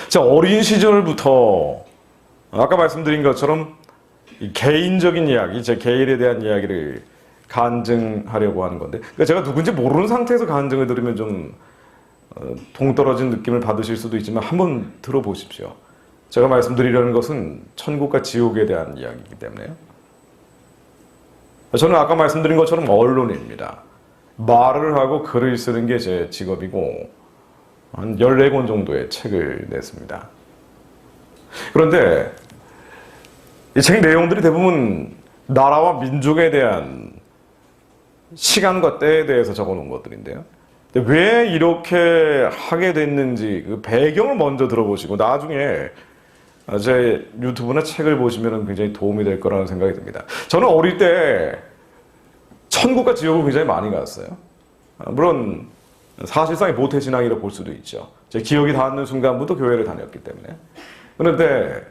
자, 어린 시절부터 아까 말씀드린 것처럼 이 개인적인 이야기, 제 개인에 대한 이야기를 간증하려고 하는 건데, 그러니까 제가 누군지 모르는 상태에서 간증을 들으면 좀 동떨어진 느낌을 받으실 수도 있지만 한번 들어보십시오. 제가 말씀드리려는 것은 천국과 지옥에 대한 이야기이기 때문에요. 저는 아까 말씀드린 것처럼 언론인입니다. 말을 하고 글을 쓰는 게 제 직업이고 한 14권 정도의 책을 냈습니다. 그런데 이 책 내용들이 대부분 나라와 민족에 대한 시간과 때에 대해서 적어놓은 것들인데요. 근데 왜 이렇게 하게 됐는지 그 배경을 먼저 들어보시고 나중에 제 유튜브나 책을 보시면 굉장히 도움이 될 거라는 생각이 듭니다. 저는 어릴 때 천국과 지옥을 굉장히 많이 갔어요. 물론 사실상의 모태신앙이라고 볼 수도 있죠. 제 기억이 닿는 순간부터 교회를 다녔기 때문에. 그런데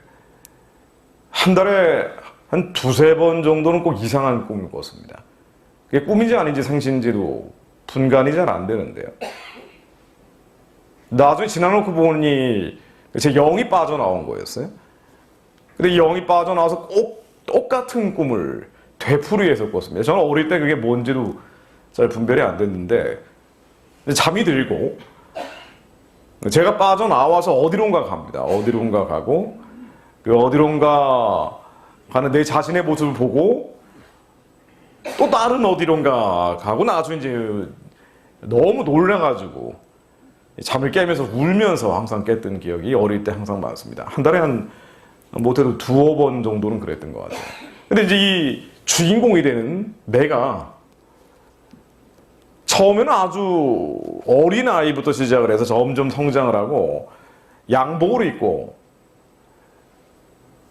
한 달에 한 2-3번 정도는 꼭 이상한 꿈을 꿨습니다. 그게 꿈인지 아닌지 생신지도 분간이 잘 안 되는데요. 나중에 지나놓고 보니 제 영이 빠져나온 거였어요. 근데 이 영이 빠져나와서 꼭 똑같은 꿈을 되풀이해서 꿨습니다. 저는 어릴 때 그게 뭔지도 잘 분별이 안 됐는데 잠이 들고 제가 빠져나와서 어디론가 갑니다. 어디론가 가고 그 어디론가 가는 내 자신의 모습을 보고 또 다른 어디론가 가고 나중에 이제 너무 놀라가지고 잠을 깨면서 울면서 항상 깼던 기억이 어릴 때 항상 많습니다. 한 달에 한 못해도 2-5번 정도는 그랬던 것 같아요. 근데 이제 이 주인공이 되는 내가 처음에는 아주 어린 아이부터 시작을 해서 점점 성장을 하고 양복을 입고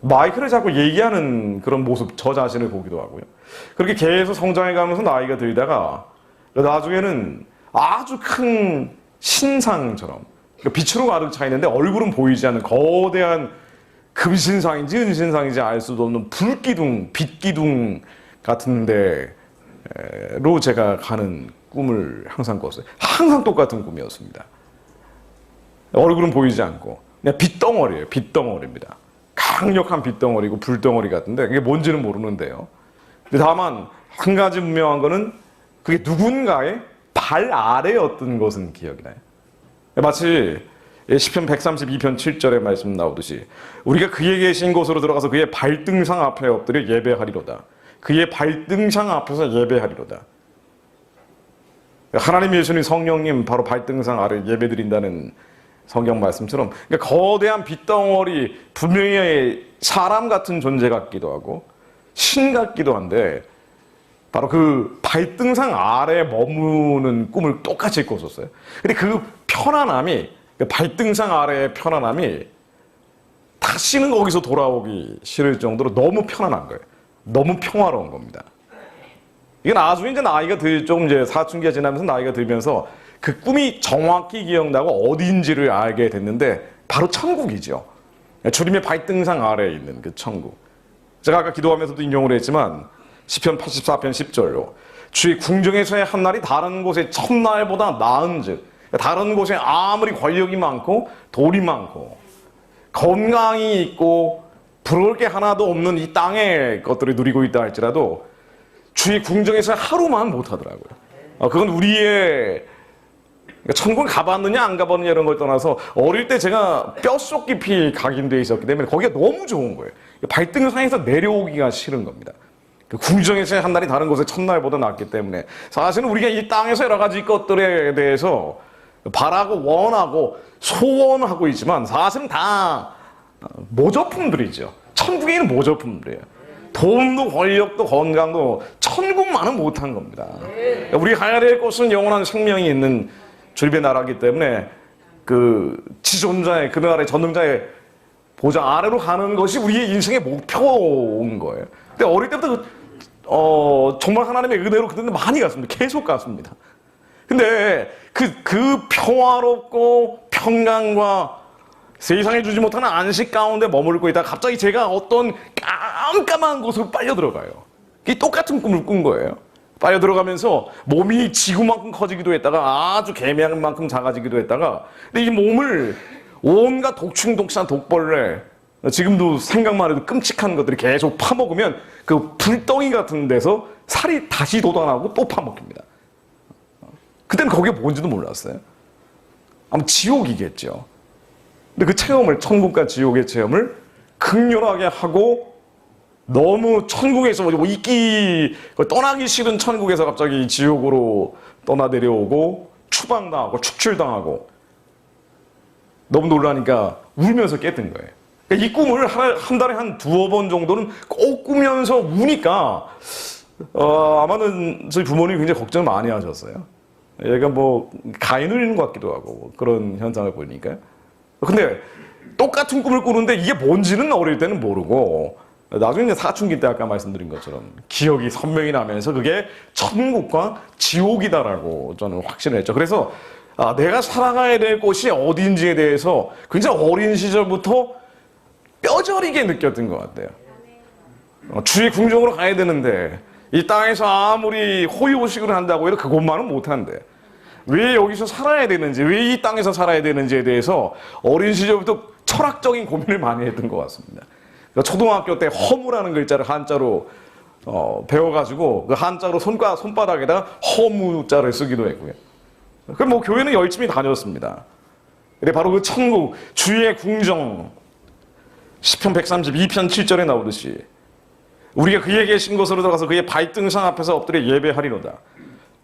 마이크를 잡고 얘기하는 그런 모습 저 자신을 보기도 하고요. 그렇게 계속 성장해 가면서 나이가 들다가 나중에는 아주 큰 신상처럼 빛으로 가득 차 있는데 얼굴은 보이지 않는 거대한 금신상인지 은신상인지 알 수도 없는 불기둥, 빛기둥 같은 데로 제가 가는 꿈을 항상 꿨어요. 항상 똑같은 꿈이었습니다. 얼굴은 보이지 않고 그냥 빛덩어리예요. 빛덩어리입니다. 강력한 빛덩어리고 불덩어리 같은데 그게 뭔지는 모르는데요. 근데 다만 한 가지 분명한 거는 그게 누군가의 발 아래였던 것은 기억이 나요. 마치 시편 132편 7절에 말씀 나오듯이 우리가 그에 계신 곳으로 들어가서 그의 발등상 앞에 엎드려 예배하리로다. 그의 발등상 앞에서 예배하리로다. 하나님, 예수님, 성령님 바로 발등상 아래 예배드린다는 성경 말씀처럼 그러니까 거대한 빛덩어리 분명히 사람 같은 존재 같기도 하고 신 같기도 한데 바로 그 발등상 아래에 머무는 꿈을 똑같이 꿨었어요. 근데 그 편안함이 그 발등상 아래의 편안함이 다시는 거기서 돌아오기 싫을 정도로 너무 편안한 거예요. 너무 평화로운 겁니다. 이게 나중에 이제 나이가 조금 이제 사춘기가 지나면서 나이가 들면서 그 꿈이 정확히 기억나고 어디인지를 알게 됐는데 바로 천국이죠. 주님의 발등상 아래에 있는 그 천국. 제가 아까 기도하면서도 인용을 했지만 시편 84편 10절로 주의 궁정에서의 한 날이 다른 곳의 첫날보다 나은즉 다른 곳에 아무리 권력이 많고 돈이 많고 건강이 있고 부러울 게 하나도 없는 이 땅의 것들을 누리고 있다 할지라도 주의 궁정에서 하루만 못하더라고요. 그건 우리의 천국을 가봤느냐 안 가봤느냐 이런 걸 떠나서 어릴 때 제가 뼛속 깊이 각인되어 있었기 때문에 거기가 너무 좋은 거예요. 발등상에서 내려오기가 싫은 겁니다. 그 궁정에서의 한 날이 다른 곳의 첫날보다 낫기 때문에 사실은 우리가 이 땅에서 여러 가지 것들에 대해서 바라고 원하고 소원하고 있지만 사실은 다 모조품들이죠. 천국에 있는 모조품들이에요. 돈도 권력도 건강도 천국만은 못한 겁니다. 우리가 가야 될 곳은 영원한 생명이 있는 주님의 나라이기 때문에 그 지존자의 그 나라의 전능자의 보좌 아래로 가는 것이 우리의 인생의 목표인 거예요. 근데 어릴 때부터 정말 하나님의 은혜로 그때 많이 갔습니다. 계속 갔습니다. 근데 그 평화롭고 평강과 세상에 주지 못하는 안식 가운데 머물고 있다가 갑자기 제가 어떤 깜깜한 곳으로 빨려 들어가요. 그게 똑같은 꿈을 꾼 거예요. 빠져 들어가면서 몸이 지구만큼 커지기도 했다가 아주 개미한 만큼 작아지기도 했다가 근데 이 몸을 온갖 독충독산 독벌레 지금도 생각만 해도 끔찍한 것들이 계속 파먹으면 그 불덩이 같은 데서 살이 다시 돋아나고 또 파먹힙니다. 그때는 거기가 뭔지도 몰랐어요. 아마 지옥이겠죠. 근데 그 체험을 천국과 지옥의 체험을 극렬하게 하고 너무 천국에서 뭐 떠나기 싫은 천국에서 갑자기 지옥으로 떠나 내려오고 추방당하고 축출당하고 너무 놀라니까 울면서 깼던 거예요. 그러니까 이 꿈을 한 달에 한 두어 번 정도는 꼭 꾸면서 우니까 아마는 저희 부모님이 굉장히 걱정을 많이 하셨어요. 얘가 뭐 가인을 잃는 것 같기도 하고 그런 현상을 보니까. 근데 똑같은 꿈을 꾸는데 이게 뭔지는 어릴 때는 모르고 나중에 이제 사춘기 때 아까 말씀드린 것처럼 기억이 선명히 나면서 그게 천국과 지옥이다라고 저는 확신을 했죠. 그래서 내가 살아가야 될 곳이 어딘지에 대해서 굉장히 어린 시절부터 뼈저리게 느꼈던 것 같아요. 주의 궁정으로 가야 되는데 이 땅에서 아무리 호의호식을 한다고 해도 그것만은 못한대. 왜 여기서 살아야 되는지, 왜 이 땅에서 살아야 되는지에 대해서 어린 시절부터 철학적인 고민을 많이 했던 것 같습니다. 초등학교 때 허무라는 글자를 한자로 배워가지고 그 한자로 손바닥에다가 허무자를 쓰기도 했고요. 그럼 뭐 교회는 열심히 다녔습니다. 근데 바로 그 천국, 주의 궁정, 시편 132편 7절에 나오듯이 우리가 그에 계신 곳으로 들어가서 그의 발등상 앞에서 엎드려 예배하리로다.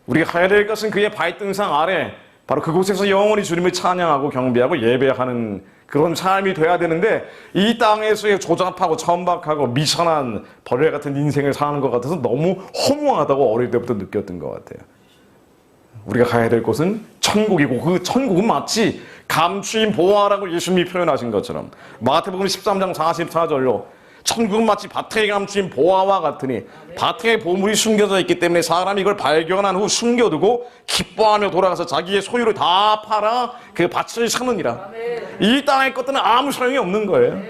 우리가 가야 될 것은 그의 발등상 아래 바로 그곳에서 영원히 주님을 찬양하고 경배하고 예배하는 그런 삶이 돼야 되는데 이 땅에서의 조잡하고 천박하고 미천한 벌레 같은 인생을 사는 것 같아서 너무 허무하다고 어릴 때부터 느꼈던 것 같아요. 우리가 가야 될 곳은 천국이고 그 천국은 마치 감추인 보화라고 예수님이 표현하신 것처럼 마태복음 13장 44절로 천국은 마치 밭에 감추인 보화와 같으니 밭에 보물이 숨겨져 있기 때문에 사람이 이걸 발견한 후 숨겨두고 기뻐하며 돌아가서 자기의 소유를 다 팔아 그 밭을 사느니라. 이 땅의 것들은 아무 소용이 없는 거예요.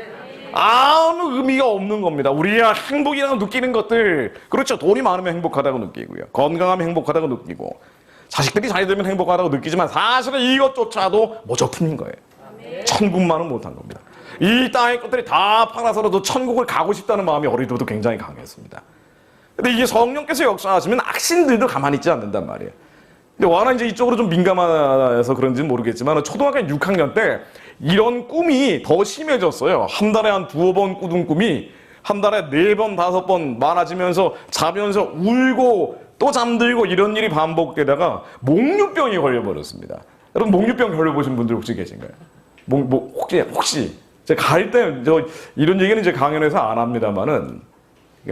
아무 의미가 없는 겁니다. 우리가 행복이라고 느끼는 것들, 그렇죠. 돈이 많으면 행복하다고 느끼고요. 건강하면 행복하다고 느끼고 자식들이 잘 되면 행복하다고 느끼지만 사실은 이것조차도 모조품인 거예요. 천국만은 못한 겁니다. 이 땅의 것들이 다 팔아서라도 천국을 가고 싶다는 마음이 어릴 때부터 굉장히 강했습니다. 근데 이게 성령께서 역사하시면 악신들도 가만히 있지 않는단 말이에요. 근데 워낙 이제 이쪽으로 좀 민감해서 그런지는 모르겠지만 초등학교 6학년 때 이런 꿈이 더 심해졌어요. 한 달에 한 두어 번 꾸던 꿈이 한 달에 4번, 5번 많아지면서 자면서 울고 또 잠들고 이런 일이 반복되다가 목류병이 걸려버렸습니다. 여러분 목류병 걸려보신 분들 혹시 계신가요? 혹시 제가 갈 때 이런 얘기는 이제 강연에서 안 합니다만은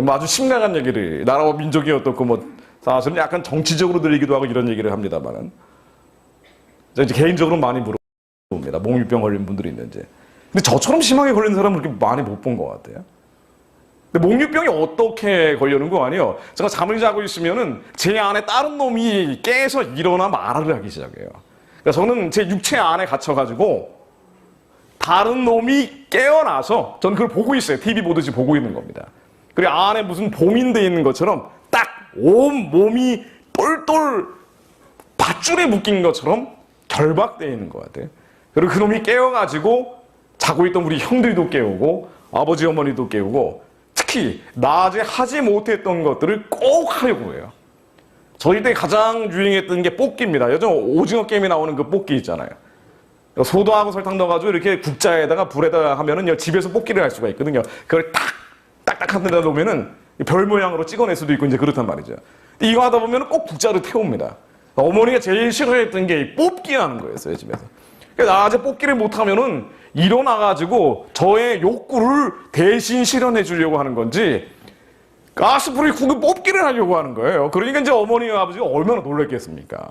아주 심각한 얘기를 나라와 민족이 어떻고 뭐 사실은 약간 정치적으로 들리기도 하고 이런 얘기를 합니다만은 이제 개인적으로 많이 물어봅니다. 목류병 걸린 분들이 있는지. 근데 저처럼 심하게 걸린 사람은 그렇게 많이 못 본 것 같아요. 근데 목류병이 어떻게 걸려는 거 아니에요? 제가 잠을 자고 있으면은 제 안에 다른 놈이 깨서 일어나 말을 하기 시작해요. 그러니까 저는 제 육체 안에 갇혀가지고 다른 놈이 깨어나서 저는 그걸 보고 있어요. TV 보듯이 보고 있는 겁니다. 그리고 안에 무슨 봉인되어 있는 것처럼 딱 온 몸이 똘똘 밧줄에 묶인 것처럼 결박되어 있는 것 같아요. 그리고 그 놈이 깨어가지고 자고 있던 우리 형들도 깨우고 아버지 어머니도 깨우고 특히 낮에 하지 못했던 것들을 꼭 하려고 해요. 저희 때 가장 유행했던 게 뽑기입니다. 요즘 오징어 게임에 나오는 그 뽑기 있잖아요. 소다하고 설탕 넣어가지고 이렇게 국자에다가 불에다가 하면은 집에서 뽑기를 할 수가 있거든요. 그걸 딱딱한 데다 놓으면은 별 모양으로 찍어낼 수도 있고 이제 그렇단 말이죠. 이거 하다 보면 꼭 국자를 태웁니다. 어머니가 제일 싫어했던 게 뽑기 하는 거였어요, 집에서. 낮에 뽑기를 못하면은 일어나가지고 저의 욕구를 대신 실현해 주려고 하는 건지 가스불이 굵은 뽑기를 하려고 하는 거예요. 그러니까 이제 어머니와 아버지가 얼마나 놀랐겠습니까?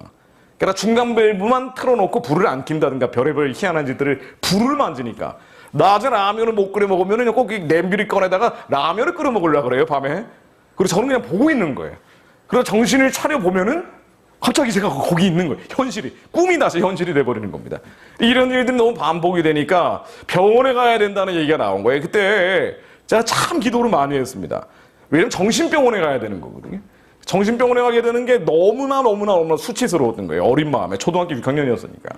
그러니까 중간 밸브만 틀어놓고 불을 안 킨다든가 별의별 희한한 짓들을 불을 만지니까 낮에 라면을 못 끓여 먹으면 꼭 냄비를 꺼내다가 라면을 끓여 먹으려고 그래요, 밤에. 그리고 저는 그냥 보고 있는 거예요. 그래서 정신을 차려 보면은 갑자기 제가 거기 있는 거예요. 현실이. 꿈이 나서 현실이 돼버리는 겁니다. 이런 일들이 너무 반복이 되니까 병원에 가야 된다는 얘기가 나온 거예요. 그때 제가 참 기도를 많이 했습니다. 왜냐면 정신병원에 가야 되는 거거든요. 정신병원에 가게 되는 게 너무나 수치스러웠던 거예요. 어린 마음에. 초등학교 6학년이었으니까.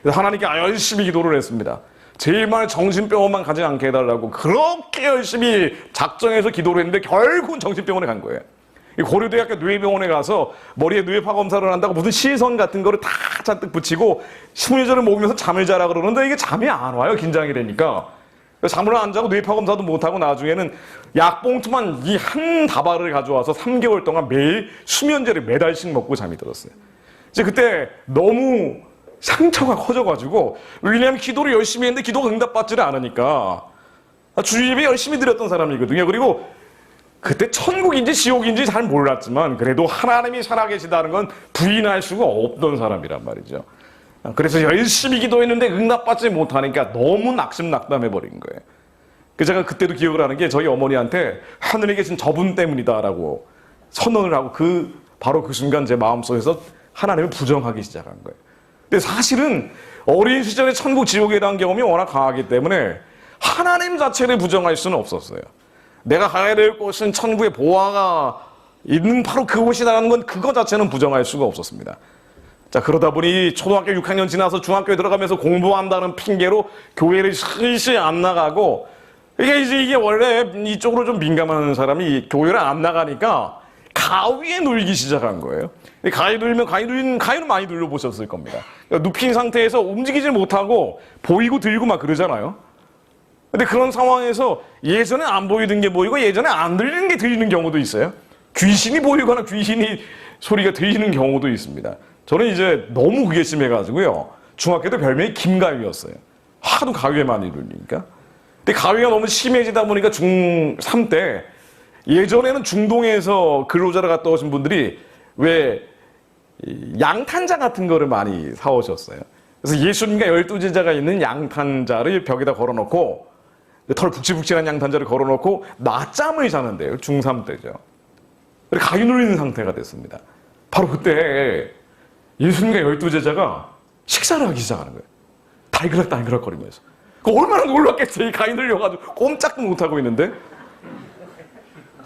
그래서 하나님께 열심히 기도를 했습니다. 제발 정신병원만 가지 않게 해달라고 그렇게 열심히 작정해서 기도를 했는데 결국은 정신병원에 간 거예요. 고려대학교 뇌병원에 가서 머리에 뇌파 검사를 한다고 무슨 시선 같은 거를 다 잔뜩 붙이고 심리전을 먹으면서 잠을 자라 그러는데 이게 잠이 안 와요. 긴장이 되니까. 잠을 안 자고 뇌파 검사도 못하고 나중에는 약봉투만 이 한 다발을 가져와서 3개월 동안 매일 수면제를 매달씩 먹고 잠이 들었어요. 이제 그때 너무 상처가 커져가지고, 왜냐하면 기도를 열심히 했는데 기도가 응답받지를 않으니까 주일 예배 열심히 드렸던 사람이거든요. 그리고 그때 천국인지 지옥인지 잘 몰랐지만 그래도 하나님이 살아계시다는 건 부인할 수가 없던 사람이란 말이죠. 그래서 열심히 기도했는데 응답받지 못하니까 너무 낙심낙담해버린 거예요. 그래서 제가 그때도 기억을 하는 게 저희 어머니한테 하늘에 계신 저분 때문이다라고 선언을 하고 바로 그 순간 제 마음속에서 하나님을 부정하기 시작한 거예요. 근데 사실은 어린 시절에 천국 지옥에 대한 경험이 워낙 강하기 때문에 하나님 자체를 부정할 수는 없었어요. 내가 가야 될 곳은 천국의 보화가 있는 바로 그곳이라는 건 그거 자체는 부정할 수가 없었습니다. 자, 그러다 보니 초등학교 6학년 지나서 중학교에 들어가면서 공부한다는 핑계로 교회를 슬슬 안 나가고, 이게 원래 이쪽으로 좀 민감한 사람이 교회를 안 나가니까 가위에 눌기 시작한 거예요. 가위 눌면 가위는 많이 눌려보셨을 겁니다. 그러니까 눕힌 상태에서 움직이질 못하고 보이고 들고 막 그러잖아요. 근데 그런 상황에서 예전에 안 보이던 게 보이고 예전에 안 들리는 게 들리는 경우도 있어요. 귀신이 보이거나 귀신이 소리가 들리는 경우도 있습니다. 저는 이제 너무 그게 심해가지고요. 중학교 때 별명이 김가위였어요. 하도 가위에 많이 눌리니까. 근데 가위가 너무 심해지다 보니까 중3 때 예전에는 중동에서 근로자로 갔다 오신 분들이 왜 양탄자 같은 거를 많이 사오셨어요. 그래서 예수님과 12제자가 있는 양탄자를 벽에다 걸어놓고 털 북실북실한 양탄자를 걸어놓고 낮잠을 자는데요. 중3 때죠. 가위 눌리는 상태가 됐습니다. 바로 그때 예수님과 12제자가 식사를 하기 시작하는 거예요. 달그락달그락 거리면서. 얼마나 놀랐겠어요. 이 가위 눌려가지고 꼼짝도 못하고 있는데.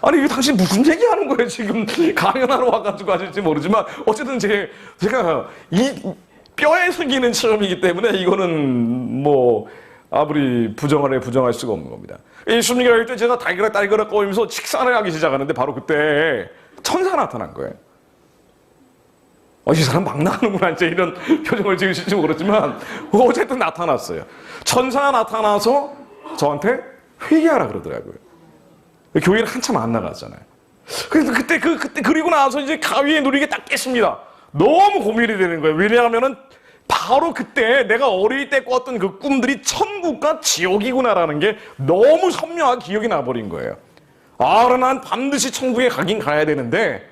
아니, 이게 당신 무슨 얘기하는 거예요? 지금 강연하러 와가지고 하실지 모르지만 어쨌든 제가 이 뼈에 새기는 체험이기 때문에 이거는 뭐 아무리 부정할 수가 없는 겁니다. 예수님이 할 때 제가 달그락 거리면서 식사를 하기 시작하는데 바로 그때 천사가 나타난 거예요. 이 사람 막 나가는구나 이제 이런 표정을 지으실지 모르지만 어쨌든 나타났어요. 천사가 나타나서 저한테 회개하라 그러더라고요. 교회를 한참 안 나갔잖아요. 그래서 그때 그리고 나서 이제 가위에 누리게 딱 깼습니다. 너무 고민이 되는 거예요. 왜냐하면은 바로 그때 내가 어릴 때 꿨던 그 꿈들이 천국과 지옥이구나라는 게 너무 선명하게 기억이 나버린 거예요. 난 반드시 천국에 가긴 가야 되는데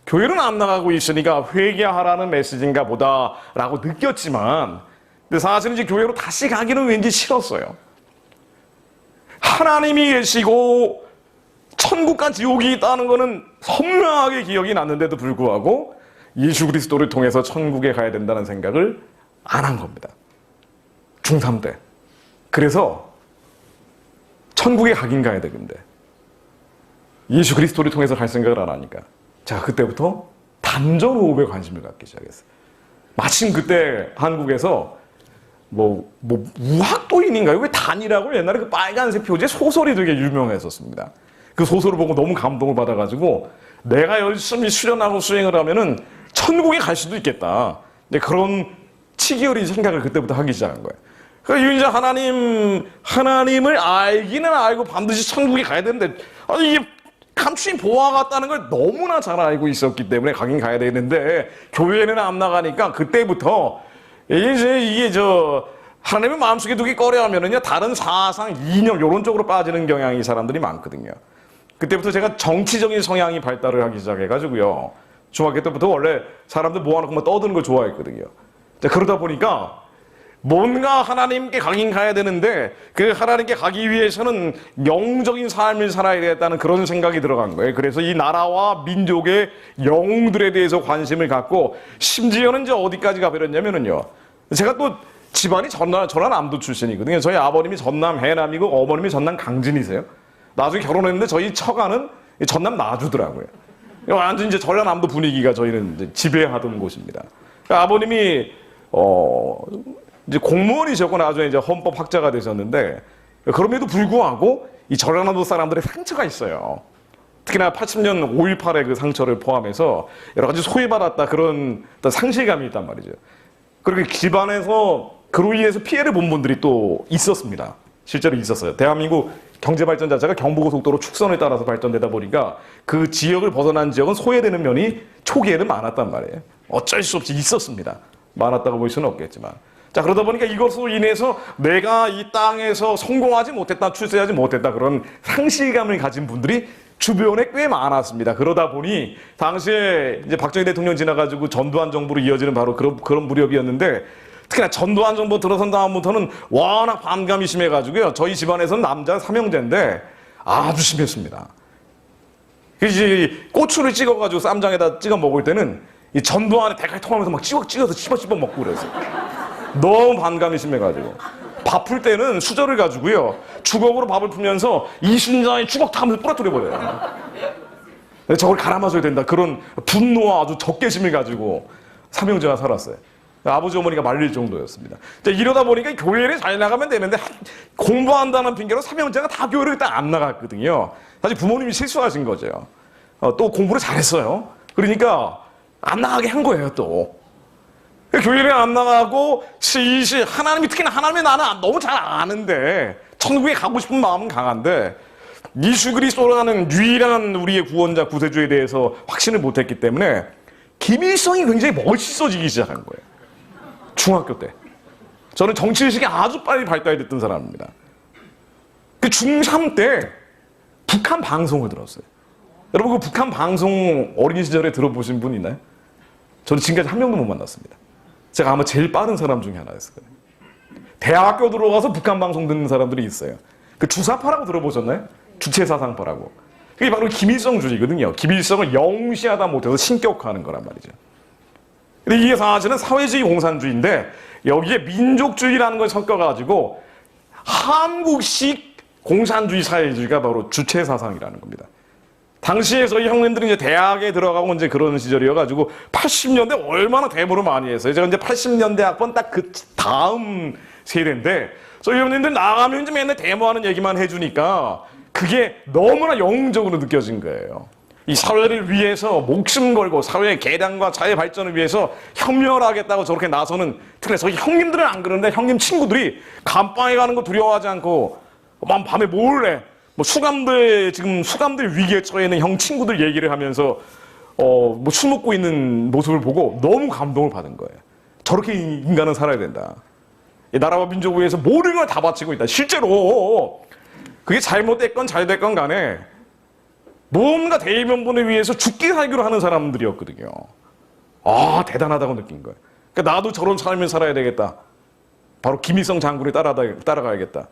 교회는 안 나가고 있으니까 회개하라는 메시지인가 보다라고 느꼈지만, 근데 사실은 이제 교회로 다시 가기는 왠지 싫었어요. 하나님이 계시고 천국과 지옥이 있다는 거는 선명하게 기억이 났는데도 불구하고 예수 그리스도를 통해서 천국에 가야 된다는 생각을 안 한 겁니다. 중3 때. 그래서 천국에 가긴 가야 되는데 예수 그리스도를 통해서 갈 생각을 안 하니까 제가 그때부터 단전 호흡에 관심을 갖기 시작했어요. 마침 그때 한국에서 우학도인인가요? 왜 단이라고 옛날에 그 빨간색 표지에 소설이 되게 유명했었습니다. 그 소설을 보고 너무 감동을 받아가지고 내가 열심히 수련하고 수행을 하면은 천국에 갈 수도 있겠다. 그런 치기어린 생각을 그때부터 하기 시작한 거예요. 그래서 이제 하나님을 알기는 알고 반드시 천국에 가야 되는데, 이게 감추인 보화 같다는 걸 너무나 잘 알고 있었기 때문에 가긴 가야 되는데 교회는 안 나가니까 그때부터 이게 하나님의 마음속에 두기 꺼려하면은요 다른 사상, 이념 이런 쪽으로 빠지는 경향이 사람들이 많거든요. 그때부터 제가 정치적인 성향이 발달을 하기 시작해가지고요. 중학교 때부터 원래 사람들 모아놓고 떠드는 걸 좋아했거든요. 자, 그러다 보니까 뭔가 하나님께 가긴 가야 되는데 그 하나님께 가기 위해서는 영적인 삶을 살아야 되겠다는 그런 생각이 들어간 거예요. 그래서 이 나라와 민족의 영웅들에 대해서 관심을 갖고 심지어는 이제 어디까지 가버렸냐면은요. 제가 또 집안이 전남 남도 출신이거든요. 저희 아버님이 전남 해남이고 어머님이 전남 강진이세요. 나중에 결혼했는데 저희 처가는 전남 나주더라고요. 완전 이제 전라남도 분위기가 저희는 이제 지배하던 곳입니다. 그러니까 아버님이 이제 공무원이셨고 나중에 이제 헌법학자가 되셨는데 그럼에도 불구하고 이 전라남도 사람들의 상처가 있어요. 특히나 80년 5.18의 그 상처를 포함해서 여러 가지 소외받았다 그런 어떤 상실감이 있단 말이죠. 그리고 집안에서 그로 인해서 피해를 본 분들이 또 있었습니다. 실제로 있었어요. 대한민국 경제 발전 자체가 경부고속도로 축선에 따라서 발전되다 보니까 그 지역을 벗어난 지역은 소외되는 면이 초기에는 많았단 말이에요. 어쩔 수 없이 있었습니다. 많았다고 볼 수는 없겠지만. 자, 그러다 보니까 이것으로 인해서 내가 이 땅에서 성공하지 못했다, 출세하지 못했다 그런 상실감을 가진 분들이 주변에 꽤 많았습니다. 그러다 보니 당시에 이제 박정희 대통령 지나가지고 전두환 정부로 이어지는 바로 그런 무렵이었는데 특히나 전두환 정부 들어선 다음부터는 워낙 반감이 심해가지고요. 저희 집안에서는 남자 삼형제인데 아주 심했습니다. 이제 고추를 찍어가지고 쌈장에다 찍어 먹을 때는 이 전두환에 대가리 통하면서 막 찍어서 씹어 먹고 그랬어요. 너무 반감이 심해가지고. 밥 풀 때는 수저를 가지고요. 주걱으로 밥을 풀면서 이순장의 주걱 다 하면서 부러뜨려버려요. 저걸 갈아 마셔야 된다. 그런 분노와 아주 적개심을 가지고 삼형제가 살았어요. 아버지 어머니가 말릴 정도였습니다. 이러다 보니까 교회를 잘 나가면 되는데 공부한다는 핑계로 삼형제가 다 교회를 일단 안 나갔거든요. 사실 부모님이 실수하신 거죠. 또 공부를 잘했어요. 그러니까 안 나가게 한 거예요 또. 교회를 안 나가고 하나님이 특히나 하나님의 나는 너무 잘 아는데 천국에 가고 싶은 마음은 강한데 예수 그리스도라는 유일한 우리의 구원자 구세주에 대해서 확신을 못했기 때문에 김일성이 굉장히 멋있어지기 시작한 거예요. 중학교 때. 저는 정치의식이 아주 빨리 발달됐던 사람입니다. 그 중3 때 북한 방송을 들었어요. 여러분 그 북한 방송 어린 시절에 들어보신 분 있나요? 저는 지금까지 한 명도 못 만났습니다. 제가 아마 제일 빠른 사람 중에 하나였을 거예요. 대학교 들어가서 북한 방송 듣는 사람들이 있어요. 그 주사파라고 들어보셨나요? 주체사상파라고. 그게 바로 김일성주의거든요. 김일성을 영시하다 못해서 신격화하는 거란 말이죠. 근데 이게 사실은 사회주의 공산주의인데 여기에 민족주의라는 걸 섞어가지고 한국식 공산주의 사회주의가 바로 주체사상이라는 겁니다. 당시에 저희 형님들이 이제 대학에 들어가고 이제 그런 시절이어가지고 80년대 얼마나 데모를 많이 했어요. 제가 이제 80년대 학번 딱 그 다음 세대인데 저희 형님들 나가면 이제 맨날 데모하는 얘기만 해주니까 그게 너무나 영웅적으로 느껴진 거예요. 이 사회를 위해서 목숨 걸고 사회의 개량과 사회 발전을 위해서 혁명을 하겠다고 저렇게 나서는 특히 저희 형님들은 안 그러는데 형님 친구들이 감방에 가는 거 두려워하지 않고 밤에 몰래 뭐 수감들 위기에 처해 있는 형 친구들 얘기를 하면서 뭐 술 먹고 있는 모습을 보고 너무 감동을 받은 거예요. 저렇게 인간은 살아야 된다. 이 나라와 민족을 위해서 모든 걸 다 바치고 있다. 실제로 그게 잘못됐건 잘됐건 간에 뭔가 대의명분을 위해서 죽기 살기로 하는 사람들이었거든요. 아 대단하다고 느낀 거예요. 그러니까 나도 저런 삶을 살아야 되겠다. 바로 김일성 장군을 따라가야겠다.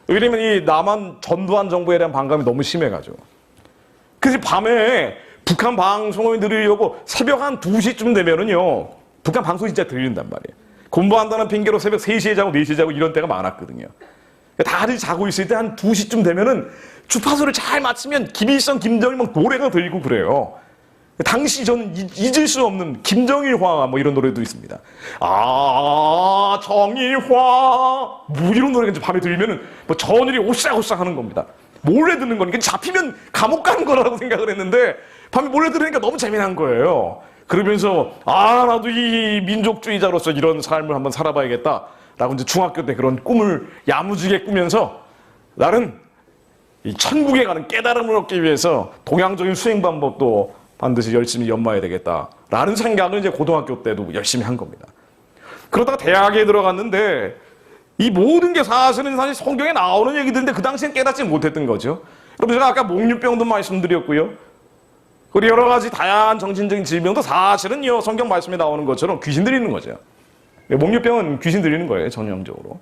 왜냐면 이 남한 전두환 정부에 대한 반감이 너무 심해가지고. 그래서 밤에 북한 방송을 들으려고 새벽 한 2시쯤 되면은요. 북한 방송이 진짜 들린단 말이에요. 공부한다는 핑계로 새벽 3시에 자고 4시에 자고 이런 때가 많았거든요. 다들 자고 있을 때 한 2시쯤 되면은 주파수를 잘 맞추면 김일성, 김정일 막 노래가 들리고 그래요. 당시 저는 잊을 수 없는 김정일화 뭐 이런 노래도 있습니다. 아 정일화 뭐 이런 노래가 이제 밤에 들리면은 뭐 전일이 오싹오싹 하는 겁니다. 몰래 듣는 거니까 잡히면 감옥 가는 거라고 생각을 했는데 밤에 몰래 들으니까 너무 재미난 거예요. 그러면서 나도 이 민족주의자로서 이런 삶을 한번 살아봐야겠다 라고 이제 중학교 때 그런 꿈을 야무지게 꾸면서 나는 이 천국에 가는 깨달음을 얻기 위해서 동양적인 수행 방법도 반드시 열심히 연마해야 되겠다라는 생각을 이제 고등학교 때도 열심히 한 겁니다. 그러다가 대학에 들어갔는데 이 모든 게 사실 성경에 나오는 얘기들인데 그 당시엔 깨닫지 못했던 거죠. 여러분 제가 아까 목류병도 말씀드렸고요. 그리고 여러 가지 다양한 정신적인 질병도 사실은요 성경 말씀에 나오는 것처럼 귀신 들리는 거죠. 목류병은 귀신 들리는 거예요 전형적으로.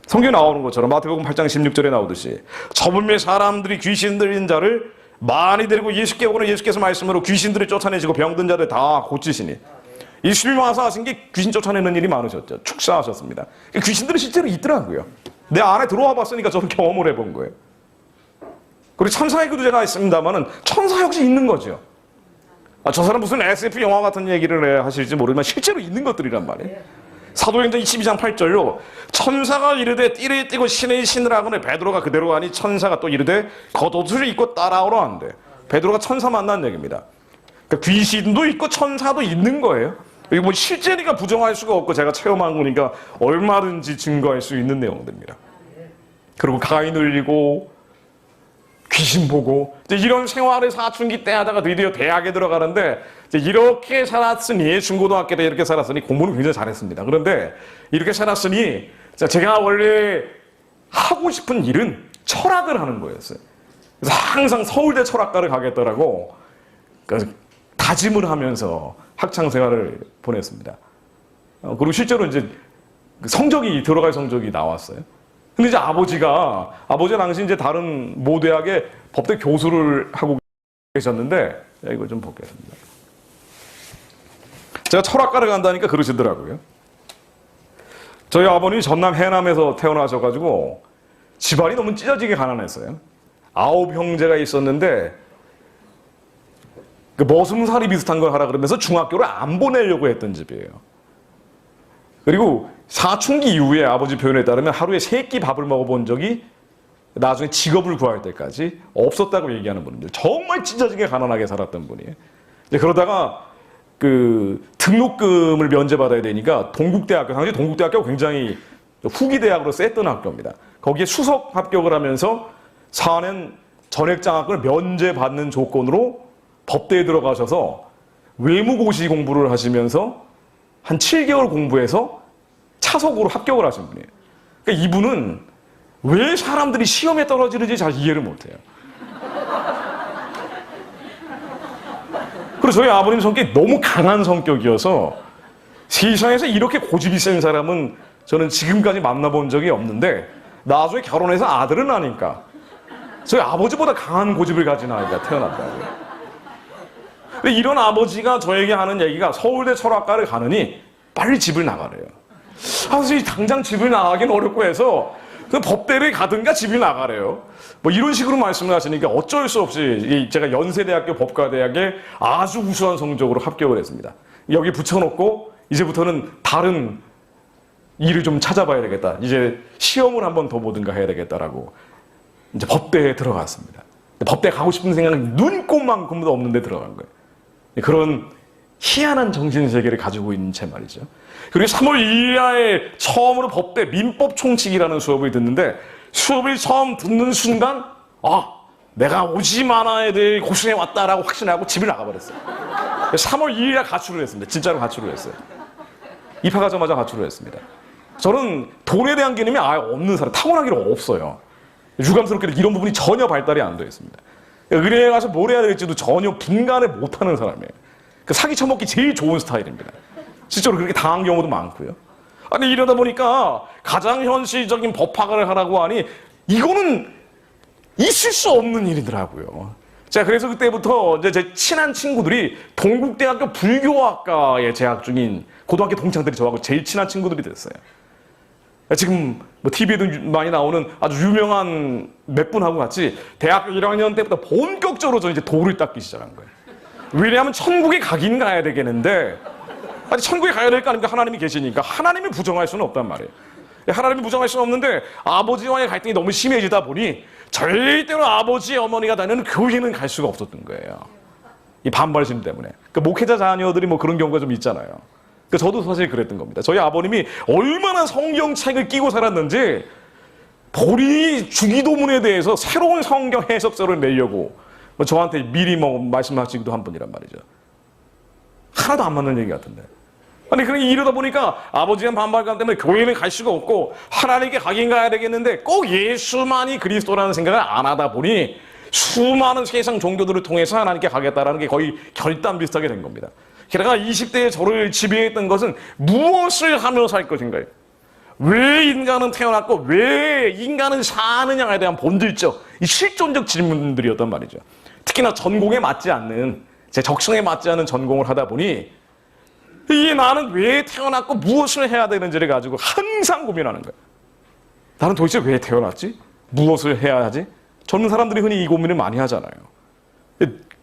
성경에 나오는 것처럼 마태복음 8장 16절에 나오듯이 저분의 사람들이 귀신 들린 자를 많이 데리고 예수께 오는 예수께서 말씀으로 귀신들을 쫓아내시고 병든 자들 다 고치시니 예수님이 와서 하신 게 귀신 쫓아내는 일이 많으셨죠. 축사하셨습니다. 귀신들은 실제로 있더라고요. 내 안에 들어와 봤으니까 저도 경험을 해본 거예요. 그리고 천사의 기도 제가 있습니다만은 천사 역시 있는 거죠. 저 사람 무슨 SF 영화 같은 얘기를 하실지 모르지만 실제로 있는 것들이란 말이에요. 사도행전 22장 8절로 천사가 이르되 띠를 띠고 신의 신을 하거늘 베드로가 그대로 하니 천사가 또 이르되 겉옷을 입고 따라오라 한대. 베드로가 천사 만난 얘기입니다. 그러니까 귀신도 있고 천사도 있는 거예요. 이거 뭐 실제니까 부정할 수가 없고 제가 체험한 거니까 얼마든지 증거할 수 있는 내용들입니다. 그리고 가인 울리고 귀신 보고 이제 이런 생활을 사춘기 때 하다가 드디어 대학에 들어가는데 이제 이렇게 살았으니 중고등학교 때 이렇게 살았으니 공부는 굉장히 잘했습니다. 그런데 이렇게 살았으니 제가 원래 하고 싶은 일은 철학을 하는 거였어요. 그래서 항상 서울대 철학과를 가겠더라고 다짐을 하면서 학창 생활을 보냈습니다. 그리고 실제로 이제 들어갈 성적이 나왔어요. 근데 이제 아버지가 당시 이제 다른 모 대학에 법대 교수를 하고 계셨는데, 이거 좀 보겠습니다. 제가 철학과를 간다니까 그러시더라고요. 저희 아버님이 전남 해남에서 태어나셔가지고 집안이 너무 찢어지게 가난했어요. 9 형제가 있었는데, 머슴살이 비슷한 걸 하라 그러면서 중학교를 안 보내려고 했던 집이에요. 그리고 사춘기 이후에 아버지 표현에 따르면 하루에 3끼 밥을 먹어본 적이 나중에 직업을 구할 때까지 없었다고 얘기하는 분인데 정말 찢어지게 가난하게 살았던 분이에요. 그러다가 등록금을 면제받아야 되니까 동국대학교, 당시 동국대학교가 굉장히 후기 대학으로 셌던 학교입니다. 거기에 수석 합격을 하면서 4년 전액장학금을 면제받는 조건으로 법대에 들어가셔서 외무고시 공부를 하시면서 한 7개월 공부해서 차석으로 합격을 하신 분이에요. 그러니까 이분은 왜 사람들이 시험에 떨어지는지 잘 이해를 못해요. 그리고 저희 아버님 성격이 너무 강한 성격이어서 세상에서 이렇게 고집이 센 사람은 저는 지금까지 만나본 적이 없는데 나중에 결혼해서 아들을 낳으니까 저희 아버지보다 강한 고집을 가진 아이가 태어났다고요. 이런 아버지가 저에게 하는 얘기가 서울대 철학과를 가느니 빨리 집을 나가래요. 사실 당장 집을 나가기는 어렵고 해서 법대를 가든가 집을 나가래요. 뭐 이런 식으로 말씀을 하시니까 어쩔 수 없이 제가 연세대학교 법과대학에 아주 우수한 성적으로 합격을 했습니다. 여기 붙여놓고 이제부터는 다른 일을 좀 찾아봐야 되겠다. 이제 시험을 한 번 더 보든가 해야 되겠다라고 이제 법대에 들어갔습니다. 법대 가고 싶은 생각은 눈꼽만큼도 없는데 들어간 거예요. 그런 희한한 정신세계를 가지고 있는 채 말이죠. 그리고 3월 2일 날 처음으로 법대 민법 총칙이라는 수업을 듣는데 수업을 처음 듣는 순간 내가 오지 마나 애들 고생해 왔다라고 확신하고 집을 나가버렸어요. 3월 2일 날 가출을 했습니다. 진짜로 가출을 했어요. 입학하자마자 가출을 했습니다. 저는 돈에 대한 개념이 아예 없는 사람, 타고나기로 없어요. 유감스럽게도 이런 부분이 전혀 발달이 안 되어 있습니다. 은행에 가서 뭘 해야 될지도 전혀 분간을 못하는 사람이에요. 사기 쳐먹기 제일 좋은 스타일입니다. 실제로 그렇게 당한 경우도 많고요. 아니 이러다 보니까 가장 현실적인 법학을 하라고 하니 이거는 있을 수 없는 일이더라고요. 자, 그래서 그때부터 이제 제 친한 친구들이 동국대학교 불교학과에 재학 중인 고등학교 동창들이 저하고 제일 친한 친구들이 됐어요. 지금 뭐 TV에도 많이 나오는 아주 유명한 몇 분하고 같이 대학교 1학년 때부터 본격적으로 저 이제 도를 닦기 시작한 거예요. 왜냐하면 천국에 가긴 가야 되겠는데 아니 천국에 가야 될 거 아닙니까? 하나님이 계시니까 하나님을 부정할 수는 없단 말이에요. 하나님을 부정할 수는 없는데 아버지와의 갈등이 너무 심해지다 보니 절대로 아버지 어머니가 다니는 교회는 갈 수가 없었던 거예요. 이 반발심 때문에. 그러니까 목회자 자녀들이 뭐 그런 경우가 좀 있잖아요. 그러니까 저도 사실 그랬던 겁니다. 저희 아버님이 얼마나 성경책을 끼고 살았는지 본인이 주기도문에 대해서 새로운 성경 해석서를 내려고 저한테 미리 뭐 말씀하시기도 한 분이란 말이죠. 하나도 안 맞는 얘기 같은데. 아니 그러니 이러다 보니까 아버지의 반발감 때문에 교회는 갈 수가 없고 하나님께 가긴 가야 되겠는데 꼭 예수만이 그리스도라는 생각을 안 하다 보니 수많은 세상 종교들을 통해서 하나님께 가겠다라는 게 거의 결단 비슷하게 된 겁니다. 게다가 20대에 저를 지배했던 것은 무엇을 하며 살 것인가요? 왜 인간은 태어났고 왜 인간은 사느냐에 대한 본질적, 이 실존적 질문들이었단 말이죠. 특히나 전공에 맞지 않는, 제 적성에 맞지 않는 전공을 하다 보니 이게 나는 왜 태어났고 무엇을 해야 되는지를 가지고 항상 고민하는 거예요. 나는 도대체 왜 태어났지? 무엇을 해야 하지? 젊은 사람들이 흔히 이 고민을 많이 하잖아요.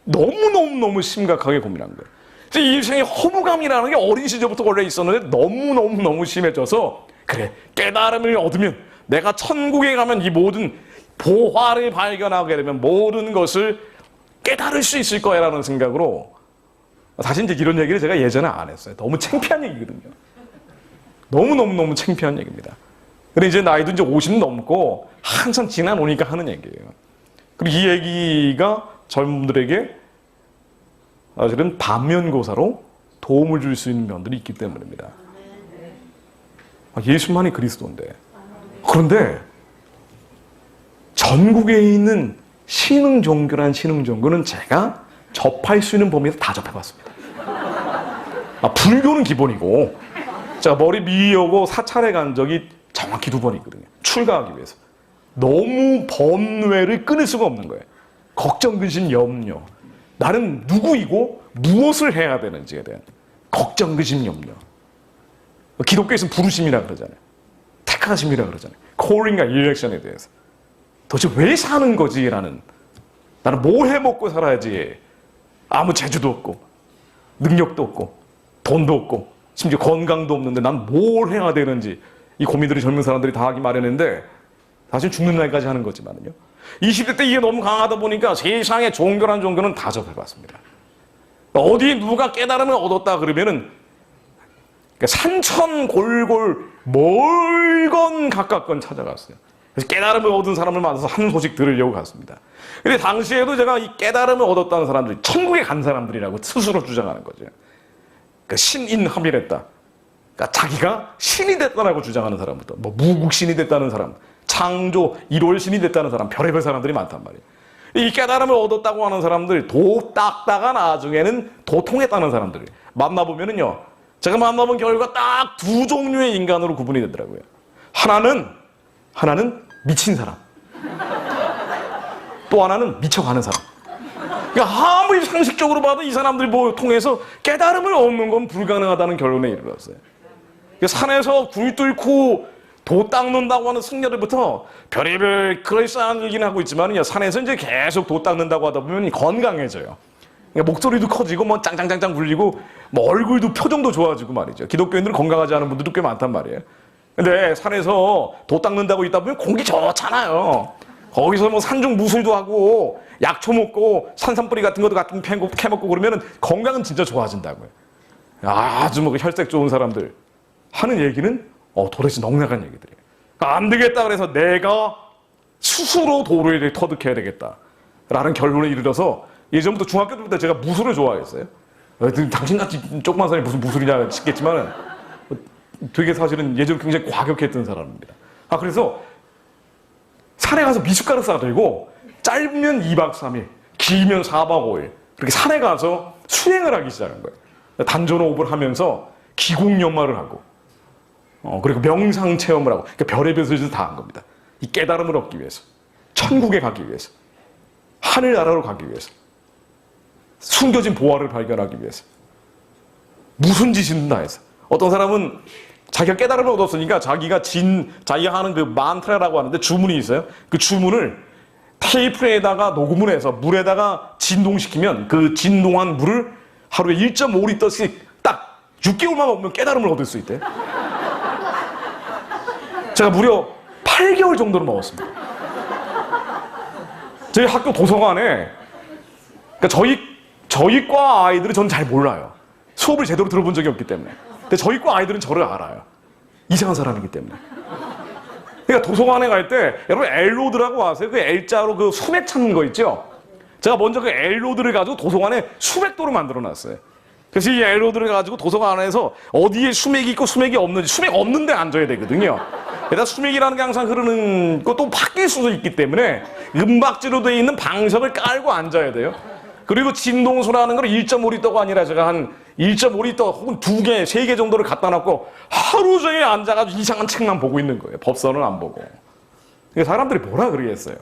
너무너무 심각하게 고민한 거예요. 이 인생의 허무감이라는 게 어린 시절부터 원래 있었는데 너무 심해져서 그래, 깨달음을 얻으면 내가 천국에 가면 이 모든 보화를 발견하게 되면 모든 것을 깨달을 수 있을 거야라는 생각으로, 사실 이제 이런 얘기를 제가 예전에 안 했어요. 너무 창피한 얘기거든요. 너무 창피한 얘기입니다. 근데 이제 나이도 이제 50 넘고 한참 지나노니까 하는 얘기예요. 그리고 이 얘기가 젊은 분들에게 사실은 반면교사로 도움을 줄 수 있는 면들이 있기 때문입니다. 예수만이 그리스도인데. 그런데 전국에 있는 신흥종교란 신흥종교는 제가 접할 수 있는 범위에서 다 접해봤습니다. 불교는 기본이고, 제가 머리 미오고 사찰에 간 적이 정확히 2번 있거든요. 출가하기 위해서. 너무 번뇌를 끊을 수가 없는 거예요. 걱정, 근심, 염려. 나는 누구이고 무엇을 해야 되는지에 대한 걱정, 근심, 염려. 기독교에서는 부르심이라 그러잖아요. 택하심이라 그러잖아요. 콜링과 일렉션에 대해서. 도대체 왜 사는 거지? 나는 뭐 해먹고 살아야지? 아무 재주도 없고 능력도 없고 돈도 없고 심지어 건강도 없는데 난 뭘 해야 되는지, 이 고민들이 젊은 사람들이 다 하기 마련인데 사실 죽는 날까지 하는 거지만요. 20대 때 이게 너무 강하다 보니까 세상에 종교란 종교는 다 접해봤습니다. 어디 누가 깨달음을 얻었다 그러면은 산천골골 멀건 가깝건 찾아갔어요. 그래서 깨달음을 얻은 사람을 만나서 한 소식 들으려고 갔습니다. 근데 당시에도 제가 이 깨달음을 얻었다는 사람들이 천국에 간 사람들이라고 스스로 주장하는 거죠. 그러니까 신인합일했다. 그러니까 자기가 신이 됐다라고 주장하는 사람부터, 뭐 무국신이 됐다는 사람, 창조 1월신이 됐다는 사람, 별의별 사람들이 많단 말이에요. 이 깨달음을 얻었다고 하는 사람들, 도 닦다가 나중에는 도통했다는 사람들 만나보면은요, 제가 만나본 결과 딱 2 종류의 인간으로 구분이 되더라고요. 하나는 미친 사람, 또 하나는 미쳐가는 사람. 그러니까 아무리 상식적으로 봐도 이 사람들 뭐 통해서 깨달음을 얻는 건 불가능하다는 결론에 이르렀어요. 산에서 굴 뚫고 도 닦는다고 하는 승려들부터 별의별 그럴싸한 얘기는 하고 있지만요, 산에서 이제 계속 도 닦는다고 하다 보면 건강해져요. 그러니까 목소리도 커지고 뭐 짱짱짱짱 굴리고 뭐 얼굴도 표정도 좋아지고 말이죠. 기독교인들은 건강하지 않은 분들도 꽤 많단 말이에요. 근데 산에서 도 닦는다고 있다 보면 공기 좋잖아요. 거기서 뭐 산중 무술도 하고 약초 먹고 산삼뿌리 같은 것도 가끔 캐먹고 그러면 건강은 진짜 좋아진다고요. 아주 뭐 혈색 좋은 사람들 하는 얘기는 도대체 넉넉한 얘기들이에요. 그러니까 안 되겠다 그래서 내가 스스로 도를 터득해야 되겠다라는 결론에 이르러서 예전부터 중학교 때부터 제가 무술을 좋아했어요. 당신같이 조그만 사람이 무슨 무술이냐 싶겠지만 되게 사실은 예전 굉장히 과격했던 사람입니다. 그래서 산에 가서 미숫가루 싸들고 짧으면 2박 3일, 길면 4박 5일 그렇게 산에 가서 수행을 하기 시작한 거예요. 단전호흡을 하면서 기공연마를 하고 그리고 명상 체험을 하고, 그러니까 별의별 소리를 다 한 겁니다. 이 깨달음을 얻기 위해서, 천국에 가기 위해서, 하늘나라로 가기 위해서, 숨겨진 보화를 발견하기 위해서 무슨 짓이든 다 해서. 어떤 사람은 자기가 깨달음을 얻었으니까 자기가 하는 그 만트라라고 하는데 주문이 있어요. 그 주문을 테이프에다가 녹음을 해서 물에다가 진동시키면 그 진동한 물을 하루에 1.5리터씩 딱 6개월만 먹으면 깨달음을 얻을 수 있대. 제가 무려 8개월 정도를 먹었습니다. 저희 학교 도서관에, 그러니까 저희 과 아이들은 저는 잘 몰라요. 수업을 제대로 들어본 적이 없기 때문에. 근데 저희 과 아이들은 저를 알아요. 이상한 사람이기 때문에. 그러니까 도서관에 갈 때 여러분 엘로드라고 아세요? 그 L자로 그 수맥 찾는 거 있죠? 제가 먼저 그 엘로드를 가지고 도서관에 수맥도를 만들어 놨어요. 그래서 이 엘로드를 가지고 도서관 안에서 어디에 수맥이 있고 수맥이 없는지, 수맥 없는 데 앉아야 되거든요. 게다가 수맥이라는 게 항상 흐르는 것도 바뀔 수도 있기 때문에 은박지로 되어 있는 방석을 깔고 앉아야 돼요. 그리고 진동수라는 걸 1.5리터가 아니라 제가 한 1.5리터 혹은 2개, 3개 정도를 갖다 놨고 하루 종일 앉아가지고 이상한 책만 보고 있는 거예요. 법서는 안 보고. 사람들이 뭐라 그러겠어요?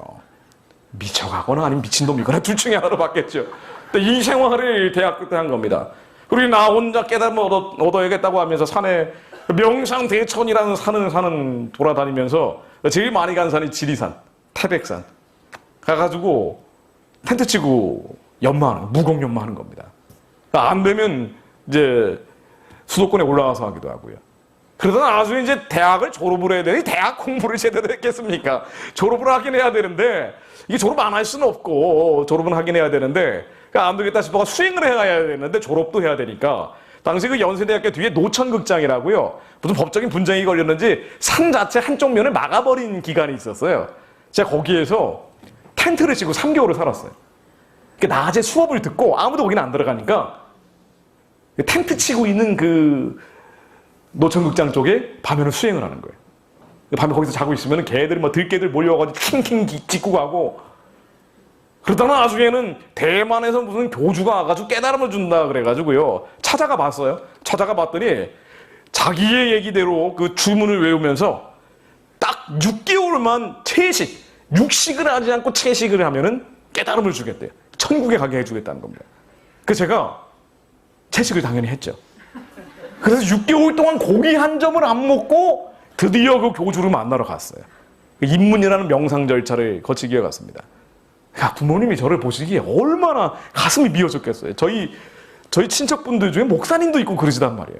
미쳐가거나 아니면 미친놈이거나 둘 중에 하나로 받겠죠. 이 생활을 대학교 때 한 겁니다. 그리고 나 혼자 깨달음을 얻어야겠다고 하면서 산에 명상대천이라는 산은 돌아다니면서 제일 많이 간 산이 지리산, 태백산 가가지고 텐트 치고 무공 연마하는 겁니다. 그러니까 안 되면 이제 수도권에 올라가서 하기도 하고요. 그러다 나중에 이제 대학을 졸업을 해야 되니 대학 공부를 제대로 했겠습니까? 졸업을 하긴 해야 되는데 이게 졸업 안 할 수는 없고 졸업은 하긴 해야 되는데 그러니까 안 되겠다 싶어서 수행을 해야 되는데 졸업도 해야 되니까 당시 그 연세대학교 뒤에 노천극장이라고요. 무슨 법적인 분쟁이 걸렸는지 산 자체 한쪽 면을 막아버린 기간이 있었어요. 제가 거기에서 텐트를 치고 3개월을 살았어요. 그러니까 낮에 수업을 듣고 아무도 거기는 안 들어가니까 텐트 치고 있는 그 노천극장 쪽에 밤에는 수행을 하는 거예요. 밤에 거기서 자고 있으면 개들이 들개들 몰려와가지고 킹킹 짖고 가고 그러다가 나중에는 대만에서 무슨 교주가 와가지고 깨달음을 준다 그래가지고요. 찾아가 봤어요. 찾아가 봤더니 자기의 얘기대로 그 주문을 외우면서 딱 6개월만 육식을 하지 않고 채식을 하면은 깨달음을 주겠대요. 천국에 가게 해주겠다는 겁니다. 그래서 제가 채식을 당연히 했죠. 그래서 6개월 동안 고기 한 점을 안 먹고 드디어 그 교주를 만나러 갔어요. 입문이라는 명상 절차를 거치기에 갔습니다. 부모님이 저를 보시기에 얼마나 가슴이 미어졌겠어요. 저희 친척분들 중에 목사님도 있고 그러시단 말이에요.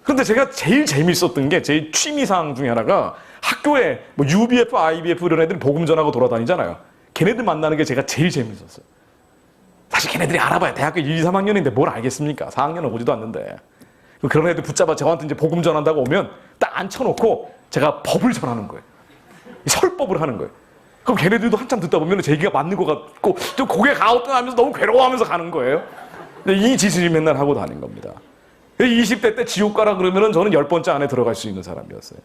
그런데 제가 제일 재밌었던 게 제 취미사항 중에 하나가 학교에 뭐 UBF, IBF 이런 애들이 복음 전하고 돌아다니잖아요. 걔네들 만나는 게 제가 제일 재밌었어요. 사실 걔네들이 알아봐야 대학교 1, 2, 3학년인데 뭘 알겠습니까? 4학년은 오지도 않는데. 그런 애들 붙잡아 저한테 이제 복음 전한다고 오면 딱 앉혀놓고 제가 법을 전하는 거예요. 설법을 하는 거예요. 그럼 걔네들도 한참 듣다 보면 제 얘기가 맞는 것 같고 좀 고개 가오뚱하면서 너무 괴로워하면서 가는 거예요. 이 짓을 맨날 하고 다닌 겁니다. 20대 때 지옥 가라 그러면은 저는 10번째 안에 들어갈 수 있는 사람이었어요.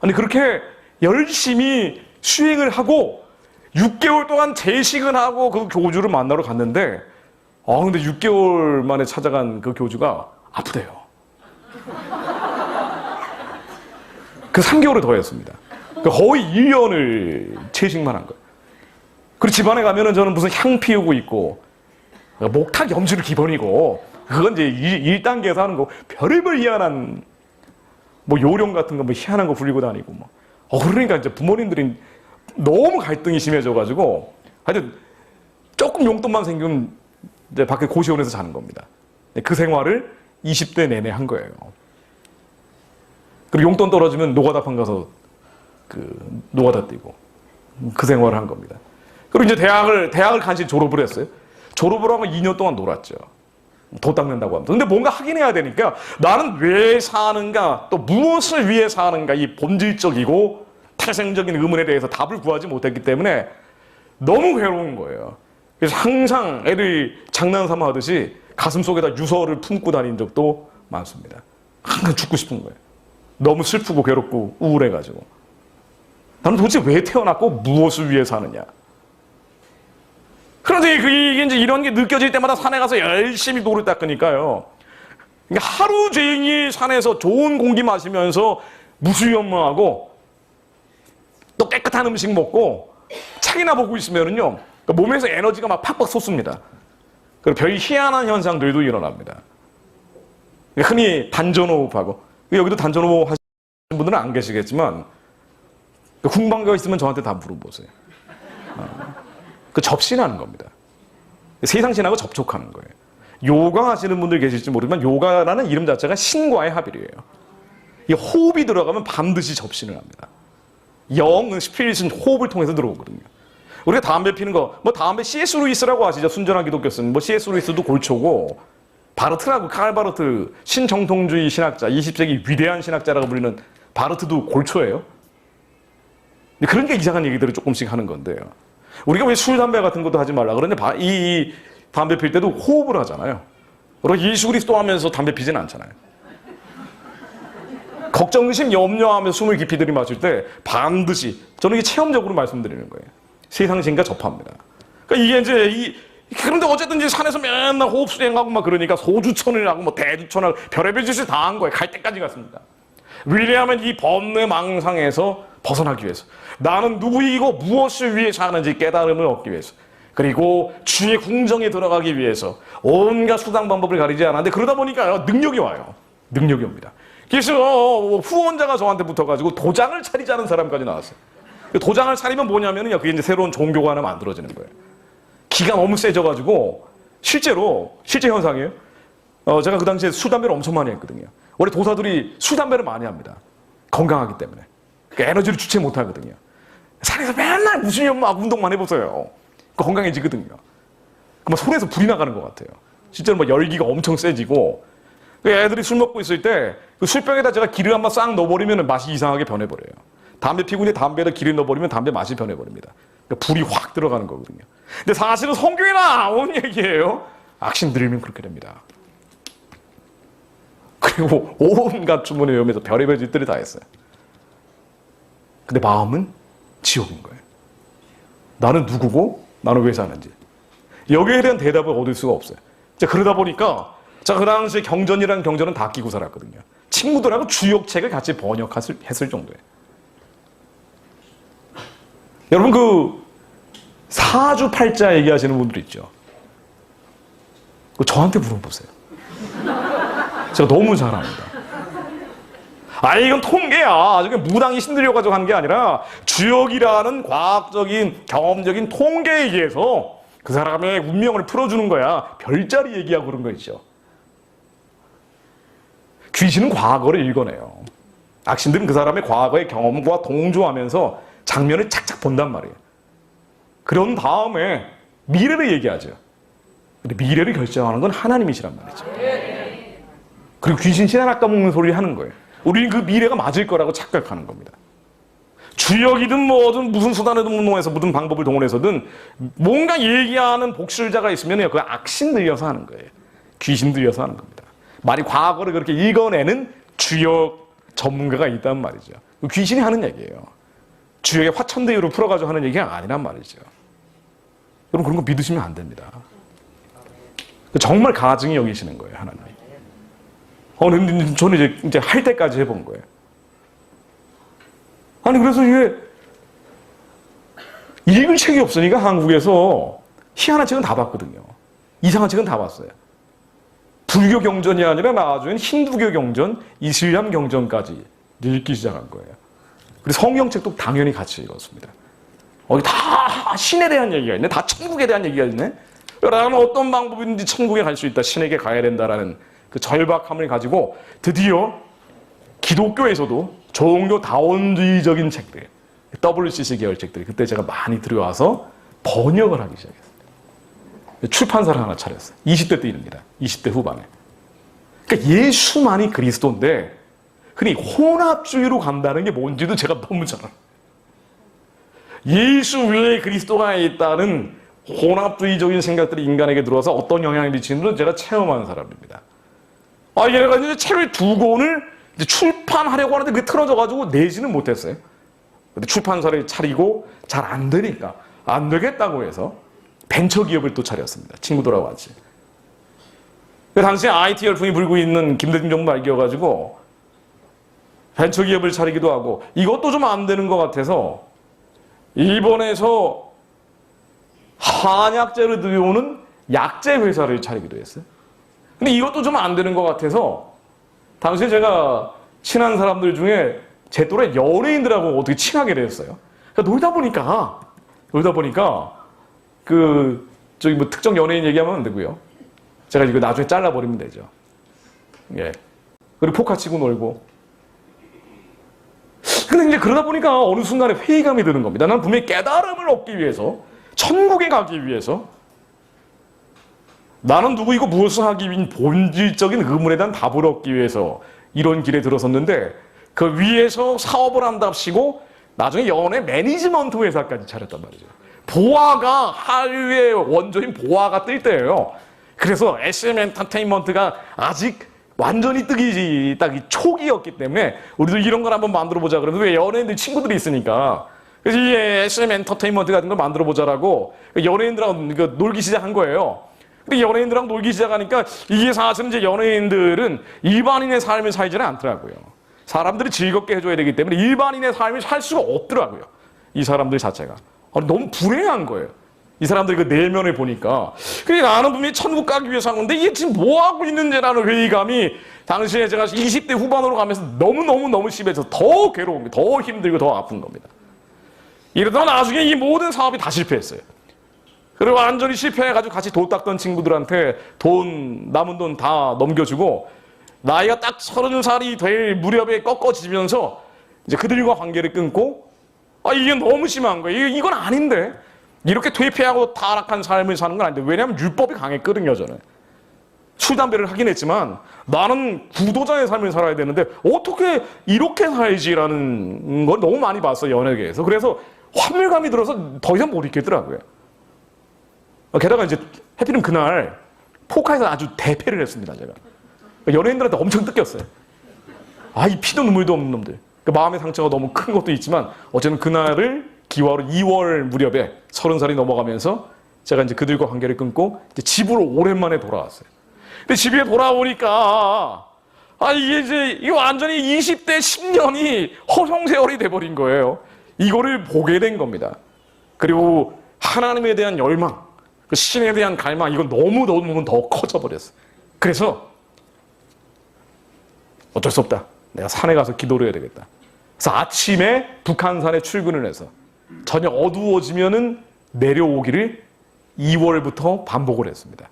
아니 그렇게 열심히 수행을 하고 6개월 동안 재식을 하고 그 교주를 만나러 갔는데 근데 6개월 만에 찾아간 그 교주가 아프대요. 그 3개월을 더 했습니다. 거의 1년을 채식만 한 거예요. 그리고 집안에 가면은 저는 무슨 향 피우고 있고 목탁 염주를 기본이고 그건 이제 1단계에서 하는 거 별의별 희한한 뭐 요령 같은 거 뭐 희한한 거 굴리고 다니고 뭐. 그러니까 이제 부모님들이 너무 갈등이 심해져가지고 하여튼 조금 용돈만 생기면 이제 밖에 고시원에서 자는 겁니다. 그 생활을 20대 내내 한 거예요. 그리고 용돈 떨어지면 노가다판 가서 그 노가다 뛰고 그 생활을 한 겁니다. 그리고 이제 대학을 간신히 졸업을 했어요. 졸업을 하고 2년 동안 놀았죠. 도 닦는다고 하면서. 근데 뭔가 하긴 해야 되니까 나는 왜 사는가 또 무엇을 위해 사는가 이 본질적이고 태생적인 의문에 대해서 답을 구하지 못했기 때문에 너무 괴로운 거예요. 그래서 항상 애들이 장난삼아 하듯이 가슴속에다 유서를 품고 다닌 적도 많습니다. 항상 죽고 싶은 거예요. 너무 슬프고 괴롭고 우울해가지고. 나는 도대체 왜 태어났고 무엇을 위해 사느냐. 그런데 이게 이제 이런 게 느껴질 때마다 산에 가서 열심히 돌을 닦으니까요. 그러니까 하루 종일 산에서 좋은 공기 마시면서 무수연무하고 또 깨끗한 음식 먹고 책이나 보고 있으면은요. 그러니까 몸에서 에너지가 막 팍팍 솟습니다. 그리고 별 희한한 현상들도 일어납니다. 흔히 단전호흡하고 여기도 단전호흡 하시는 분들은 안 계시겠지만 궁금한 있으면 저한테 다 물어보세요. 그 접신하는 겁니다. 세상신하고 접촉하는 거예요. 요가 하시는 분들 계실지 모르지만 요가라는 이름 자체가 신과의 합일이에요. 이 호흡이 들어가면 반드시 접신을 합니다. 영은 스피릿은 호흡을 통해서 들어오거든요. 우리가 담배 피는 거, 뭐 담배 C.S. 루이스라고 아시죠? 순전한 기독교는 뭐 C.S. 루이스도 골초고 바르트라고 칼 바르트 신정통주의 신학자, 20세기 위대한 신학자라고 불리는 바르트도 골초예요. 그런 게 이상한 얘기들을 조금씩 하는 건데요. 우리가 왜 술, 담배 같은 것도 하지 말라 그러냐? 이 담배 필 때도 호흡을 하잖아요. 그리고 예수 그리스도 하면서 담배 피지는 않잖아요. 걱정, 의심, 염려하면서 숨을 깊이 들이마실 때 반드시 저는 이게 체험적으로 말씀드리는 거예요. 세상신과 접합니다. 그러니까 이게 이제 그런데 어쨌든 이제 산에서 맨날 호흡 수행하고 막 그러니까 소주천을 하고 뭐 대주천을 별의별 짓을 다 한 거예요. 갈 때까지 갔습니다. 왜냐하면 이 번뇌 망상에서 벗어나기 위해서 나는 누구이고 무엇을 위해 사는지 깨달음을 얻기 위해서 그리고 주의 궁정에 들어가기 위해서 온갖 수단 방법을 가리지 않았는데 그러다 보니까 능력이 와요. 능력이 옵니다. 그래서 후원자가 저한테 붙어가지고 도장을 차리자는 사람까지 나왔어요. 도장을 차리면 뭐냐면요. 그게 이제 새로운 종교가 하나 만들어지는 거예요. 기가 너무 세져가지고 실제 현상이에요. 제가 그 당시에 술, 담배를 엄청 많이 했거든요. 원래 도사들이 술, 담배를 많이 합니다. 건강하기 때문에. 그러니까 에너지를 주체 못하거든요. 산에서 맨날 무슨 막 운동만 해보세요. 건강해지거든요. 막 손에서 불이 나가는 것 같아요. 실제로 막 열기가 엄청 세지고 애들이 술 먹고 있을 때 그 술병에다 제가 기를 한번 싹 넣어버리면 맛이 이상하게 변해버려요. 담배 피고 있는데 담배에다 기를 넣어버리면 담배 맛이 변해버립니다. 그러니까 불이 확 들어가는 거거든요. 근데 사실은 성경에 나온 얘기예요. 악신 들이면 그렇게 됩니다. 그리고 온갖 주문에 위험해서 별의별 짓들을 다 했어요. 근데 마음은 지옥인 거예요. 나는 누구고 나는 왜 사는지 여기에 대한 대답을 얻을 수가 없어요. 그러다 보니까 자, 그 당시에 경전이라는 경전은 다 끼고 살았거든요. 친구들하고 주역책을 같이 번역했을 정도예요. 여러분 그 사주팔자 얘기하시는 분들 있죠. 저한테 물어보세요. 제가 너무 잘 압니다. 이건 통계야. 이게 무당이 신들려가지고 한 게 아니라 주역이라는 과학적인 경험적인 통계에 의해서 그 사람의 운명을 풀어주는 거야. 별자리 얘기하고 그런 거 있죠. 귀신은 과거를 읽어내요. 악신들은 그 사람의 과거의 경험과 동조하면서 장면을 착착 본단 말이에요. 그런 다음에 미래를 얘기하죠. 근데 미래를 결정하는 건 하나님이시란 말이죠. 그리고 귀신 신안 아까 먹는 소리를 하는 거예요. 우리는 그 미래가 맞을 거라고 착각하는 겁니다. 주역이든 뭐든 무슨 수단을 동원해서 무슨 방법을 동원해서든 뭔가 얘기하는 복술자가 있으면 그 악신 들여서 하는 거예요. 귀신 들여서 하는 겁니다. 말이 과거를 그렇게 읽어내는 주역 전문가가 있단 말이죠. 귀신이 하는 얘기예요. 주역의 화천대유로 풀어가지고 하는 얘기가 아니란 말이죠. 여러분 그런 거 믿으시면 안 됩니다. 정말 가증히 여기시는 거예요, 하나님이. 근데 저는 이제 할 때까지 해본 거예요. 그래서 이게 읽을 책이 없으니까 한국에서 희한한 책은 다 봤거든요. 이상한 책은 다 봤어요. 불교 경전이 아니라 나중엔 힌두교 경전, 이슬람 경전까지 읽기 시작한 거예요. 그리고 성경책도 당연히 같이 읽었습니다. 다 신에 대한 얘기가 있네. 다 천국에 대한 얘기가 있네. 나는 어떤 방법이든지 천국에 갈 수 있다. 신에게 가야 된다라는 그 절박함을 가지고 드디어 기독교에서도 종교 다원주의적인 책들, WCC 계열 책들이 그때 제가 많이 들어와서 번역을 하기 시작했어요. 출판사를 하나 차렸어요. 20대 때 일입니다. 20대 후반에. 그러니까 예수만이 그리스도인데 흔히 혼합주의로 간다는 게 뭔지도 제가 너무 잘 알아요. 예수 외에 그리스도가 있다는 혼합주의적인 생각들이 인간에게 들어와서 어떤 영향을 미치는지를 제가 체험한 사람입니다. 이래가지고 책을 두 권을 이제 출판하려고 하는데 그게 틀어져가지고 내지는 못했어요. 근데 출판사를 차리고 잘 안 되니까 안 되겠다고 해서 벤처기업을 또 차렸습니다. 친구들하고 같이. 그 당시에 IT 열풍이 불고 있는 김대중 정부 말기여가지고 벤처기업을 차리기도 하고 이것도 좀 안 되는 것 같아서 일본에서 한약재를 들여오는 약재 회사를 차리기도 했어요. 근데 이것도 좀 안 되는 것 같아서 당시에 제가 친한 사람들 중에 제 또래 연예인들하고 어떻게 친하게 됐어요. 그러니까 놀다 보니까 저기 뭐 특정 연예인 얘기하면 안 되고요. 제가 이거 나중에 잘라버리면 되죠. 예. 그리고 포카 치고 놀고. 근데 이제 그러다 보니까 어느 순간에 회의감이 드는 겁니다. 난 분명히 깨달음을 얻기 위해서, 천국에 가기 위해서, 나는 누구이고 무엇을 하기 위한 본질적인 의문에 대한 답을 얻기 위해서 이런 길에 들어섰는데 그 위에서 사업을 한답시고 나중에 연예 매니지먼트 회사까지 차렸단 말이죠. 보아가 한류의 원조인 보아가 뜰 때예요. 그래서 SM 엔터테인먼트가 아직 완전히 뜨기 딱 초기였기 때문에 우리도 이런 걸 한번 만들어 보자. 그러면 왜 연예인들 친구들이 있으니까 그래서 이 SM 엔터테인먼트 같은 걸 만들어 보자라고 연예인들하고 놀기 시작한 거예요. 근데 연예인들하고 놀기 시작하니까 이게 사실은 이제 연예인들은 일반인의 삶을 살지는 않더라고요. 사람들이 즐겁게 해줘야 되기 때문에 일반인의 삶을 살 수가 없더라고요. 이 사람들 자체가. 너무 불행한 거예요. 이 사람들이 그 내면을 보니까. 그러니까 나는 분명히 천국 가기 위해서 한 건데 이게 지금 뭐 하고 있는지라는 회의감이 당시에 제가 20대 후반으로 가면서 너무 심해져서 더 괴로운, 더 힘들고 더 아픈 겁니다. 이러다가 나중에 이 모든 사업이 다 실패했어요. 그리고 완전히 실패해가지고 같이 돈 닦던 친구들한테 남은 돈 다 넘겨주고 나이가 딱 30살이 될 무렵에 꺾어지면서 이제 그들과 관계를 끊고 이게 너무 심한 거예요. 이건 아닌데. 이렇게 퇴폐하고 타락한 삶을 사는 건 아닌데. 왜냐하면 율법이 강했거든요, 저는. 술, 담배를 하긴 했지만 나는 구도자의 삶을 살아야 되는데 어떻게 이렇게 살지라는 걸 너무 많이 봤어요, 연예계에서. 그래서 환멸감이 들어서 더 이상 못 있겠더라고요. 게다가 이제 해피는 그날 포카에서 아주 대패를 했습니다, 제가. 연예인들한테 엄청 뜯겼어요. 이 피도 눈물도 없는 놈들. 마음의 상처가 너무 큰 것도 있지만 어쨌든 그날을 기와로 2월 무렵에 30살이 넘어가면서 제가 이제 그들과 관계를 끊고 이제 집으로 오랜만에 돌아왔어요. 근데 집에 돌아오니까 이게 완전히 20대 10년이 허송세월이 돼버린 거예요. 이거를 보게 된 겁니다. 그리고 하나님에 대한 열망, 그 신에 대한 갈망, 이건 너무 더 커져버렸어요. 그래서 어쩔 수 없다. 내가 산에 가서 기도를 해야 되겠다. 그래서 아침에 북한산에 출근을 해서 저녁 어두워지면은 내려오기를 2월부터 반복을 했습니다.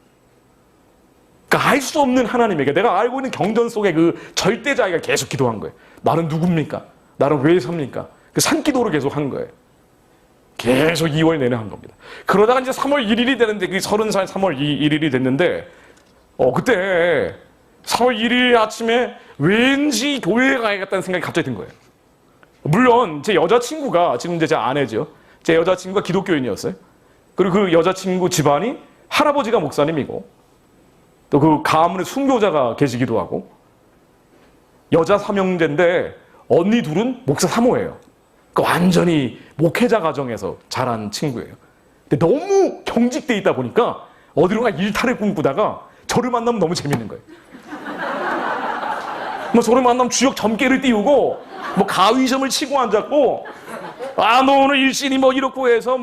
그러니까 알 수 없는 하나님에게 내가 알고 있는 경전 속에 그 절대자가 계속 기도한 거예요. 나는 누굽니까? 나는 왜 삽니까? 그 산기도를 계속 한 거예요. 계속 2월 내내 한 겁니다. 그러다가 이제 3월 1일이 되는데, 그 30살 3월 1일이 됐는데, 그때 3월 1일 아침에 왠지 교회에 가야겠다는 생각이 갑자기 든 거예요. 물론 제 여자친구가, 지금 이제 제 아내죠. 제 여자친구가 기독교인이었어요. 그리고 그 여자친구 집안이 할아버지가 목사님이고 또 그 가문에 순교자가 계시기도 하고 여자 3형제인데 언니 둘은 목사 3호예요. 그러니까 완전히 목회자 가정에서 자란 친구예요. 근데 너무 경직돼 있다 보니까 어디론가 일탈을 꿈꾸다가 저를 만나면 너무 재밌는 거예요. 저를 만나면 주역 점괘를 띄우고 가위점을 치고 앉았고 너 오늘 일신이 이렇고 해서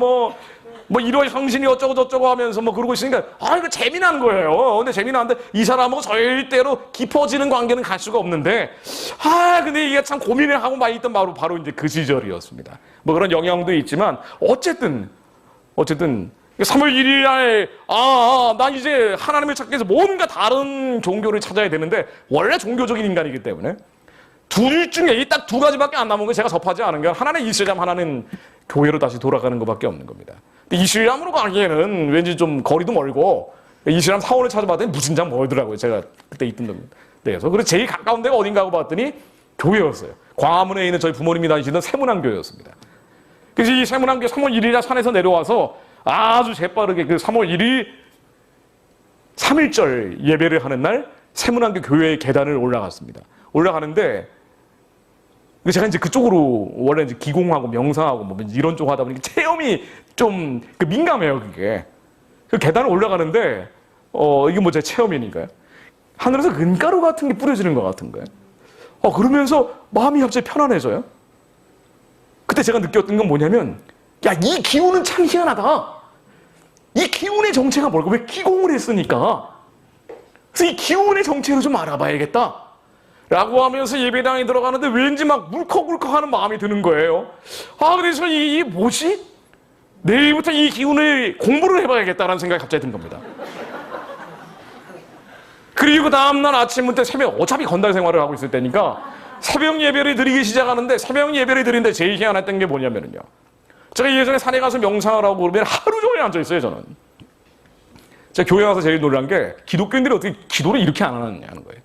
이런 형신이 어쩌고 저쩌고 하면서 그러고 있으니까 이거 재미난 거예요. 근데 재미난데 이 사람하고 절대로 깊어지는 관계는 갈 수가 없는데 근데 이게 참 고민을 하고 많이 있던 바로 이제 그 시절이었습니다. 그런 영향도 있지만 어쨌든 3월 1일 날 난 이제 하나님을 찾기 위해서 뭔가 다른 종교를 찾아야 되는데 원래 종교적인 인간이기 때문에 둘 중에 딱 두 가지밖에 안 남은 거 제가 접하지 않은 게 하나는 이슬람, 하나는 교회로 다시 돌아가는 것밖에 없는 겁니다. 근데 이슬람으로 가기에는 왠지 좀 거리도 멀고 이슬람 사원을 찾아봤더니 무슨 장 멀더라고요. 제가 그때 있던 데에서. 그래서 제일 가까운 데가 어딘가 하고 봤더니 교회였어요. 광화문에 있는 저희 부모님이 다니시던 세문안교회였습니다. 그래서 이 세문안교 3월 1일날 산에서 내려와서 아주 재빠르게 그 3월 1일 3.1절 예배를 하는 날 세문안교 교회의 계단을 올라갔습니다. 올라가는데 제가 이제 그쪽으로 원래 이제 기공하고 명상하고 이런 쪽 하다 보니까 체험이 좀 민감해요, 그게. 그 계단을 올라가는데 이게 제 체험이니까요. 하늘에서 은가루 같은 게 뿌려지는 것 같은 거예요. 그러면서 마음이 갑자기 편안해져요. 그때 제가 느꼈던 건 뭐냐면 이 기운은 참 희한하다. 이 기운의 정체가 뭘까? 왜 기공을 했으니까. 그래서 이 기운의 정체를 좀 알아봐야겠다. 라고 하면서 예배당에 들어가는데 왠지 물컥물컥하는 마음이 드는 거예요. 그래서 이 뭐지? 내일부터 이 기운을 공부를 해봐야겠다라는 생각이 갑자기 든 겁니다. 그리고 그 다음날 아침부터 새벽, 어차피 건달 생활을 하고 있을 때니까 새벽 예배를 드리기 시작하는데 새벽 예배를 드리는데 제일 희한했던 게 뭐냐면요. 제가 예전에 산에 가서 명상을 하고 그러면 하루 종일 앉아있어요, 저는. 제가 교회 와서 제일 놀란 게 기독교인들이 어떻게 기도를 이렇게 안 하느냐는 거예요.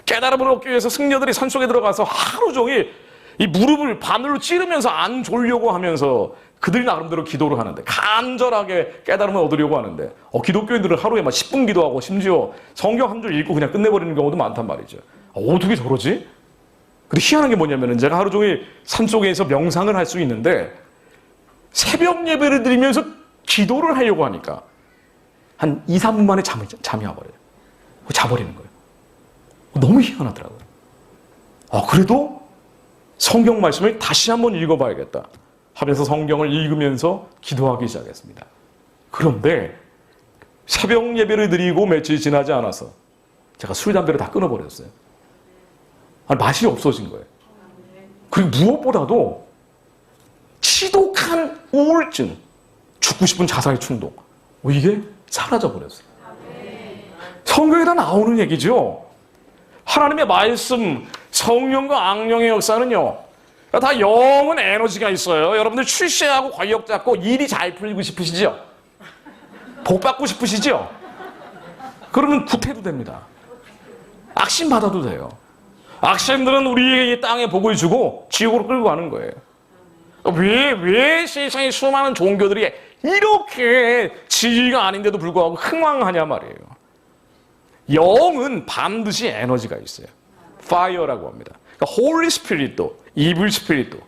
깨달음을 얻기 위해서 승려들이 산속에 들어가서 하루 종일 이 무릎을 바늘로 찌르면서 안 졸려고 하면서 그들이 나름대로 기도를 하는데 간절하게 깨달음을 얻으려고 하는데 기독교인들은 하루에 10분 기도하고 심지어 성경 한 줄 읽고 그냥 끝내버리는 경우도 많단 말이죠. 어떻게 저러지? 근데 희한한 게 뭐냐면은 제가 하루 종일 산속에서 명상을 할 수 있는데 새벽 예배를 드리면서 기도를 하려고 하니까 한 2, 3분 만에 잠이 와버려요. 자버리는 거예요. 너무 희한하더라고요. 그래도 성경 말씀을 다시 한번 읽어봐야겠다 하면서 성경을 읽으면서 기도하기 시작했습니다. 그런데 새벽 예배를 드리고 며칠 지나지 않아서 제가 술, 담배를 다 끊어버렸어요. 맛이 없어진 거예요. 그리고 무엇보다도 지독한 우울증, 죽고 싶은 자살의 충동, 이게 사라져 버렸어요. 성경에 다 나오는 얘기죠. 하나님의 말씀, 성령과 악령의 역사는요, 다 영은 에너지가 있어요. 여러분들 출세하고 권력 잡고 일이 잘 풀리고 싶으시죠? 복 받고 싶으시죠? 그러면 구태도 됩니다. 악신 받아도 돼요. 악신들은 우리에게 이 땅에 복을 주고 지옥으로 끌고 가는 거예요. 왜 세상에 수많은 종교들이 이렇게 진리가 아닌데도 불구하고 흥왕하냐 말이에요. 영은 반드시 에너지가 있어요. Fire라고 합니다. 그러니까 Holy Spirit도 Evil Spirit도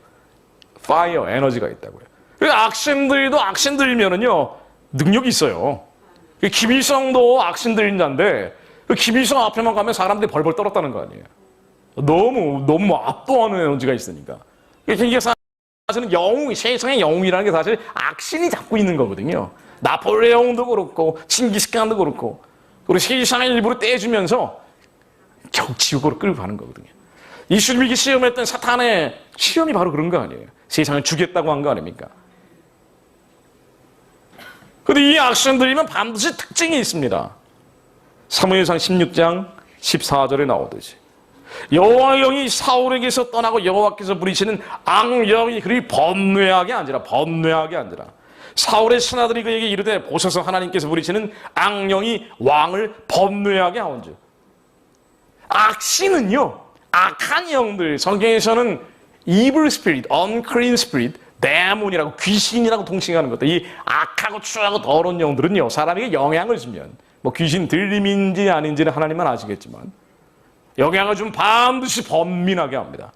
Fire, 에너지가 있다고요. 그러니까 악신들도 악신들이면은요 능력이 있어요. 김일성도 악신들인 자인데 김일성 앞에만 가면 사람들이 벌벌 떨었다는 거 아니에요. 너무 압도하는 에너지가 있으니까. 이게 사실은 영웅, 세상의 영웅이라는 게 사실 악신이 잡고 있는 거거든요. 나폴레옹도 그렇고 칭기스칸도 그렇고 그리고 세상의 일부를 떼주면서 결국 지옥으로 끌고 가는 거거든요. 예수님이 시험했던 사탄의 시험이 바로 그런 거 아니에요. 세상을 죽였다고 한 거 아닙니까? 그런데 이 악신들이면 반드시 특징이 있습니다. 사무엘상 16장 14절에 나오듯이 여호와의 영이 사울에게서 떠나고 여호와께서 부리시는 악령이 그리 번뇌하게 앉으라. 사울의 신하들이 그에게 이르되 보소서 하나님께서 부리시는 악령이 왕을 번뇌하게 하온즉. 악신은요, 악한 영들, 성경에서는 evil spirit, unclean spirit, 데몬이라고 귀신이라고 통칭하는 것들, 이 악하고 추하고 더러운 영들은요 사람에게 영향을 주면 뭐 귀신 들림인지 아닌지는 하나님만 아시겠지만 영향을 주면 반드시 번민하게 합니다.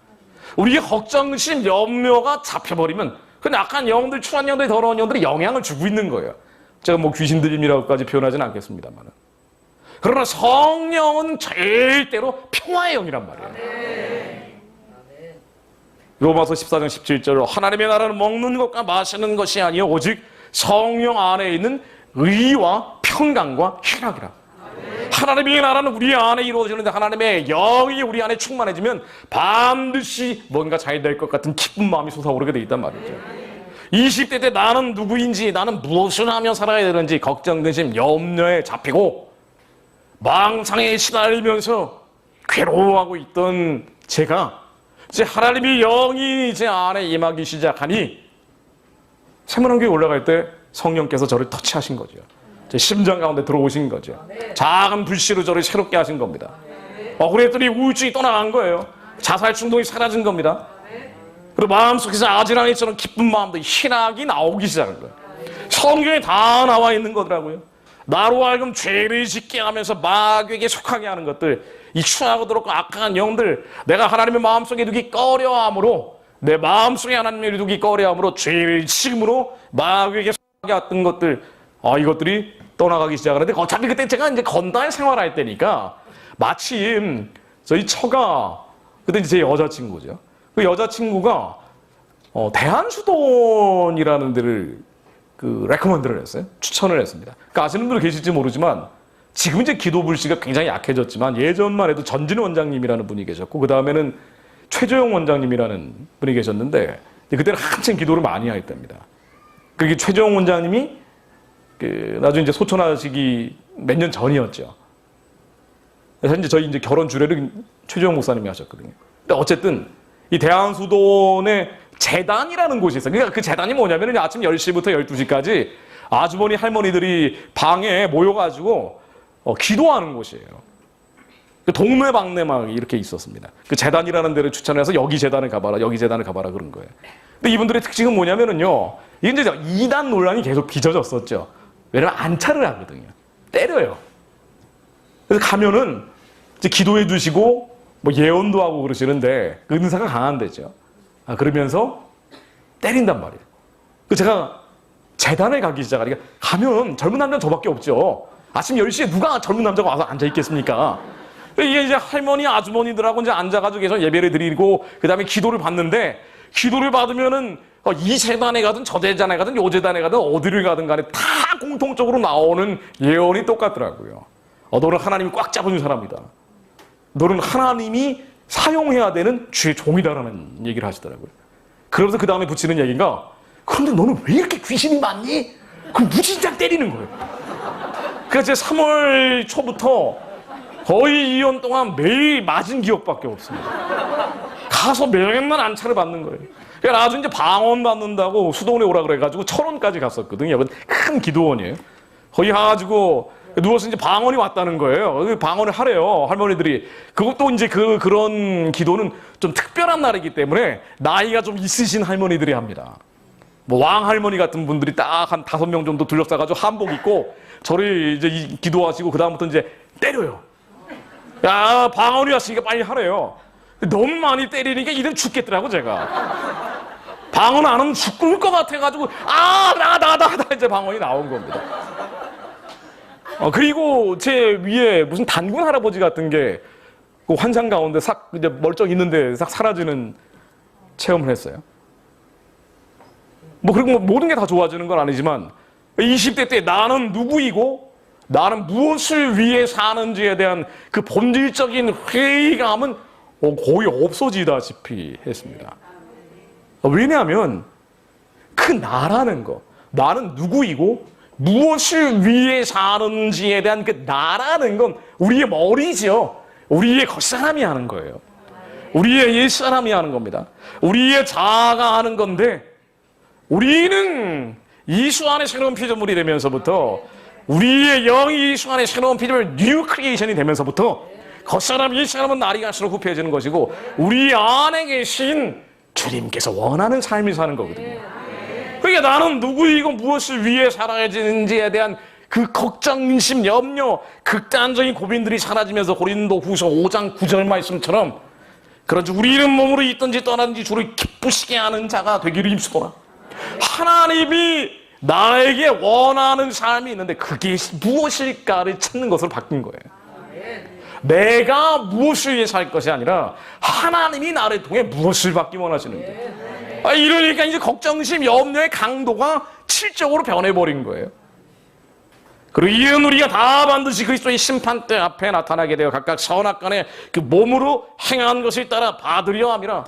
우리의 걱정심, 염려가 잡혀버리면 그 악한 영들, 추한 영들, 더러운 영들이 영향을 주고 있는 거예요. 제가 뭐 귀신 들림이라고까지 표현하지는 않겠습니다만. 그러나 성령은 절대로 평화의 영이란 말이에요. 로마서 14장 17절로 하나님의 나라는 먹는 것과 마시는 것이 아니요 오직 성령 안에 있는 의와 평강과 희락이라. 하나님의 나라는 우리 안에 이루어지는데 하나님의 영이 우리 안에 충만해지면 반드시 뭔가 잘 될 것 같은 기쁜 마음이 솟아오르게 돼 있단 말이죠. 20대 때 나는 누구인지, 나는 무엇을 하며 살아야 되는지 걱정, 근심, 염려에 잡히고 망상에 시달리면서 괴로워하고 있던 제가 이제 하나님의 영이 제 안에 임하기 시작하니 세문안교에 올라갈 때 성령께서 저를 터치하신 거죠. 제 심장 가운데 들어오신 거죠. 작은 불씨로 저를 새롭게 하신 겁니다. 그랬더니 우울증이 떠나간 거예요. 자살 충동이 사라진 겁니다. 그리고 마음속에서 아지랑이처럼 기쁜 마음도 희락이 나오기 시작한 거예요. 성경에 다 나와 있는 거더라고요. 나로 하여금 죄를 짓게 하면서 마귀에게 속하게 하는 것들, 이 추하고 더럽고 악한 영들, 내가 하나님의 마음속에 두기 꺼려함으로, 내 마음속에 하나님의 두기 꺼려함으로 죄를 지음으로 마귀에게 속하게 했던 것들, 이것들이 떠나가기 시작하는데 어차피 그때 제가 이제 건달 생활할 때니까 마침 저희 처가 그때 이제 제 여자친구죠. 그 여자친구가 대한수돈이라는 데를 레커먼드를 했어요. 추천을 했습니다. 그러니까 아시는 분들 계실지 모르지만 지금 이제 기도 불씨가 굉장히 약해졌지만 예전만 해도 전진 원장님이라는 분이 계셨고 그 다음에는 최조영 원장님이라는 분이 계셨는데 그때는 한참 기도를 많이 했답니다. 그게 최조영 원장님이 나중에 이제 소천하시기 몇 년 전이었죠. 그래서 이제 저희 이제 결혼 주례를 최조영 목사님이 하셨거든요. 근데 어쨌든 이 대한수돈의 재단이라는 곳이 있어요. 그러니까 그 재단이 뭐냐면 아침 10시부터 12시까지 아주머니 할머니들이 방에 모여가지고 기도하는 곳이에요. 동네방네 막 이렇게 있었습니다. 그 재단이라는 데를 추천해서 여기 재단을 가봐라, 여기 재단을 가봐라 그런 거예요. 근데 이분들의 특징은 뭐냐면은요, 이게 이제 이단 논란이 계속 빚어졌었죠. 왜냐면 안차를 하거든요. 때려요. 그래서 가면은 이제 기도해 두시고 뭐 예언도 하고 그러시는데 은사가 강한 데죠. 그러면서 때린단 말이에요. 그래서 제가 재단에 가기 시작하니까 가면 젊은 남자는 저밖에 없죠. 아침 10시에 누가 젊은 남자가 와서 앉아 있겠습니까? 이게 이제 할머니, 아주머니들하고 이제 앉아가지고 계속 예배를 드리고 그 다음에 기도를 받는데 기도를 받으면은 이 재단에 가든 저 재단에 가든 요 재단에 가든 어디를 가든 간에 다 공통적으로 나오는 예언이 똑같더라고요. 너는 하나님이 꽉 잡은 사람이다. 너는 하나님이 사용해야 되는 주의 종이다라는 얘기를 하시더라고요. 그러면서 그 다음에 붙이는 얘기가 그런데 너는 왜 이렇게 귀신이 많니? 그 무진장 때리는 거예요. 그래서 제 3월 초부터 거의 2년 동안 매일 맞은 기억밖에 없습니다. 가서 맨날 안차를 받는 거예요. 그래서 나중에 이제 방언 받는다고 수도원에 오라 그래가지고 철원까지 갔었거든요. 큰 기도원이에요. 거기 가가지고 누워서 이제 방언이 왔다는 거예요. 방언을 하래요, 할머니들이. 그것도 이제 그런 기도는 좀 특별한 날이기 때문에 나이가 좀 있으신 할머니들이 합니다. 뭐 왕할머니 같은 분들이 딱 한 5명 정도 둘러싸가지고 한복 입고 저를 이제 기도하시고 그다음부터 이제 때려요. 야, 방언이 왔으니까 빨리 하래요. 너무 많이 때리니까 이름 죽겠더라고, 제가. 방언 안 하면 죽을 것 같아가지고, 나 이제 방언이 나온 겁니다. 그리고 제 위에 무슨 단군 할아버지 같은 게 그 환상 가운데 싹 이제 멀쩡 있는데 싹 사라지는 체험을 했어요. 뭐, 그리고 모든 게 다 좋아지는 건 아니지만, 20대 때 나는 누구이고, 나는 무엇을 위해 사는지에 대한 그 본질적인 회의감은 거의 없어지다시피 했습니다. 왜냐하면 그 나라는 거, 나는 누구이고 무엇을 위해 사는지에 대한 그 나라는 건 우리의 머리죠. 우리의 겉사람이 하는 거예요. 우리의 옛사람이 하는 겁니다. 우리의 자아가 하는 건데 우리는 이수 안에 새로운 피조물이 되면서부터 우리의 영이 이수 안에 새로운 피조물 뉴 크리에이션이 되면서부터 겉사람 옛사람은 날이 갈수록 후패해지는 것이고 우리 안에 계신 주님께서 원하는 삶을 사는 거거든요. 그러니까 나는 누구이고 무엇을 위해 살아야 되는지에 대한 그 걱정, 의심, 염려, 극단적인 고민들이 사라지면서 고린도후서 5장 9절 말씀처럼 그런지 우리는 몸으로 있든지 떠나든지 주를 기쁘시게 하는 자가 되기를 힘쓰더라. 하나님이 나에게 원하는 삶이 있는데 그게 무엇일까를 찾는 것으로 바뀐 거예요. 내가 무엇을 위해 살 것이 아니라 하나님이 나를 통해 무엇을 받기 원하시는지. 이러니까 이제 걱정심, 염려의 강도가 질적으로 변해버린 거예요. 그리고 이는 우리가 다 반드시 그리스도의 심판대 앞에 나타나게 되어 각각 선악간에 그 몸으로 행한 것을 따라 받으려 함이라.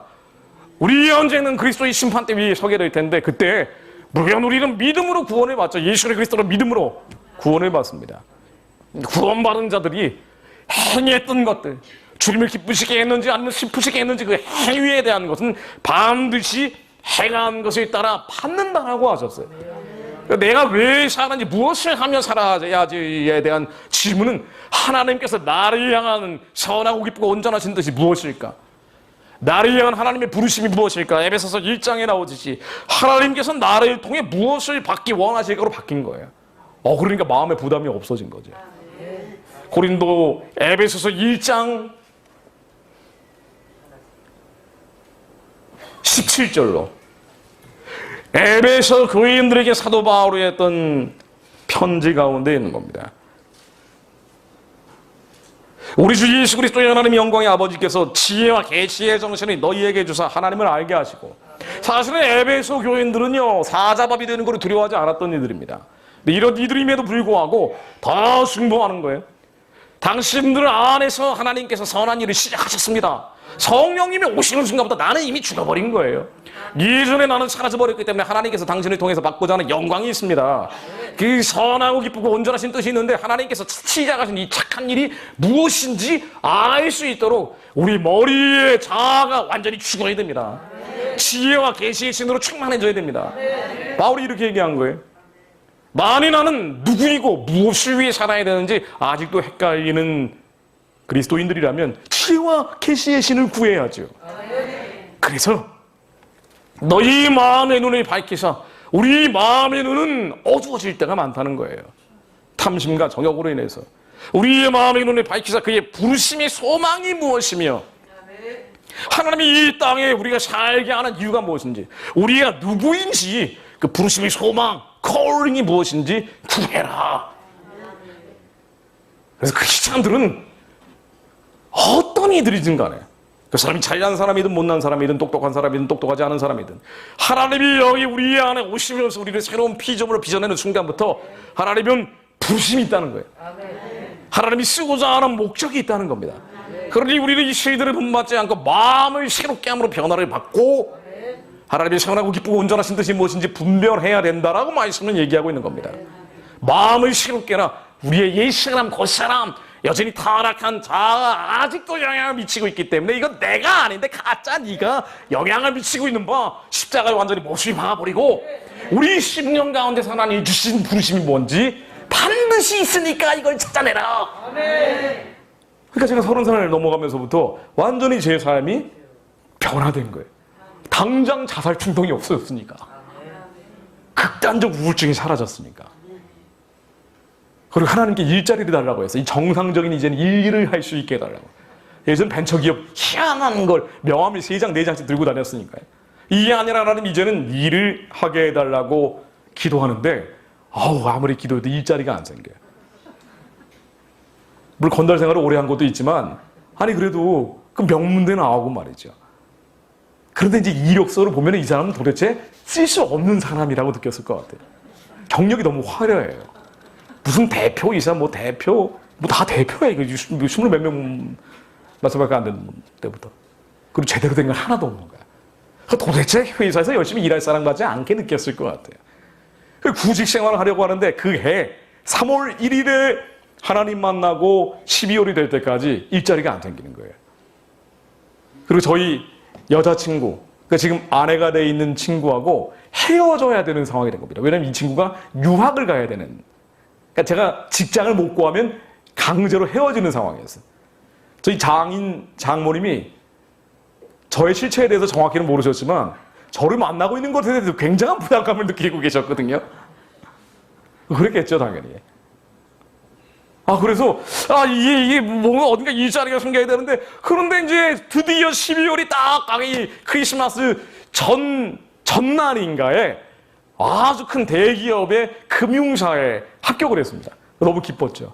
우리 언제는 그리스도의 심판대 위에 서게 될 텐데 그때 물론 우리는 믿음으로 구원을 받죠. 예수 그리스도를 믿음으로 구원을 받습니다. 구원받은 자들이 행했던 것들, 주님을 기쁘시게 했는지 아니면 슬프시게 했는지 그 행위에 대한 것은 반드시 행한 것을 따라 받는다라고 하셨어요. 그러니까 내가 왜 사는지 무엇을 하며 살아야지에 대한 질문은 하나님께서 나를 향한 선하고 기쁘고 온전하신 뜻이 무엇일까? 나를 향한 하나님의 부르심이 무엇일까? 에베소서 1장에 나오듯이 하나님께서 나를 통해 무엇을 받기 원하실까로 바뀐 거예요. 그러니까 마음의 부담이 없어진 거죠. 고린도 에베소서 1장 17절로 에베소 교인들에게 사도 바울이 했던 편지 가운데 있는 겁니다. 우리 주 예수 그리스도의 하나님 영광의 아버지께서 지혜와 계시의 정신을 너희에게 주사 하나님을 알게 하시고, 사실은 에베소 교인들은요 사자밥이 되는 걸 두려워하지 않았던 이들입니다. 이런 이들임에도 불구하고 더 승부하는 거예요. 당신들 안에서 하나님께서 선한 일을 시작하셨습니다. 성령님이 오시는 순간부터 나는 이미 죽어버린 거예요. 예전에 나는 사라져버렸기 때문에 하나님께서 당신을 통해서 받고자 하는 영광이 있습니다. 그 선하고 기쁘고 온전하신 뜻이 있는데 하나님께서 시작하신 이 착한 일이 무엇인지 알 수 있도록 우리 머리의 자아가 완전히 죽어야 됩니다. 지혜와 계시의 신으로 충만해져야 됩니다. 바울이 이렇게 얘기한 거예요. 만일 나는 누구이고 무엇을 위해 살아야 되는지 아직도 헷갈리는 그리스도인들이라면 지혜와 계시의 신을 구해야죠. 그래서 너희 마음의 눈을 밝히사 우리 마음의 눈은 어두워질 때가 많다는 거예요. 탐심과 정욕으로 인해서 우리의 마음의 눈을 밝히사 그의 부르심의 소망이 무엇이며 하나님이 이 땅에 우리가 살게 하는 이유가 무엇인지 우리가 누구인지 그 부르심의 소망 콜링이 무엇인지 구해라. 그래서 크리스찬들은 어떤 이들이든 간에 그 사람이 잘난 사람이든 못난 사람이든 똑똑한 사람이든 똑똑하지 않은 사람이든 하나님이 여기 우리 안에 오시면서 우리를 새로운 피조물로 빚어내는 순간부터 하나님은 부르심이 있다는 거예요. 하나님이 쓰고자 하는 목적이 있다는 겁니다. 그러니 우리는 이 시들을 본받지 않고 마음을 새롭게 함으로 변화를 받고 하나님이 선하고 기쁘고 온전하신 뜻이 무엇인지 분별해야 된다라고 말씀을 얘기하고 있는 겁니다. 마음을 새롭게나 우리의 옛 사람, 곧 사람, 여전히 타락한 자아가 아직도 영향을 미치고 있기 때문에 이건 내가 아닌데 가짜 네가 영향을 미치고 있는 바 십자가에 완전히 못이 박아버리고 우리 심령 가운데 하나님이 주신 부르심이 뭔지 반드시 있으니까 이걸 찾아내라. 그러니까 제가 30살 넘어가면서부터 완전히 제 삶이 변화된 거예요. 당장 자살 충동이 없어졌으니까. 극단적 우울증이 사라졌으니까. 그리고 하나님께 일자리를 달라고 해서 이 정상적인 이제는 일을 할 수 있게 해달라고. 예전 벤처기업 희한한 걸 명함을 3장, 4장씩 들고 다녔으니까요. 이게 아니라 하나님 이제는 일을 하게 해달라고 기도하는데 아무리 기도해도 일자리가 안 생겨요. 물론 건달 생활을 오래 한 것도 있지만 아니 그래도 그 명문대 나오고 말이죠. 그런데 이제 이력서를 보면 이 사람은 도대체 쓸 수 없는 사람이라고 느꼈을 것 같아요. 경력이 너무 화려해요. 무슨 대표이사 뭐 대표 뭐 다 대표야 이거 20 몇 명 말씀밖에 안 되는 때부터. 그리고 제대로 된 건 하나도 없는 거야. 도대체 회사에서 열심히 일할 사람 같지 않게 느꼈을 것 같아요. 구직 생활을 하려고 하는데 그 해 3월 1일에 하나님 만나고 12월이 될 때까지 일자리가 안 생기는 거예요. 그리고 저희 여자친구, 그러니까 지금 아내가 돼 있는 친구하고 헤어져야 되는 상황이 된 겁니다. 왜냐하면 이 친구가 유학을 가야 되는, 그러니까 제가 직장을 못 구하면 강제로 헤어지는 상황이었어요. 저희 장모님이 저의 실체에 대해서 정확히는 모르셨지만 저를 만나고 있는 것에 대해서 굉장한 부담감을 느끼고 계셨거든요. 그랬겠죠, 당연히. 그래서, 이게 뭔가 어딘가 일자리가 생겨야 되는데, 그런데 이제 드디어 12월이 딱, 이 크리스마스 전날인가에 아주 큰 대기업의 금융사에 합격을 했습니다. 너무 기뻤죠.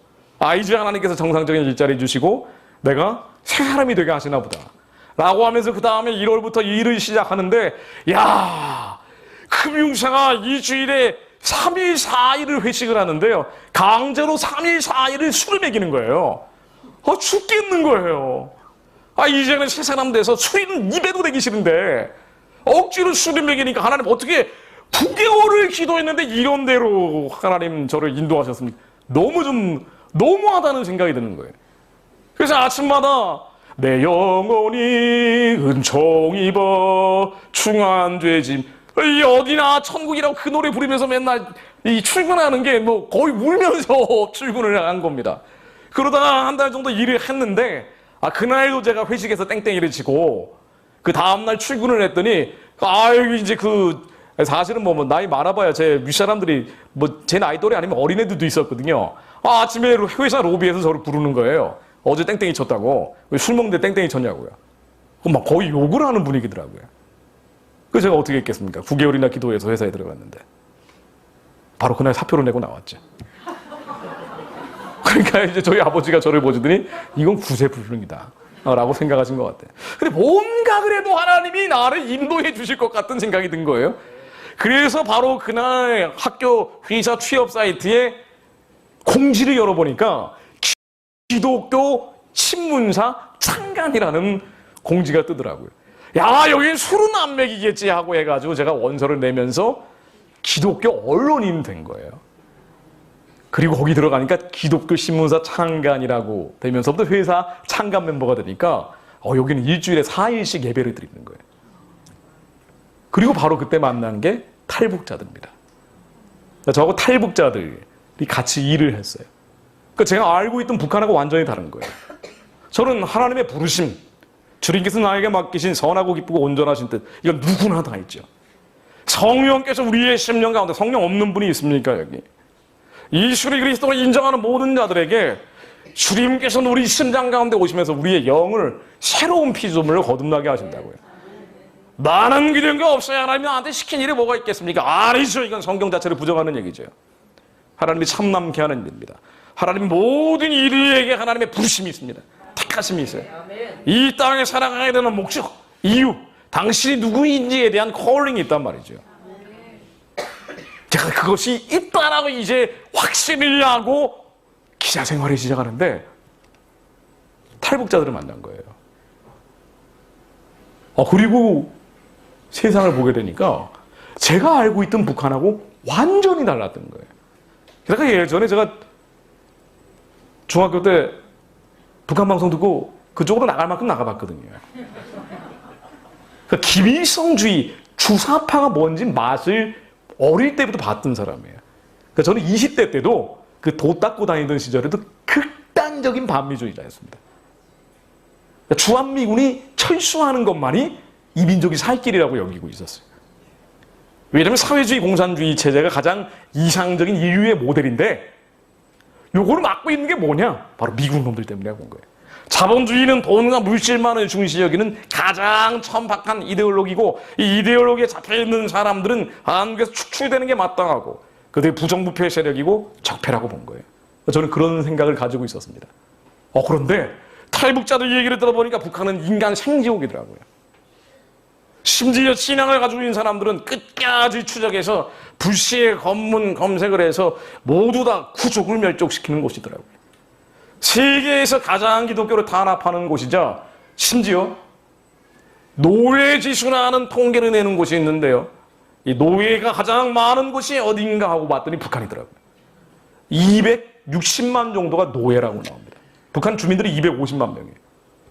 이제 하나님께서 정상적인 일자리 주시고, 내가 새 사람이 되게 하시나 보다. 라고 하면서 그 다음에 1월부터 일을 시작하는데, 금융사가 일주일에 3일, 4일을 회식을 하는데요. 강제로 3일, 4일을 술을 먹이는 거예요. 죽겠는 거예요. 이제는 새 사람 돼서 술은 입에도 대기 싫은데, 억지로 술을 먹이니까 하나님 어떻게 9개월을 기도했는데 이런 대로 하나님 저를 인도하셨습니까? 너무하다는 생각이 드는 거예요. 그래서 아침마다 내 영혼이 은총 입어 충한 죄짐, 어디나 천국이라고 그 노래 부르면서 맨날 출근하는 게 뭐 거의 울면서 출근을 한 겁니다. 그러다가 한 달 정도 일을 했는데 그날도 제가 회식에서 땡땡이를 치고 그 다음날 출근을 했더니 이제 사실은 뭐 나이 많아봐야 제 윗사람들이 뭐 제 나이 또래 아니면 어린애들도 있었거든요. 아침에 회사 로비에서 저를 부르는 거예요. 어제 땡땡이 쳤다고. 왜 술 먹는데 땡땡이 쳤냐고요. 막 거의 욕을 하는 분위기더라고요. 그래서 제가 어떻게 했겠습니까? 9개월이나 기도해서 회사에 들어갔는데. 바로 그날 사표를 내고 나왔죠. 그러니까 이제 저희 아버지가 저를 보시더니 이건 구세불능이다 라고 생각하신 것 같아요. 근데 뭔가 그래도 하나님이 나를 인도해 주실 것 같은 생각이 든 거예요. 그래서 바로 그날 학교 회사 취업 사이트에 공지를 열어보니까 기독교 신문사 창간이라는 공지가 뜨더라고요. 여긴 술은 안 먹이겠지 하고 해가지고 제가 원서를 내면서 기독교 언론인 된 거예요. 그리고 거기 들어가니까 기독교 신문사 창간이라고 되면서부터 회사 창간 멤버가 되니까 여기는 일주일에 4일씩 예배를 드리는 거예요. 그리고 바로 그때 만난 게 탈북자들입니다. 저하고 탈북자들이 같이 일을 했어요. 그러니까 제가 알고 있던 북한하고 완전히 다른 거예요. 저는 하나님의 부르심, 주님께서 나에게 맡기신 선하고 기쁘고 온전하신 뜻, 이건 누구나 다 있죠. 성령께서 우리의 심령 가운데, 성령 없는 분이 있습니까 여기? 이 주리 그리스도를 인정하는 모든 자들에게 주님께서는 우리 심장 가운데 오시면서 우리의 영을 새로운 피조물을 거듭나게 하신다고요. 나는 그런 게 없어야 하나님이 나한테 시킨 일이 뭐가 있겠습니까? 아니죠. 이건 성경 자체를 부정하는 얘기죠. 하나님이 참남케 하는 일입니다. 하나님 모든 이들에게 하나님의 부르심이 있습니다. 택하심이 있어요. 이 땅에 살아가게 되는 목적, 이유, 당신이 누구인지에 대한 콜링이 있단 말이죠. 제가 그것이 있다라고 이제 확신을 하고 기자 생활을 시작하는데 탈북자들을 만난 거예요. 그리고 세상을 보게 되니까 제가 알고 있던 북한하고 완전히 달랐던 거예요. 게다가 예전에 제가 중학교 때 북한 방송 듣고 그쪽으로 나갈 만큼 나가봤거든요. 그러니까 김일성주의, 주사파가 뭔지 맛을 어릴 때부터 봤던 사람이에요. 그러니까 저는 20대 때도 그 도 닦고 다니던 시절에도 극단적인 반미주의자였습니다. 그러니까 주한미군이 철수하는 것만이 이 민족이 살 길이라고 여기고 있었어요. 왜냐하면 사회주의 공산주의 체제가 가장 이상적인 인류의 모델인데 요거를 막고 있는 게 뭐냐? 바로 미국 놈들 때문에 본 거예요. 자본주의는 돈과 물질만을 중시 여기는 가장 천박한 이데올로기고 이 이데올로기에 잡혀있는 사람들은 한국에서 축출되는 게 마땅하고 그들이 부정부패 세력이고 적폐라고 본 거예요. 저는 그런 생각을 가지고 있었습니다. 그런데 탈북자들 얘기를 들어보니까 북한은 인간 생지옥이더라고요. 심지어 신앙을 가지고 있는 사람들은 끝까지 추적해서 불시에 검문 검색을 해서 모두 다 구족을 멸족시키는 곳이더라고요. 세계에서 가장 기독교를 탄압하는 곳이자 심지어 노예 지수라는 통계를 내는 곳이 있는데요. 이 노예가 가장 많은 곳이 어딘가 하고 봤더니 북한이더라고요. 260만 정도가 노예라고 나옵니다. 북한 주민들이 250만 명이에요.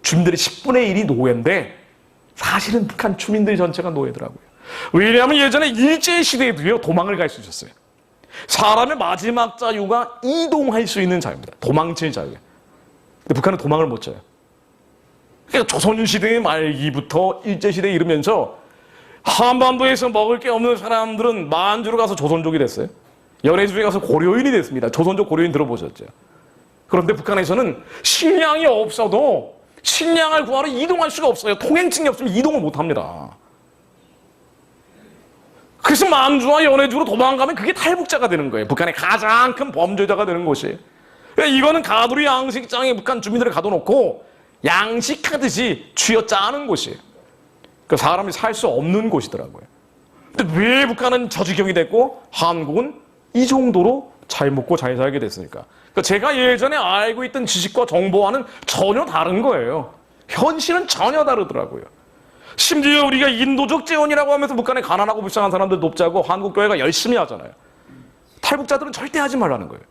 주민들의 10분의 1이 노예인데 사실은 북한 주민들 전체가 노예더라고요. 왜냐하면 예전에 일제시대에도요 도망을 갈 수 있었어요. 사람의 마지막 자유가 이동할 수 있는 자유입니다. 도망칠 자유. 근데 북한은 도망을 못 쳐요. 그러니까 조선시대의 말기부터 일제시대에 이르면서 한반도에서 먹을 게 없는 사람들은 만주로 가서 조선족이 됐어요. 연해주에 가서 고려인이 됐습니다. 조선족 고려인 들어보셨죠? 그런데 북한에서는 식량이 없어도 식량을 구하러 이동할 수가 없어요. 통행증이 없으면 이동을 못 합니다. 그래서 만주와 연해주로 도망가면 그게 탈북자가 되는 거예요. 북한의 가장 큰 범죄자가 되는 곳이에요. 이거는 가두리 양식장에 북한 주민들을 가둬놓고 양식하듯이 쥐어짜는 곳이에요. 그 사람이 살 수 없는 곳이더라고요. 근데 왜 북한은 저 지경이 됐고 한국은 이 정도로 잘 먹고 잘 살게 됐습니까? 그러니까 제가 예전에 알고 있던 지식과 정보와는 전혀 다른 거예요. 현실은 전혀 다르더라고요. 심지어 우리가 인도적 재혼이라고 하면서 북한에 가난하고 불쌍한 사람들 돕자고 한국교회가 열심히 하잖아요. 탈북자들은 절대 하지 말라는 거예요.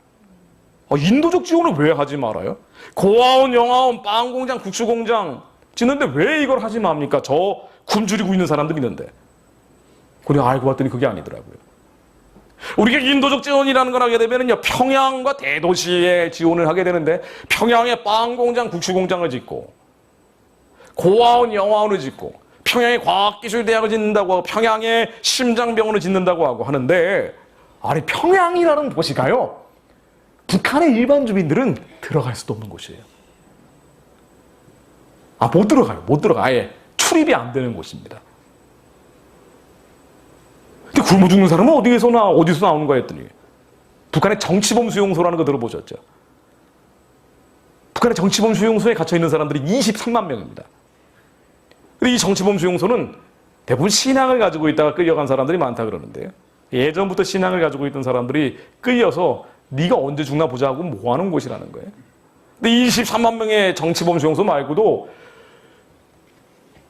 인도적 지원을 왜 하지 말아요? 고아원, 영아원, 빵공장, 국수공장 짓는데 왜 이걸 하지 맙니까? 저 굶주리고 있는 사람들이 있는데. 그래 알고 봤더니 그게 아니더라고요. 우리가 인도적 지원이라는 걸 하게 되면요 평양과 대도시에 지원을 하게 되는데 평양에 빵공장, 국수공장을 짓고 고아원, 영아원을 짓고 평양에 과학기술대학을 짓는다고 하고 평양에 심장병원을 짓는다고 하고 하는데 아니 평양이라는 도시가요 북한의 일반 주민들은 들어갈 수도 없는 곳이에요. 못 들어가요. 못 들어가. 아예 출입이 안 되는 곳입니다. 근데 굶어 죽는 사람은 어디서 나오는 거야 했더니 북한의 정치범 수용소라는 거 들어보셨죠? 북한의 정치범 수용소에 갇혀 있는 사람들이 23만 명입니다. 근데 이 정치범 수용소는 대부분 신앙을 가지고 있다가 끌려간 사람들이 많다 그러는데요. 예전부터 신앙을 가지고 있던 사람들이 끌려서 네가 언제 죽나 보자 하고 뭐 하는 곳이라는 거예요. 근데 23만 명의 정치범 수용소 말고도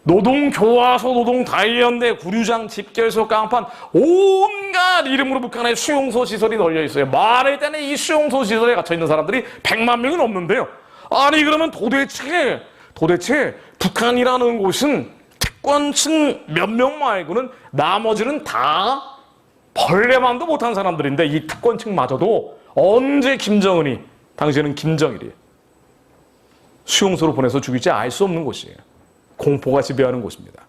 노동교화소, 노동단련대, 구류장, 집결소, 깡판 온갖 이름으로 북한의 수용소 시설이 널려 있어요. 말할 때는 이 수용소 시설에 갇혀 있는 사람들이 100만 명이 넘는데요. 아니 그러면 도대체 북한이라는 곳은 특권층 몇 명 말고는 나머지는 다 벌레만도 못한 사람들인데 이 특권층마저도 언제 김정은이 당시에는 김정일이에요. 수용소로 보내서 죽일지 알 수 없는 곳이에요. 공포가 지배하는 곳입니다.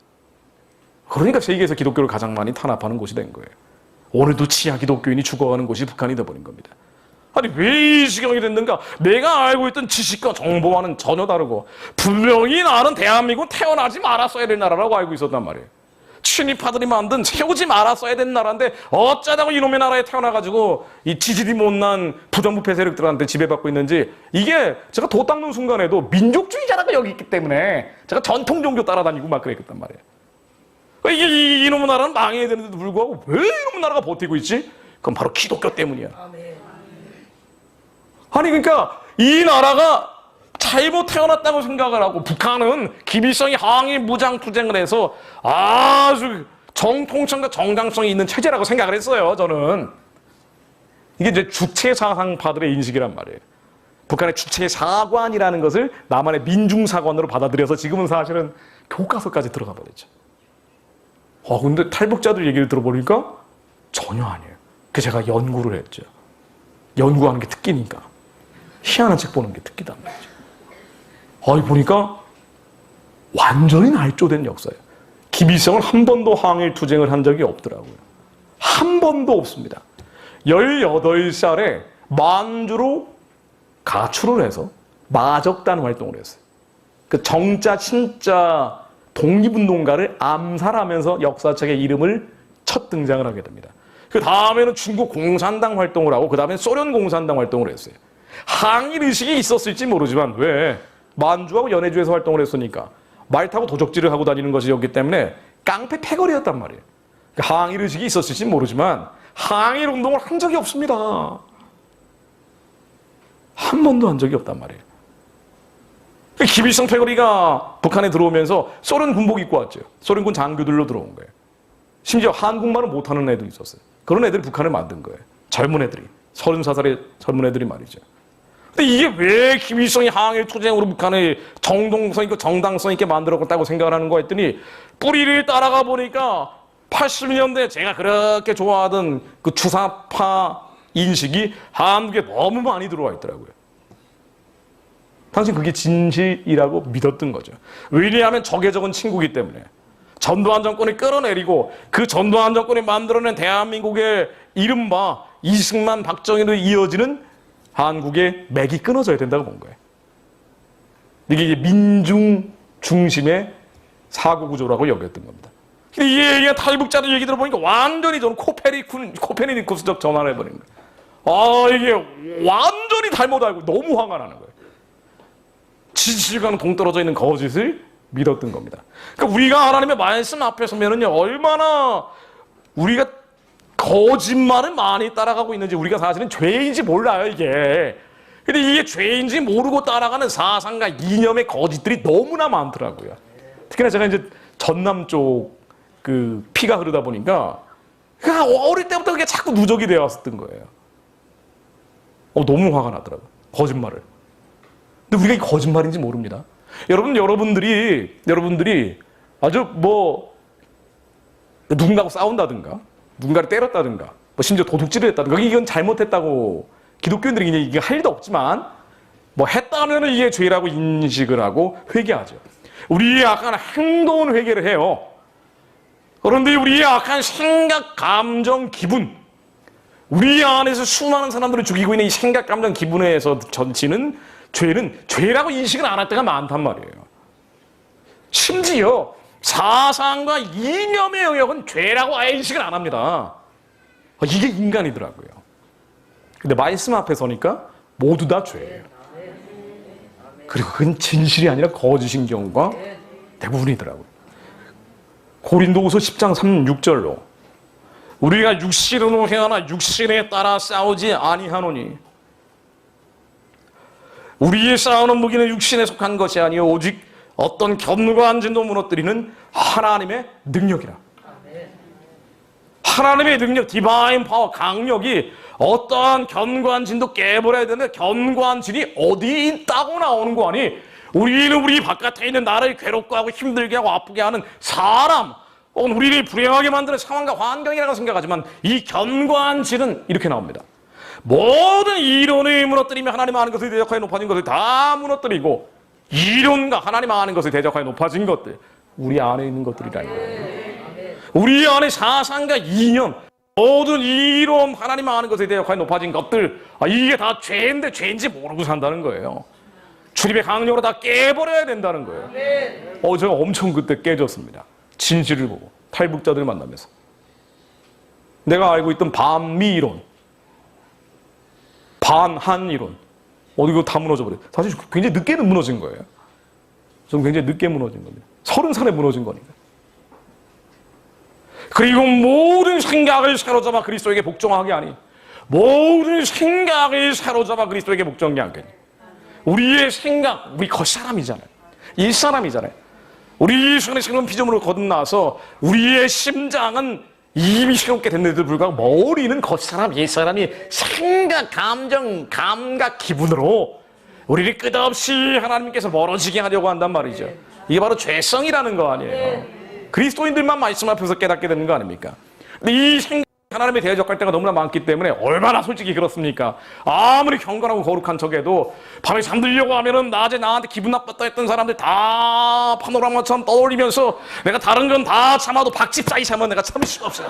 그러니까 세계에서 기독교를 가장 많이 탄압하는 곳이 된 거예요. 오늘도 치아 기독교인이 죽어가는 곳이 북한이 되어버린 겁니다. 아니 왜 이 지경이 됐는가? 내가 알고 있던 지식과 정보와는 전혀 다르고 분명히 나는 대한민국은 태어나지 말았어야 될 나라라고 알고 있었단 말이에요. 친일파들이 만든 세우지 말았어야 된 나라인데 어쩌다가 이놈의 나라에 태어나가지고 이 지질이 못난 부정부패 세력들한테 지배받고 있는지 이게 제가 도 닦는 순간에도 민족주의자라고 여기 있기 때문에 제가 전통 종교 따라다니고 막 그랬단 말이에요. 이게 이놈의 나라는 망해야 되는데도 불구하고 왜 이놈의 나라가 버티고 있지? 그건 바로 기독교 때문이야. 아니 그러니까 이 나라가 잘못 태어났다고 생각을 하고 북한은 김일성이 항일 무장투쟁을 해서 아주 정통성과 정당성이 있는 체제라고 생각을 했어요, 저는. 이게 이제 주체사상파들의 인식이란 말이에요. 북한의 주체사관이라는 것을 남한의 민중사관으로 받아들여서 지금은 사실은 교과서까지 들어가 버렸죠. 근데 탈북자들 얘기를 들어보니까 전혀 아니에요. 그 제가 연구를 했죠. 연구하는 게 특기니까. 희한한 책 보는 게 특기단 말이죠. 보니까 완전히 날조된 역사예요. 김일성은 한 번도 항일 투쟁을 한 적이 없더라고요. 한 번도 없습니다. 18살에 만주로 가출을 해서 마적단 활동을 했어요. 그 정자, 친자 독립운동가를 암살하면서 역사책에 이름을 첫 등장을 하게 됩니다. 그 다음에는 중국 공산당 활동을 하고 그 다음에 소련 공산당 활동을 했어요. 항일 의식이 있었을지 모르지만 왜 만주하고 연해주에서 활동을 했으니까 말 타고 도적질을 하고 다니는 것이었기 때문에 깡패 패거리였단 말이에요. 항일 의식이 있었을지 모르지만 항일 운동을 한 적이 없습니다. 한 번도 한 적이 없단 말이에요. 김일성 패거리가 북한에 들어오면서 소련 군복 입고 왔죠. 소련군 장교들로 들어온 거예요. 심지어 한국말을 못하는 애도 있었어요. 그런 애들이 북한을 만든 거예요. 젊은 애들이. 34살의 젊은 애들이 말이죠. 근데 이게 왜 김일성이 항일 투쟁으로 북한을 정동성 있고 정당성 있게 만들었다고 생각을 하는 거 했더니 뿌리를 따라가 보니까 80년대 제가 그렇게 좋아하던 그 주사파 인식이 한국에 너무 많이 들어와 있더라고요. 당신 그게 진실이라고 믿었던 거죠. 왜냐하면 적에 적은 친구이기 때문에. 전두환 정권이 끌어내리고 그 전두환 정권이 만들어낸 대한민국의 이른바 이승만, 박정희로 이어지는 한국의 맥이 끊어져야 된다고 본 거예요. 이게 민중 중심의 사고 구조라고 여겼던 겁니다. 근데 이 얘기가 탈북자들 얘기 들어보니까 완전히 저는 코페르니쿠스적 전환을 해버린 거예요. 이게 완전히 잘못 알고 너무 화가 나는 거예요. 진실과는 동떨어져 있는 거짓을 믿었던 겁니다. 그러니까 우리가 하나님의 말씀 앞에 서면은요, 얼마나 우리가 거짓말을 많이 따라가고 있는지 우리가 사실은 죄인지 몰라요, 이게. 근데 이게 죄인지 모르고 따라가는 사상과 이념의 거짓들이 너무나 많더라고요. 특히나 제가 이제 전남 쪽 그 피가 흐르다 보니까 어릴 때부터 그게 자꾸 누적이 되어 왔었던 거예요. 너무 화가 나더라고요. 거짓말을. 근데 우리가 이 거짓말인지 모릅니다. 여러분들이 아주 누군가하고 싸운다든가, 누군가를 때렸다든가, 심지어 도둑질을 했다든가, 이건 잘못했다고 기독교인들이 이게 할 일도 없지만, 했다면 이게 죄라고 인식을 하고 회개하죠. 우리의 약간 행동은 회개를 해요. 그런데 우리의 약간 생각, 감정, 기분, 우리 안에서 수많은 사람들을 죽이고 있는 이 생각, 감정, 기분에서 전치는 죄는 죄라고 인식을 안 할 때가 많단 말이에요. 심지어 사상과 이념의 영역은 죄라고 아예 인식을 안 합니다. 이게 인간이더라고요. 근데 말씀 앞에 서니까 모두 다 죄예요. 그리고 그건 진실이 아니라 거짓인 경우가 대부분이더라고요. 고린도후서 10장 36절로 우리가 육신으로 행하나 육신에 따라 싸우지 아니하노니 우리의 싸우는 무기는 육신에 속한 것이 아니요 오직 어떤 견고한 진도 무너뜨리는 하나님의 능력이라. 하나님의 능력, 디바인 파워, 강력이 어떠한 견고한 진도 깨버려야 되는데 견고한 진이 어디 있다고 나오는 거 아니? 우리는 우리 바깥에 있는 나를 괴롭고 하고 힘들게 하고 아프게 하는 사람, 혹은 우리를 불행하게 만드는 상황과 환경이라고 생각하지만 이 견고한 진은 이렇게 나옵니다. 모든 이론을 무너뜨리며 하나님 아는 것을 대적하여 높아진 것을 다 무너뜨리고 이론과 하나님 아는 것을 대적하여 높아진 것들, 우리 안에 있는 것들이라는 거예요. 우리 안에 사상과 이념, 모든 이론, 하나님 아는 것에 대적하여 높아진 것들, 이게 다 죄인데 죄인지 모르고 산다는 거예요. 주님의 강력으로 다 깨버려야 된다는 거예요. 제가 엄청 그때 깨졌습니다. 진실을 보고 탈북자들 만나면서 내가 알고 있던 반미 이론, 반한 이론, 이거 다 무너져 버려요. 사실 굉장히 늦게 무너진 거예요. 좀 굉장히 늦게 무너진 겁니다. 30살에 무너진 거니까. 그리고 모든 생각을 사로잡아 그리스도에게 복종하게 하니, 모든 생각을 사로잡아 그리스도에게 복종하게 하니, 우리의 생각, 우리 겉사람이잖아요. 일사람이잖아요. 우리 예수의 새로운 피조물을 거듭나서 우리의 심장은 이미 새롭게 됐는데도 불구하고 머리는 겉사람, 옛사람이 생각, 감정, 감각, 기분으로 우리를 끝없이 하나님께서 멀어지게 하려고 한단 말이죠. 이게 바로 죄성이라는 거 아니에요. 그리스도인들만 말씀 앞에서 깨닫게 되는 거 아닙니까? 근데 이 생각, 하나님에 대적할 때가 너무나 많기 때문에 얼마나 솔직히 그렇습니까? 아무리 경건하고 거룩한 척해도 밤에 잠들려고 하면은 낮에 나한테 기분 나빴다 했던 사람들 다 파노라마처럼 떠올리면서 내가 다른 건 다 참아도 박집사이 참으면 내가 참을 수가 없어요.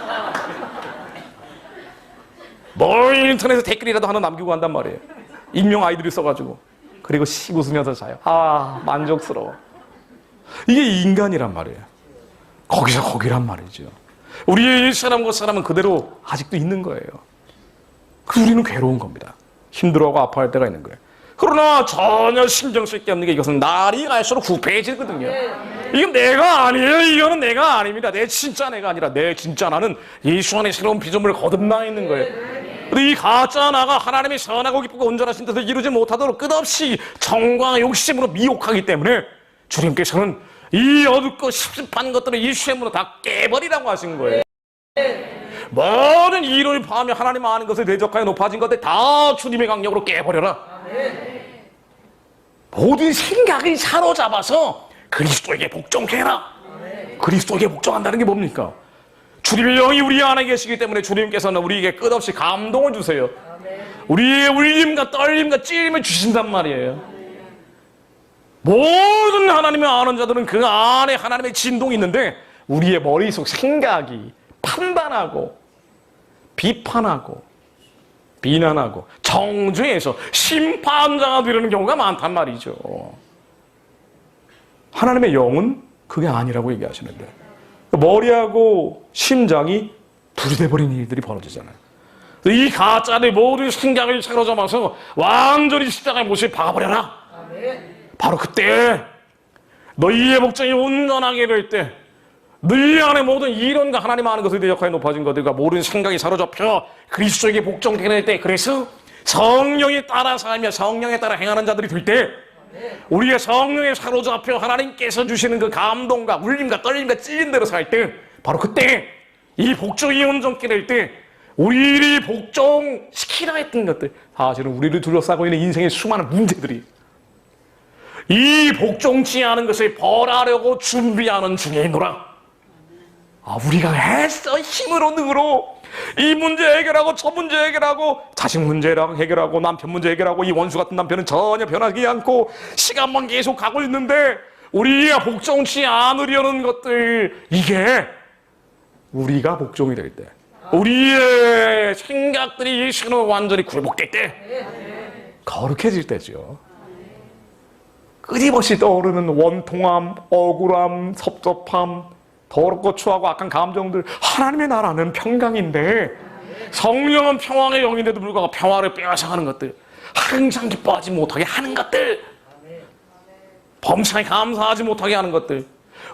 뭘 인터넷에 댓글이라도 하나 남기고 한단 말이에요. 익명 아이디를 써가지고. 그리고 씩 웃으면서 자요. 아, 만족스러워. 이게 인간이란 말이에요. 거기서 거기란 말이죠. 우리의 옛사람, 겉사람은 그대로 아직도 있는 거예요. 그래서 우리는 괴로운 겁니다. 힘들어하고 아파할 때가 있는 거예요. 그러나 전혀 신경 쓸 게 없는 게 이것은 날이 갈수록 후패해지거든요. 이건 내가 아니에요. 이거는 내가 아닙니다. 내 진짜 내가 아니라 내 진짜 나는 예수 안에 새로운 피조물을 거듭나 있는 거예요. 근데 이 가짜 나가 하나님의 선하고 기쁘고 온전하신 뜻을 이루지 못하도록 끝없이 정과 욕심으로 미혹하기 때문에 주님께서는 이 어둡고 습습한 것들을 예수의 문으로 다 깨버리라고 하신 거예요. 모든 이론을 파하며 하나님 아는 것을 대적하여 높아진 것들 다 주님의 강력으로 깨버려라. 모든 생각을 사로잡아서 그리스도에게 복종케 해라. 그리스도에게 복종한다는 게 뭡니까? 주님의 영이 우리 안에 계시기 때문에 주님께서는 우리에게 끝없이 감동을 주세요. 우리의 울림과 떨림과 찔림을 주신단 말이에요. 모든 하나님의 아는 자들은 그 안에 하나님의 진동이 있는데 우리의 머릿속 생각이 판단하고 비판하고 비난하고 정죄해서 심판자가 되려는 경우가 많단 말이죠. 하나님의 영은 그게 아니라고 얘기하시는데 머리하고 심장이 불이 돼버린 일들이 벌어지잖아요. 이 가짜의 모든 생각을 사로잡아서 완전히 십자가의 못을 박아버려라. 바로 그때 너희의 복종이 온전하게 될 때 너희 안에 모든 이론과 하나님 아는 것을 대적하여 높아진 것들과 모든 생각이 사로잡혀 그리스도에게 복종되게 될 때, 그래서 성령에 따라 살며 성령에 따라 행하는 자들이 될 때 우리가 성령에 사로잡혀 하나님께서 주시는 그 감동과 울림과 떨림과 찔린 대로 살 때, 바로 그때 이 복종이 온전케 될 때 우리를 복종시키라 했던 것들, 사실은 우리를 둘러싸고 있는 인생의 수많은 문제들이 이 복종치 않은 것을 벌하려고 준비하는 중에 있노라. 우리가 애써 힘으로 능으로 이 문제 해결하고 저 문제 해결하고 자식 문제 해결하고 남편 문제 해결하고 이 원수 같은 남편은 전혀 변하지 않고 시간만 계속 가고 있는데 우리가 복종치 않으려는 것들, 이게 우리가 복종이 될 때, 우리의 생각들이 예수로 완전히 굴복될 때, 거룩해질 때죠. 끊임없이 떠오르는 원통함, 억울함, 섭섭함, 더럽고 추하고 악한 감정들, 하나님의 나라는 평강인데 성령은 평화의 영인데도 불구하고 평화를 빼앗아가는 것들, 항상 기뻐하지 못하게 하는 것들, 범사에 감사하지 못하게 하는 것들,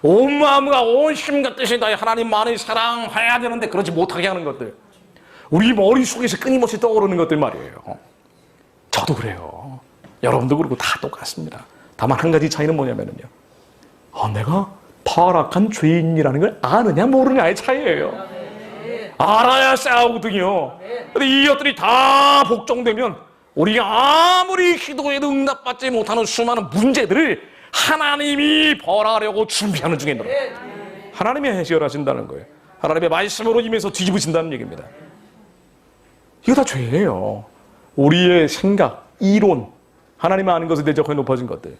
온 마음과 온 힘과 뜻을 다해 하나님만을 사랑해야 되는데 그러지 못하게 하는 것들, 우리 머릿속에서 끊임없이 떠오르는 것들 말이에요. 저도 그래요. 여러분도 그러고 다 똑같습니다. 다만 한 가지 차이는 뭐냐면요, 내가 타락한 죄인이라는 걸 아느냐 모르냐의 차이예요. 알아야 싸우거든요. 근데 이것들이 다 복종되면 우리가 아무리 기도해도 응답받지 못하는 수많은 문제들을 하나님이 벌하려고 준비하는 중에 있는 거예요. 하나님이 해결하신다는 거예요. 하나님의 말씀으로 임해서 뒤집으신다는 얘기입니다. 이거 다 죄예요. 우리의 생각, 이론, 하나님 아는 것에 대적하여 높아진 것들.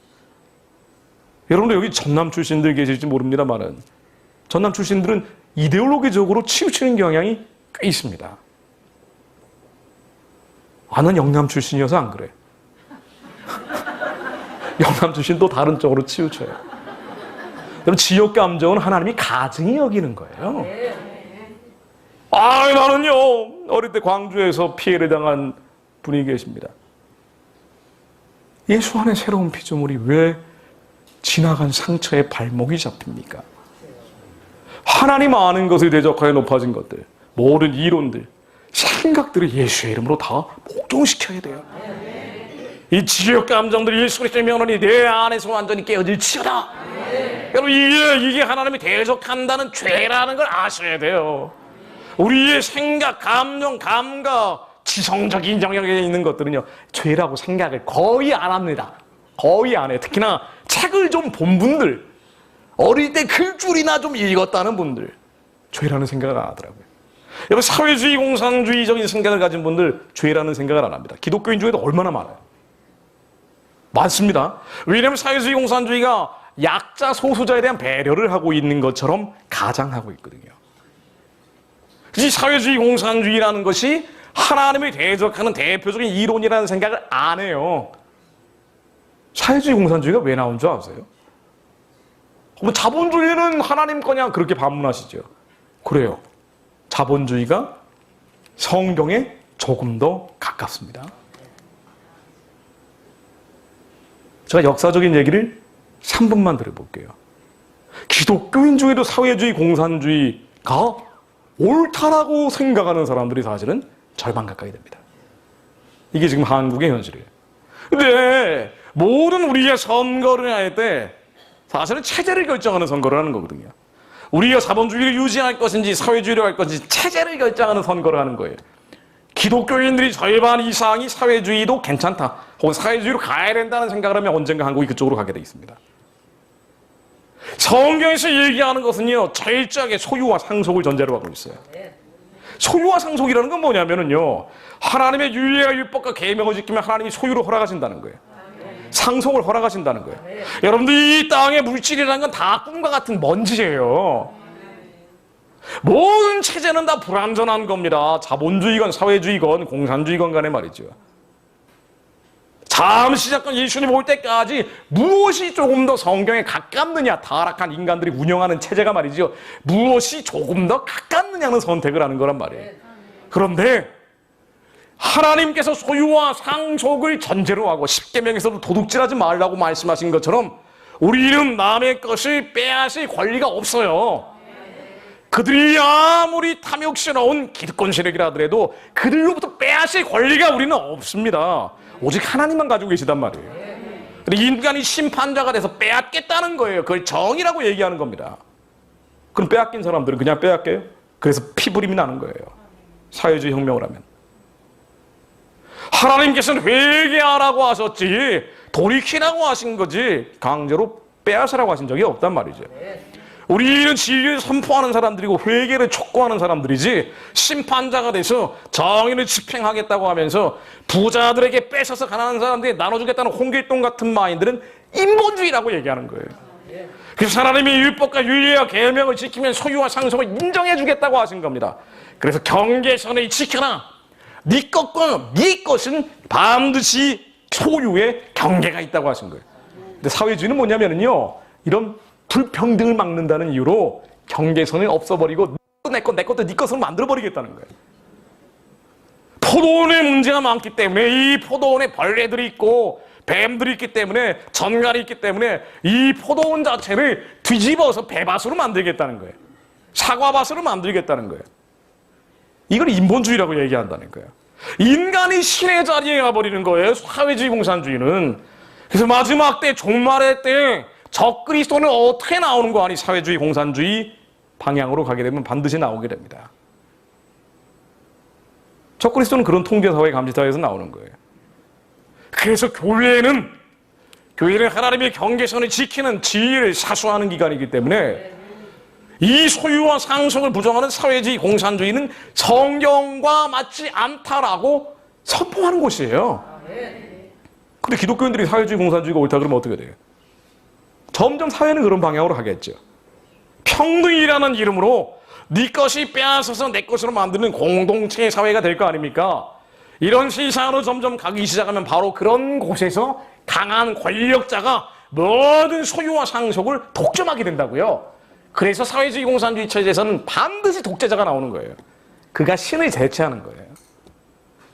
여러분들 여기 전남 출신들 계실지 모릅니다만은 전남 출신들은 이데올로기적으로 치우치는 경향이 꽤 있습니다. 난 영남 출신이어서 안 그래. 영남 출신 또 다른 쪽으로 치우쳐요. 여러분, 지역 감정은 하나님이 가증히 여기는 거예요. 나는요, 어릴 때 광주에서 피해를 당한 분이 계십니다. 예수 안에 새로운 피조물이 왜 지나간 상처에 발목이 잡힙니까? 하나님 아는 것을 대적하여 높아진 것들, 모든 이론들, 생각들을 예수의 이름으로 다 복종시켜야 돼요. 이 지역 감정들이 예수 그리스도의 면허니 내 안에서 완전히 깨어질지어다. 여러분 이게 하나님이 대적한다는 죄라는 걸 아셔야 돼요. 우리의 생각, 감정, 감각, 지성적인 영역에 있는 것들은요 죄라고 생각을 거의 안 합니다. 거의 안 해요. 특히나 책을 좀 본 분들, 어릴 때 글줄이나 좀 읽었다는 분들 죄라는 생각을 안 하더라고요. 여러분 사회주의, 공산주의적인 생각을 가진 분들 죄라는 생각을 안 합니다. 기독교인 중에도 얼마나 많아요. 많습니다. 왜냐하면 사회주의, 공산주의가 약자, 소수자에 대한 배려를 하고 있는 것처럼 가장하고 있거든요. 이 사회주의, 공산주의라는 것이 하나님을 대적하는 대표적인 이론이라는 생각을 안 해요. 사회주의, 공산주의가 왜 나온 줄 아세요? 자본주의는 하나님 거냐 그렇게 반문하시죠. 그래요. 자본주의가 성경에 조금 더 가깝습니다. 제가 역사적인 얘기를 3분만 드려볼게요. 기독교인 중에도 사회주의, 공산주의가 옳다라고 생각하는 사람들이 사실은 절반 가까이 됩니다. 이게 지금 한국의 현실이에요. 근데 모든 우리가 선거를 할 때 사실은 체제를 결정하는 선거를 하는 거거든요. 우리가 자본주의를 유지할 것인지 사회주의를 할 것인지 체제를 결정하는 선거를 하는 거예요. 기독교인들이 절반 이상이 사회주의도 괜찮다 혹은 사회주의로 가야 된다는 생각을 하면 언젠가 한국이 그쪽으로 가게 돼 있습니다. 성경에서 얘기하는 것은요 철저하게 소유와 상속을 전제로 하고 있어요. 소유와 상속이라는 건 뭐냐면요 하나님의 율례와 율법과 계명을 지키면 하나님이 소유를 허락하신다는 거예요. 상속을 허락하신다는 거예요. 여러분들 이 땅의 물질이라는 건 다 꿈과 같은 먼지예요. 모든 체제는 다 불완전한 겁니다. 자본주의건 사회주의건 공산주의건 간에 말이죠. 잠시 잠깐 예수님 올 때까지 무엇이 조금 더 성경에 가깝느냐, 타락한 인간들이 운영하는 체제가 말이죠. 무엇이 조금 더 가깝느냐는 선택을 하는 거란 말이에요. 그런데 하나님께서 소유와 상속을 전제로 하고 십계명에서도 도둑질하지 말라고 말씀하신 것처럼 우리는 남의 것을 빼앗을 권리가 없어요. 그들이 아무리 탐욕스러운 기득권 세력이라 하더라도 그들로부터 빼앗을 권리가 우리는 없습니다. 오직 하나님만 가지고 계시단 말이에요. 인간이 심판자가 돼서 빼앗겠다는 거예요. 그걸 정의라고 얘기하는 겁니다. 그럼 빼앗긴 사람들은 그냥 빼앗겨요? 그래서 피부림이 나는 거예요. 사회주의 혁명을 하면. 하나님께서는 회개하라고 하셨지 돌이키라고 하신 거지 강제로 빼앗으라고 하신 적이 없단 말이죠. 우리는 진리를 선포하는 사람들이고 회개를 촉구하는 사람들이지 심판자가 돼서 정의를 집행하겠다고 하면서 부자들에게 뺏어서 가난한 사람들에게 나눠주겠다는 홍길동 같은 마인드는 인본주의라고 얘기하는 거예요. 그래서 하나님이 율법과 율례와 계명을 지키면 소유와 상속을 인정해주겠다고 하신 겁니다. 그래서 경계선을 지켜라. 네 것과 네 것은 반드시 소유의 경계가 있다고 하신 거예요. 근데 사회주의는 뭐냐면요 이런 불평등을 막는다는 이유로 경계선을 없애버리고 내 것도 네 것으로 만들어버리겠다는 거예요. 포도원에 문제가 많기 때문에 이 포도원에 벌레들이 있고 뱀들이 있기 때문에 전갈이 있기 때문에 이 포도원 자체를 뒤집어서 배밭으로 만들겠다는 거예요. 사과밭으로 만들겠다는 거예요. 이걸 인본주의라고 얘기한다는 거예요. 인간이 신의 자리에 가버리는 거예요. 사회주의 공산주의는. 그래서 마지막 때 종말의 때 적그리스도는 어떻게 나오는 거 아니 사회주의 공산주의 방향으로 가게 되면 반드시 나오게 됩니다. 적그리스도는 그런 통제사회 감시사회에서 나오는 거예요. 그래서 교회는 하나님의 경계선을 지키는 지위를 사수하는 기관이기 때문에 이 소유와 상속을 부정하는 사회주의 공산주의는 성경과 맞지 않다라고 선포하는 곳이에요. 근데 기독교인들이 사회주의 공산주의가 옳다 그러면 어떻게 돼요? 점점 사회는 그런 방향으로 가겠죠. 평등이라는 이름으로 네 것이 빼앗아서 내 것으로 만드는 공동체 사회가 될 거 아닙니까? 이런 세상으로 점점 가기 시작하면 바로 그런 곳에서 강한 권력자가 모든 소유와 상속을 독점하게 된다고요. 그래서 사회주의 공산주의 체제에서는 반드시 독재자가 나오는 거예요. 그가 신을 대체하는 거예요.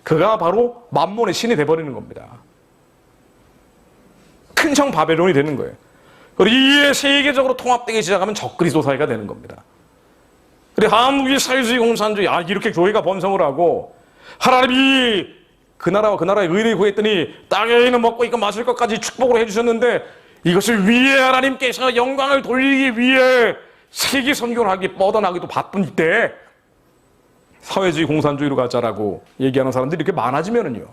그가 바로 만몬의 신이 돼버리는 겁니다. 큰 성 바벨론이 되는 거예요. 그리고 이에 세계적으로 통합되기 시작하면 적그리스도 사회가 되는 겁니다. 그리고 한국의 사회주의 공산주의 이렇게 교회가 번성을 하고 하나님이 그 나라와 그 나라의 의를 구했더니 땅에 있는 먹고 있고 마실 것까지 축복을 해주셨는데 이것을 위해 하나님께서 영광을 돌리기 위해 세계 선교를 하기 뻗어나기도 바쁜 이때 사회주의 공산주의로 가자라고 얘기하는 사람들이 이렇게 많아지면은요,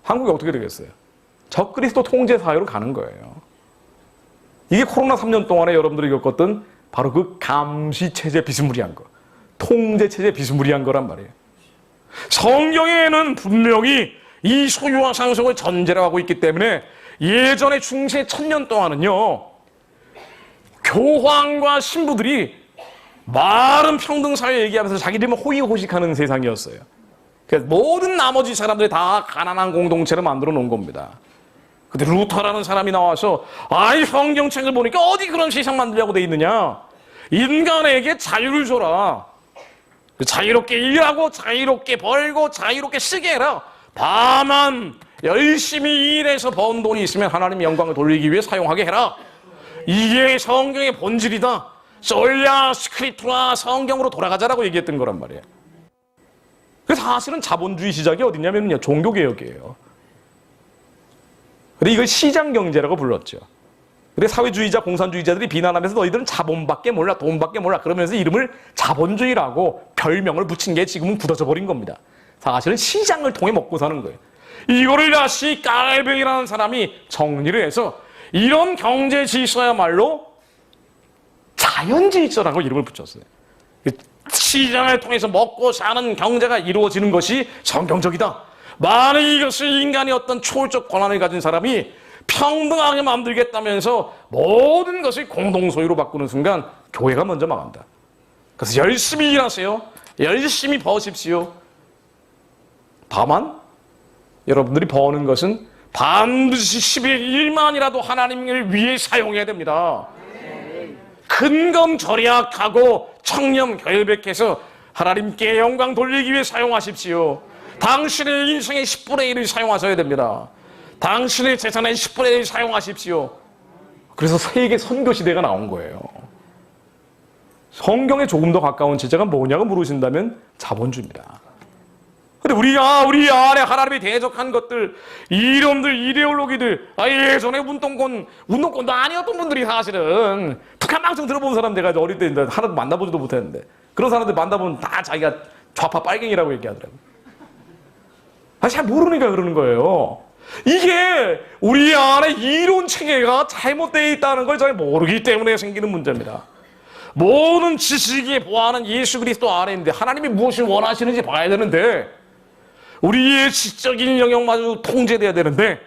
한국이 어떻게 되겠어요? 적그리스도 통제 사회로 가는 거예요. 이게 코로나 3년 동안에 여러분들이 겪었던 바로 그 감시 체제 비스무리한 거, 통제 체제 비스무리한 거란 말이에요. 성경에는 분명히 이 소유와 상속을 전제로 하고 있기 때문에 예전에 중세 1000년 동안은요, 교황과 신부들이 말은 평등사회 얘기하면서 자기들만 호의호식하는 세상이었어요. 그래서 모든 나머지 사람들이 다 가난한 공동체를 만들어 놓은 겁니다. 근데 루터라는 사람이 나와서 아이 성경책을 보니까 어디 그런 세상 만들려고 돼 있느냐, 인간에게 자유를 줘라, 자유롭게 일하고 자유롭게 벌고 자유롭게 쓰게 해라, 다만 열심히 일해서 번 돈이 있으면 하나님 영광을 돌리기 위해 사용하게 해라. 이게 성경의 본질이다. 솔야 스크립투라, 성경으로 돌아가자라고 얘기했던 거란 말이에요. 그래서 사실은 자본주의 시작이 어디냐면요, 종교개혁이에요. 근데 이걸 시장경제라고 불렀죠. 근데 사회주의자, 공산주의자들이 비난하면서 너희들은 자본밖에 몰라, 돈밖에 몰라 그러면서 이름을 자본주의라고 별명을 붙인 게 지금은 굳어져 버린 겁니다. 사실은 시장을 통해 먹고 사는 거예요. 이거를 다시 깔뱅이라는 사람이 정리를 해서 이런 경제 질서야말로 자연 질서라고 이름을 붙였어요. 시장을 통해서 먹고 사는 경제가 이루어지는 것이 성경적이다. 만약 이것을 인간의 어떤 초월적 권한을 가진 사람이 평등하게 만들겠다면서 모든 것을 공동소유로 바꾸는 순간 교회가 먼저 망한다. 그래서 열심히 일하세요. 열심히 버십시오. 다만 여러분들이 버는 것은 반드시 10의 1만이라도 하나님을 위해 사용해야 됩니다. 근검 절약하고 청렴 결백해서 하나님께 영광 돌리기 위해 사용하십시오. 당신의 인생의 10분의 1을 사용하셔야 됩니다. 당신의 재산의 10분의 1을 사용하십시오. 그래서 세계 선교 시대가 나온 거예요. 성경에 조금 더 가까운 제자가 뭐냐고 물으신다면 자본주의입니다. 근데 우리가 우리 안에 하나님이 대적한 것들, 이놈들, 이데올로기들, 예전에 운동권도 아니었던 분들이 사실은 북한 방송 들어본 사람 내가 어릴 때 하나도 만나보지도 못했는데 그런 사람들 만나보면 다 자기가 좌파 빨갱이라고 얘기하더라고요. 잘 모르니까 그러는 거예요. 이게 우리 안에 이론 체계가 잘못되어 있다는 걸 잘 모르기 때문에 생기는 문제입니다. 모든 지식이 보아하는 예수 그리스도 안에 있는데 하나님이 무엇을 원하시는지 봐야 되는데 우리의 지적인 영역마저 통제돼야 되는데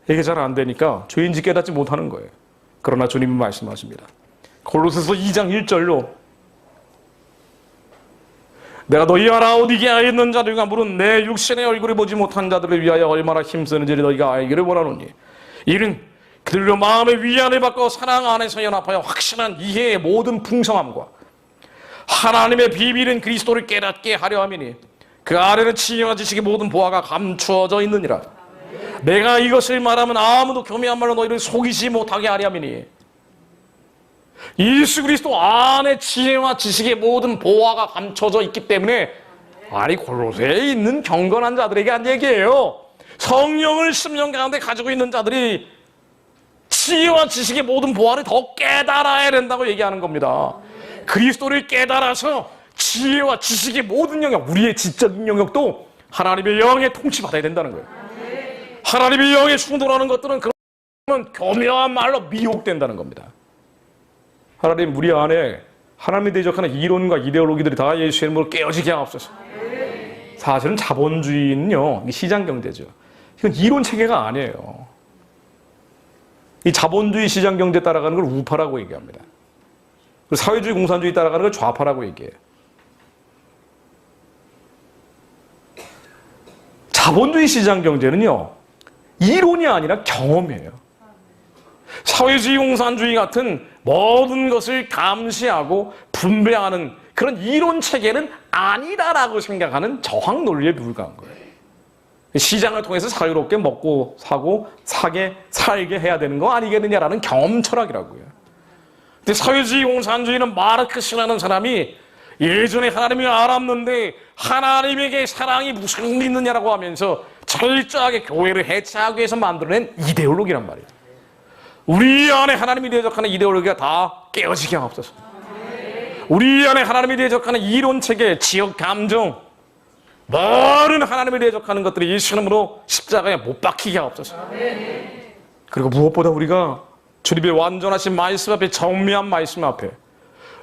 이게 잘 안 되니까 죄인지 깨닫지 못하는 거예요. 그러나 주님은 말씀하십니다. 골로새서 2장 1절로 내가 너희와 라오디게아에 있는 자들과 물은 내 육신의 얼굴을 보지 못한 자들을 위하여 얼마나 힘쓰는지를 너희가 알기를 원하노니 이는 그들로 마음의 위안을 받고 사랑 안에서 연합하여 확신한 이해의 모든 풍성함과 하나님의 비밀인 그리스도를 깨닫게 하려 함이니 그 아래는 지혜와 지식의 모든 보화가 감추어져 있느니라. 내가 이것을 말하면 아무도 교묘한 말로 너희를 속이지 못하게 하려 함이니 예수 그리스도 안에 지혜와 지식의 모든 보화가 감춰져 있기 때문에 아니 골로새에 있는 경건한 자들에게 한 얘기예요. 성령을 심령 가운데 가지고 있는 자들이 지혜와 지식의 모든 보화를 더 깨달아야 된다고 얘기하는 겁니다. 그리스도를 깨달아서 지혜와 지식의 모든 영역, 우리의 지적인 영역도 하나님의 영에 통치받아야 된다는 거예요. 하나님의 영에 충돌하는 것들은 그러면 교묘한 말로 미혹된다는 겁니다. 하나님 우리 안에 하나님에 대적하는 이론과 이데올로기들이 다 예수의 이름으로 깨어지게 하옵소서. 사실은 자본주의는요, 시장경제죠. 이건 이론 체계가 아니에요. 이 자본주의 시장경제 따라가는 걸 우파라고 얘기합니다. 그리고 사회주의 공산주의 따라가는 걸 좌파라고 얘기해요. 자본주의 시장경제는요, 이론이 아니라 경험이에요. 사회주의 공산주의 같은 모든 것을 감시하고 분배하는 그런 이론 체계는 아니다라고 생각하는 저항 논리에 불과한 거예요. 시장을 통해서 자유롭게 먹고 사고 살게 해야 되는 거 아니겠느냐라는 경험 철학이라고요. 근데 사회주의 공산주의는 마르크스라는 사람이 예전에 하나님을 알았는데 하나님에게 사랑이 무슨 의미 있느냐라고 하면서 철저하게 교회를 해체하기 위해서 만들어낸 이데올로기란 말이에요. 우리 안에 하나님이 대적하는 이데올로기가 다 깨어지게 하옵소서. 우리 안에 하나님이 대적하는 이론체계, 지역 감정, 모든 하나님을 대적하는 것들이 예수 이름으로 십자가에 못 박히게 하옵소서. 그리고 무엇보다 우리가 주님의 완전하신 말씀 앞에, 정밀한 말씀 앞에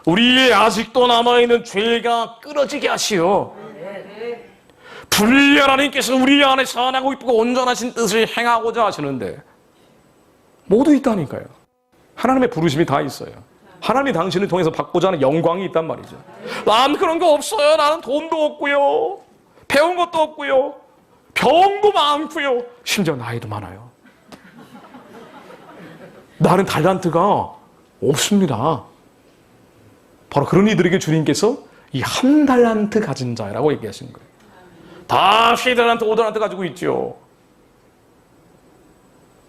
우리의 아직도 남아있는 죄가 끊어지게 하시오. 분리 하나님께서 우리 안에 선하고 이쁘고 온전하신 뜻을 행하고자 하시는데 모두 있다니까요. 하나님의 부르심이 다 있어요. 하나님이 당신을 통해서 받고자 하는 영광이 있단 말이죠. 난 그런 거 없어요. 나는 돈도 없고요, 배운 것도 없고요, 병도 많고요, 심지어 나이도 많아요. 나는 달란트가 없습니다. 바로 그런 이들에게 주님께서 이 한 달란트 가진 자라고 얘기하시는 거예요. 다 10달란트, 5달란트 가지고 있죠.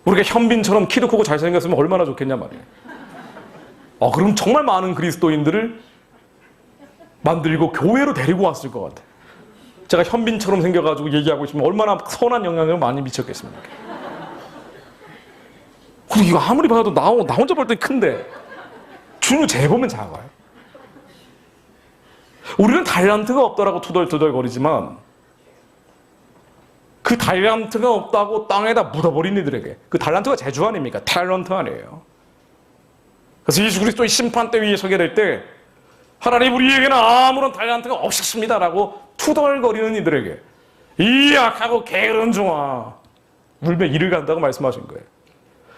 우리가 현빈처럼 키도 크고 잘생겼으면 얼마나 좋겠냐 말이에요. 그럼 정말 많은 그리스도인들을 만들고 교회로 데리고 왔을 것 같아요. 제가 현빈처럼 생겨가지고 얘기하고 있으면 얼마나 선한 영향을 많이 미쳤겠습니까? 그리고 이거 아무리 봐도 나 혼자 볼 때 큰데 준우 재보면 작아요. 우리는 달란트가 없다라고 투덜투덜거리지만 그 달란트가 없다고 땅에다 묻어버린 이들에게, 그 달란트가 재주 아닙니까? 탤런트 아니에요. 그래서 예수 그리스도의 심판대 위에 서게 될 때 하나님 우리에게는 아무런 달란트가 없었습니다라고 투덜거리는 이들에게 이 악하고 게으른 종아 울며 이를 간다고 말씀하신 거예요.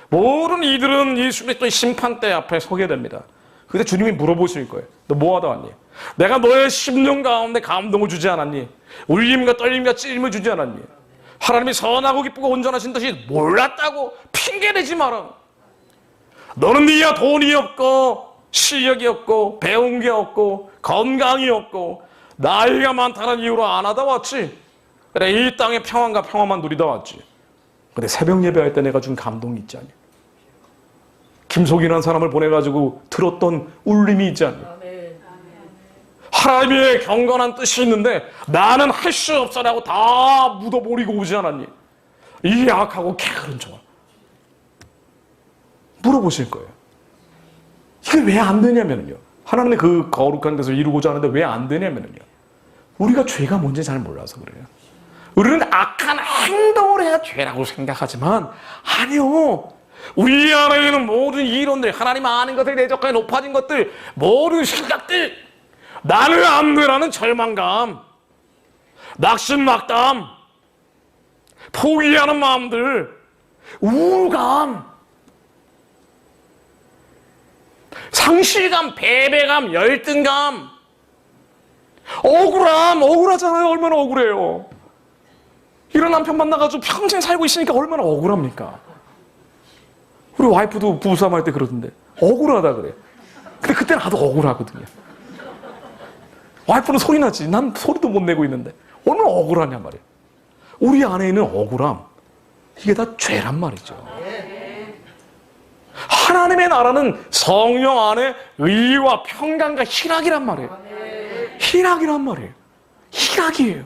모든 이들은 예수 그리스도의 심판대 앞에 서게 됩니다. 그때 주님이 물어보실 거예요. 너 뭐하다 왔니? 내가 너의 심령 가운데 감동을 주지 않았니? 울림과 떨림과 찔림을 주지 않았니? 하나님이 선하고 기쁘고 온전하신 뜻이 몰랐다고 핑계대지 마라. 너는 네가 돈이 없고 실력이 없고 배운 게 없고 건강이 없고 나이가 많다는 이유로 안 하다 왔지. 그래, 이 땅의 평안과 평화만 누리다 왔지. 근데 새벽 예배할 때 내가 준 감동이 있지 않니? 김속이라는 사람을 보내가지고 들었던 울림이 있지 않니? 하나님의 경건한 뜻이 있는데 나는 할 수 없어라고 다 묻어버리고 오지 않았니? 이 악하고 게으른 종아. 물어보실 거예요. 이게 왜 안 되냐면요, 하나님의 그 거룩한 것을 이루고자 하는데 왜 안 되냐면요, 우리가 죄가 뭔지 잘 몰라서 그래요. 우리는 악한 행동을 해야 죄라고 생각하지만 아니요, 우리 안에 있는 모든 이론들, 하나님 아는 것에 대적하여 높아진 것들, 모든 생각들, 나는 안 되라는 절망감, 낙심낙담, 포기하는 마음들, 우울감, 상실감, 패배감, 열등감, 억울하잖아요. 얼마나 억울해요. 이런 남편 만나가지고 평생 살고 있으니까 얼마나 억울합니까? 우리 와이프도 부부싸움 할 때 그러던데 억울하다 그래. 근데 그때 나도 억울하거든요. 와이프는 소리 나지, 난 소리도 못 내고 있는데 얼마나 억울하냐 말이에요. 우리 안에 있는 억울함, 이게 다 죄란 말이죠. 하나님의 나라는 성령 안에 의와 평강과 희락이란 말이에요. 희락이란 말이에요. 희락이에요.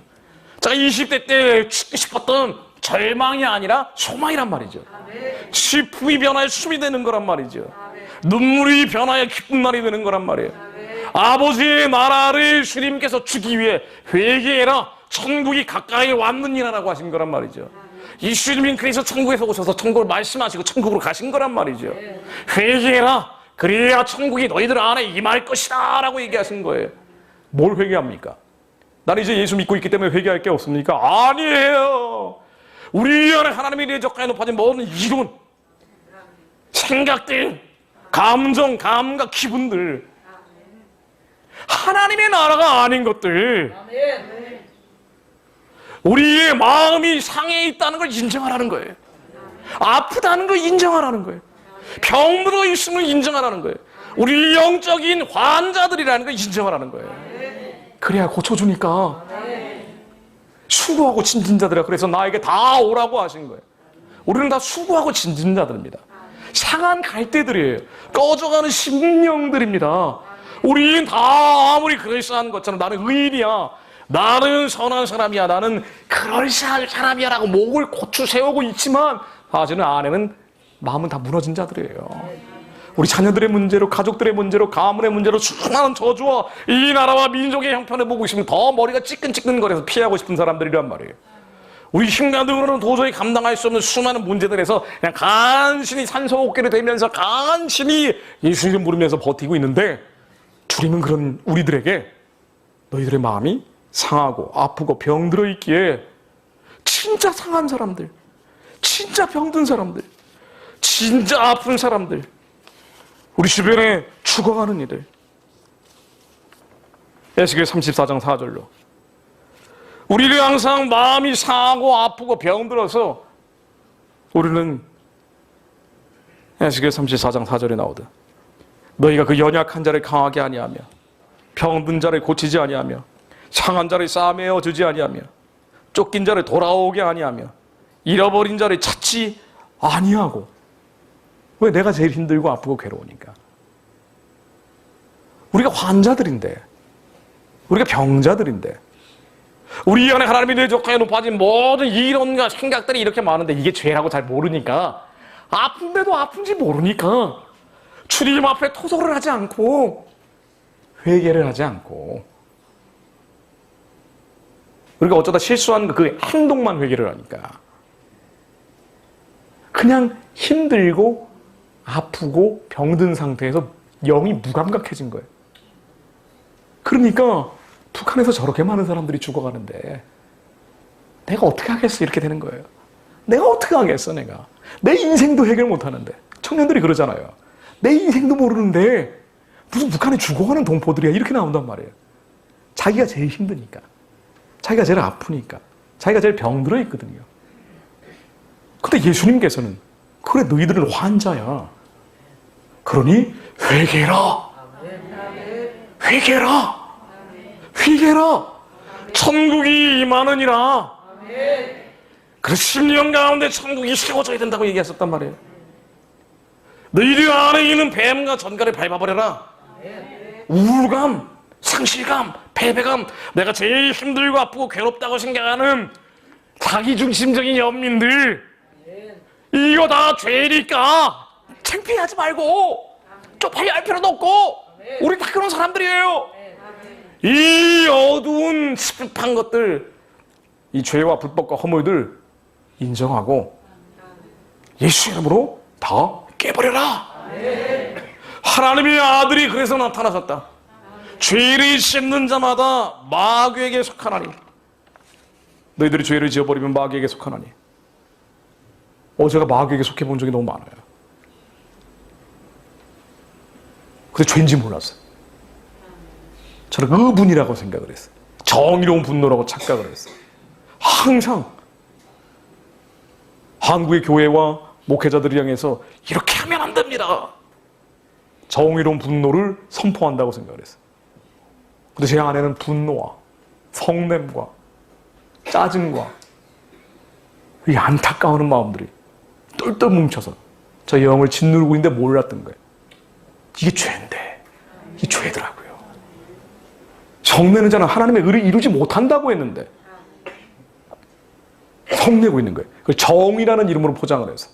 제가 20대 때 죽고 싶었던 절망이 아니라 소망이란 말이죠. 슬픔이 변화해 숨이 되는 거란 말이죠. 눈물이 변화해 기쁜 날이 되는 거란 말이에요. 아버지의 나라를 주님께서 주기 위해 회개해라, 천국이 가까이 왔느니라라고 하신 거란 말이죠. 예수님은 그래서 천국에서 오셔서 천국을 말씀하시고 천국으로 가신 거란 말이죠. 회개해라, 그래야 천국이 너희들 안에 임할 것이다 라고 얘기하신 거예요. 뭘 회개합니까? 나는 이제 예수 믿고 있기 때문에 회개할 게 없습니까? 아니에요. 우리 안에 하나님의 대적하여 높아진 모든 이론, 생각들, 감정, 감각, 기분들, 하나님의 나라가 아닌 것들, 우리의 마음이 상해 있다는 걸 인정하라는 거예요. 아프다는 걸 인정하라는 거예요. 병들어 있음을 인정하라는 거예요. 우리 영적인 환자들이라는 걸 인정하라는 거예요. 그래야 고쳐주니까. 수고하고 진진 자들이라 그래서 나에게 다 오라고 하신 거예요. 우리는 다 수고하고 진진 자들입니다. 상한 갈대들이에요. 꺼져가는 심령들입니다. 우리는 다 아무리 그럴싸한 것처럼 나는 의인이야, 나는 선한 사람이야, 나는 그럴싸한 사람이야 라고 목을 고추 세우고 있지만 사실은 안에는 마음은 다 무너진 자들이에요. 우리 자녀들의 문제로, 가족들의 문제로, 가문의 문제로 수많은 저주와 이 나라와 민족의 형편을 보고 있으면 더 머리가 찌끈찌끈거려서 피하고 싶은 사람들이란 말이에요. 우리 힘과 능으로는 도저히 감당할 수 없는 수많은 문제들에서 그냥 간신히 산소호흡기를 대면서 간신히 예수 이름 부르면서 버티고 있는데, 주님은 그런 우리들에게 너희들의 마음이 상하고 아프고 병들어 있기에 진짜 상한 사람들, 진짜 병든 사람들, 진짜 아픈 사람들, 우리 주변에 죽어가는 이들, 에스겔 34장 4절로 우리를 항상 마음이 상하고 아프고 병들어서 우리는 에스겔 34장 4절에 나오듯 너희가 그 연약한 자를 강하게 아니하며 병든 자를 고치지 아니하며 상한 자를 싸매어 주지 아니하며 쫓긴 자를 돌아오게 아니하며 잃어버린 자를 찾지 아니하고. 왜? 내가 제일 힘들고 아프고 괴로우니까. 우리가 환자들인데, 우리가 병자들인데, 우리 안에 하나님이 내적하여 높아진 모든 이론과 생각들이 이렇게 많은데 이게 죄라고 잘 모르니까, 아픈데도 아픈지 모르니까 주님 앞에 토설을 하지 않고 회개를 하지 않고, 우리가 어쩌다 실수한 그 행동만 회개를 하니까 그냥 힘들고 아프고 병든 상태에서 영이 무감각해진 거예요. 그러니까 북한에서 저렇게 많은 사람들이 죽어가는데 내가 어떻게 하겠어? 이렇게 되는 거예요. 내가 어떻게 하겠어? 내가 내 인생도 해결 못하는데. 청년들이 그러잖아요. 내 인생도 모르는데 무슨 북한에 죽어가는 동포들이야, 이렇게 나온단 말이에요. 자기가 제일 힘드니까, 자기가 제일 아프니까, 자기가 제일 병들어 있거든요. 근데 예수님께서는 그래, 너희들은 환자야. 그러니 회개라. 회개라. 회개라. 천국이 임하느니라. 그래서 10년 가운데 천국이 세워져야 된다고 얘기했었단 말이에요. 너희들 안에 있는 뱀과 전갈을 밟아버려라. 우울감, 상실감, 패배감, 내가 제일 힘들고 아프고 괴롭다고 생각하는 자기중심적인 연민들, 이거 다 죄니까 창피하지 말고 쪽팔려 할 필요도 없고, 우리 다 그런 사람들이에요. 이 어두운 습한 것들, 이 죄와 불법과 허물들 인정하고 예수 이름으로 다 깨버려라. 하나님의 아들이 그래서 나타나셨다. 죄를 씻는 자마다 마귀에게 속하나니. 너희들이 죄를 지어버리면 마귀에게 속하나니. 제가 마귀에게 속해 본 적이 너무 많아요. 근데 죄인지 몰랐어요. 저는 의분이라고 생각을 했어요. 정의로운 분노라고 착각을 했어요. 항상 한국의 교회와 목회자들을 향해서 이렇게 하면 안 됩니다, 정의로운 분노를 선포한다고 생각을 했어요. 근데 제 안에는 분노와 성냄과 짜증과 이 안타까운 마음들이 똘똘 뭉쳐서 저 영을 짓누르고 있는데 몰랐던 거예요. 이게 죄인데, 이게 죄더라고요. 성내는 자는 하나님의 의를 이루지 못한다고 했는데 성내고 있는 거예요. 그걸 정의라는 이름으로 포장을 해서.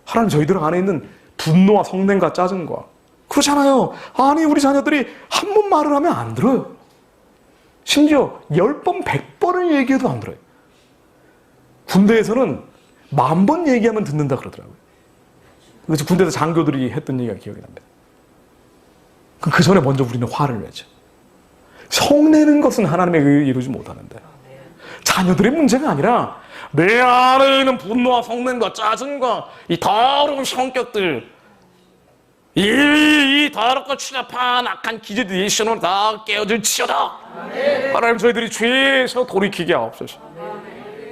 하나님, 저희들 안에 있는 분노와 성냄과 짜증과, 그렇잖아요. 아니, 우리 자녀들이 한 번 말을 하면 안 들어요. 심지어 10번, 100번을 얘기해도 안 들어요. 군대에서는 10,000번 얘기하면 듣는다 그러더라고요. 그래서 군대에서 장교들이 했던 얘기가 기억이 납니다. 그 전에 먼저 우리는 화를 내죠. 성내는 것은 하나님의 의를 이루지 못하는데, 자녀들의 문제가 아니라 내 안에 있는 분노와 성냄과 짜증과 이 더러운 성격들, 이 더럽고 추잡한 악한 기질들 예수님으로 다 깨어질지어다. 하나님, 저희들이 죄에서 돌이키게 하옵소서.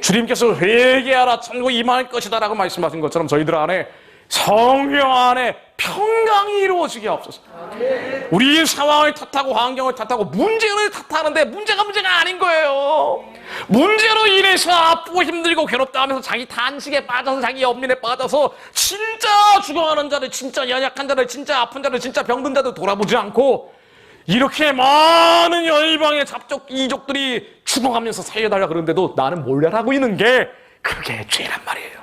주님께서 회개하라, 천국 임할 것이다 라고 말씀하신 것처럼 저희들 안에, 성령 안에 평강이 이루어지게 하옵소서. 우리의 상황을 탓하고 환경을 탓하고 문제를 탓하는데 문제가 아닌 거예요. 문제로 인해서 아프고 힘들고 괴롭다 하면서 자기 탄식에 빠져서, 자기 연민에 빠져서 진짜 죽어가는 자를, 진짜 연약한 자를, 진짜 아픈 자를, 진짜 병든 자들 돌아보지 않고 이렇게 많은 열방의 잡족 이족들이 죽어가면서 살려달라 그러는데도 나는 몰라하고 있는 게, 그게 죄란 말이에요.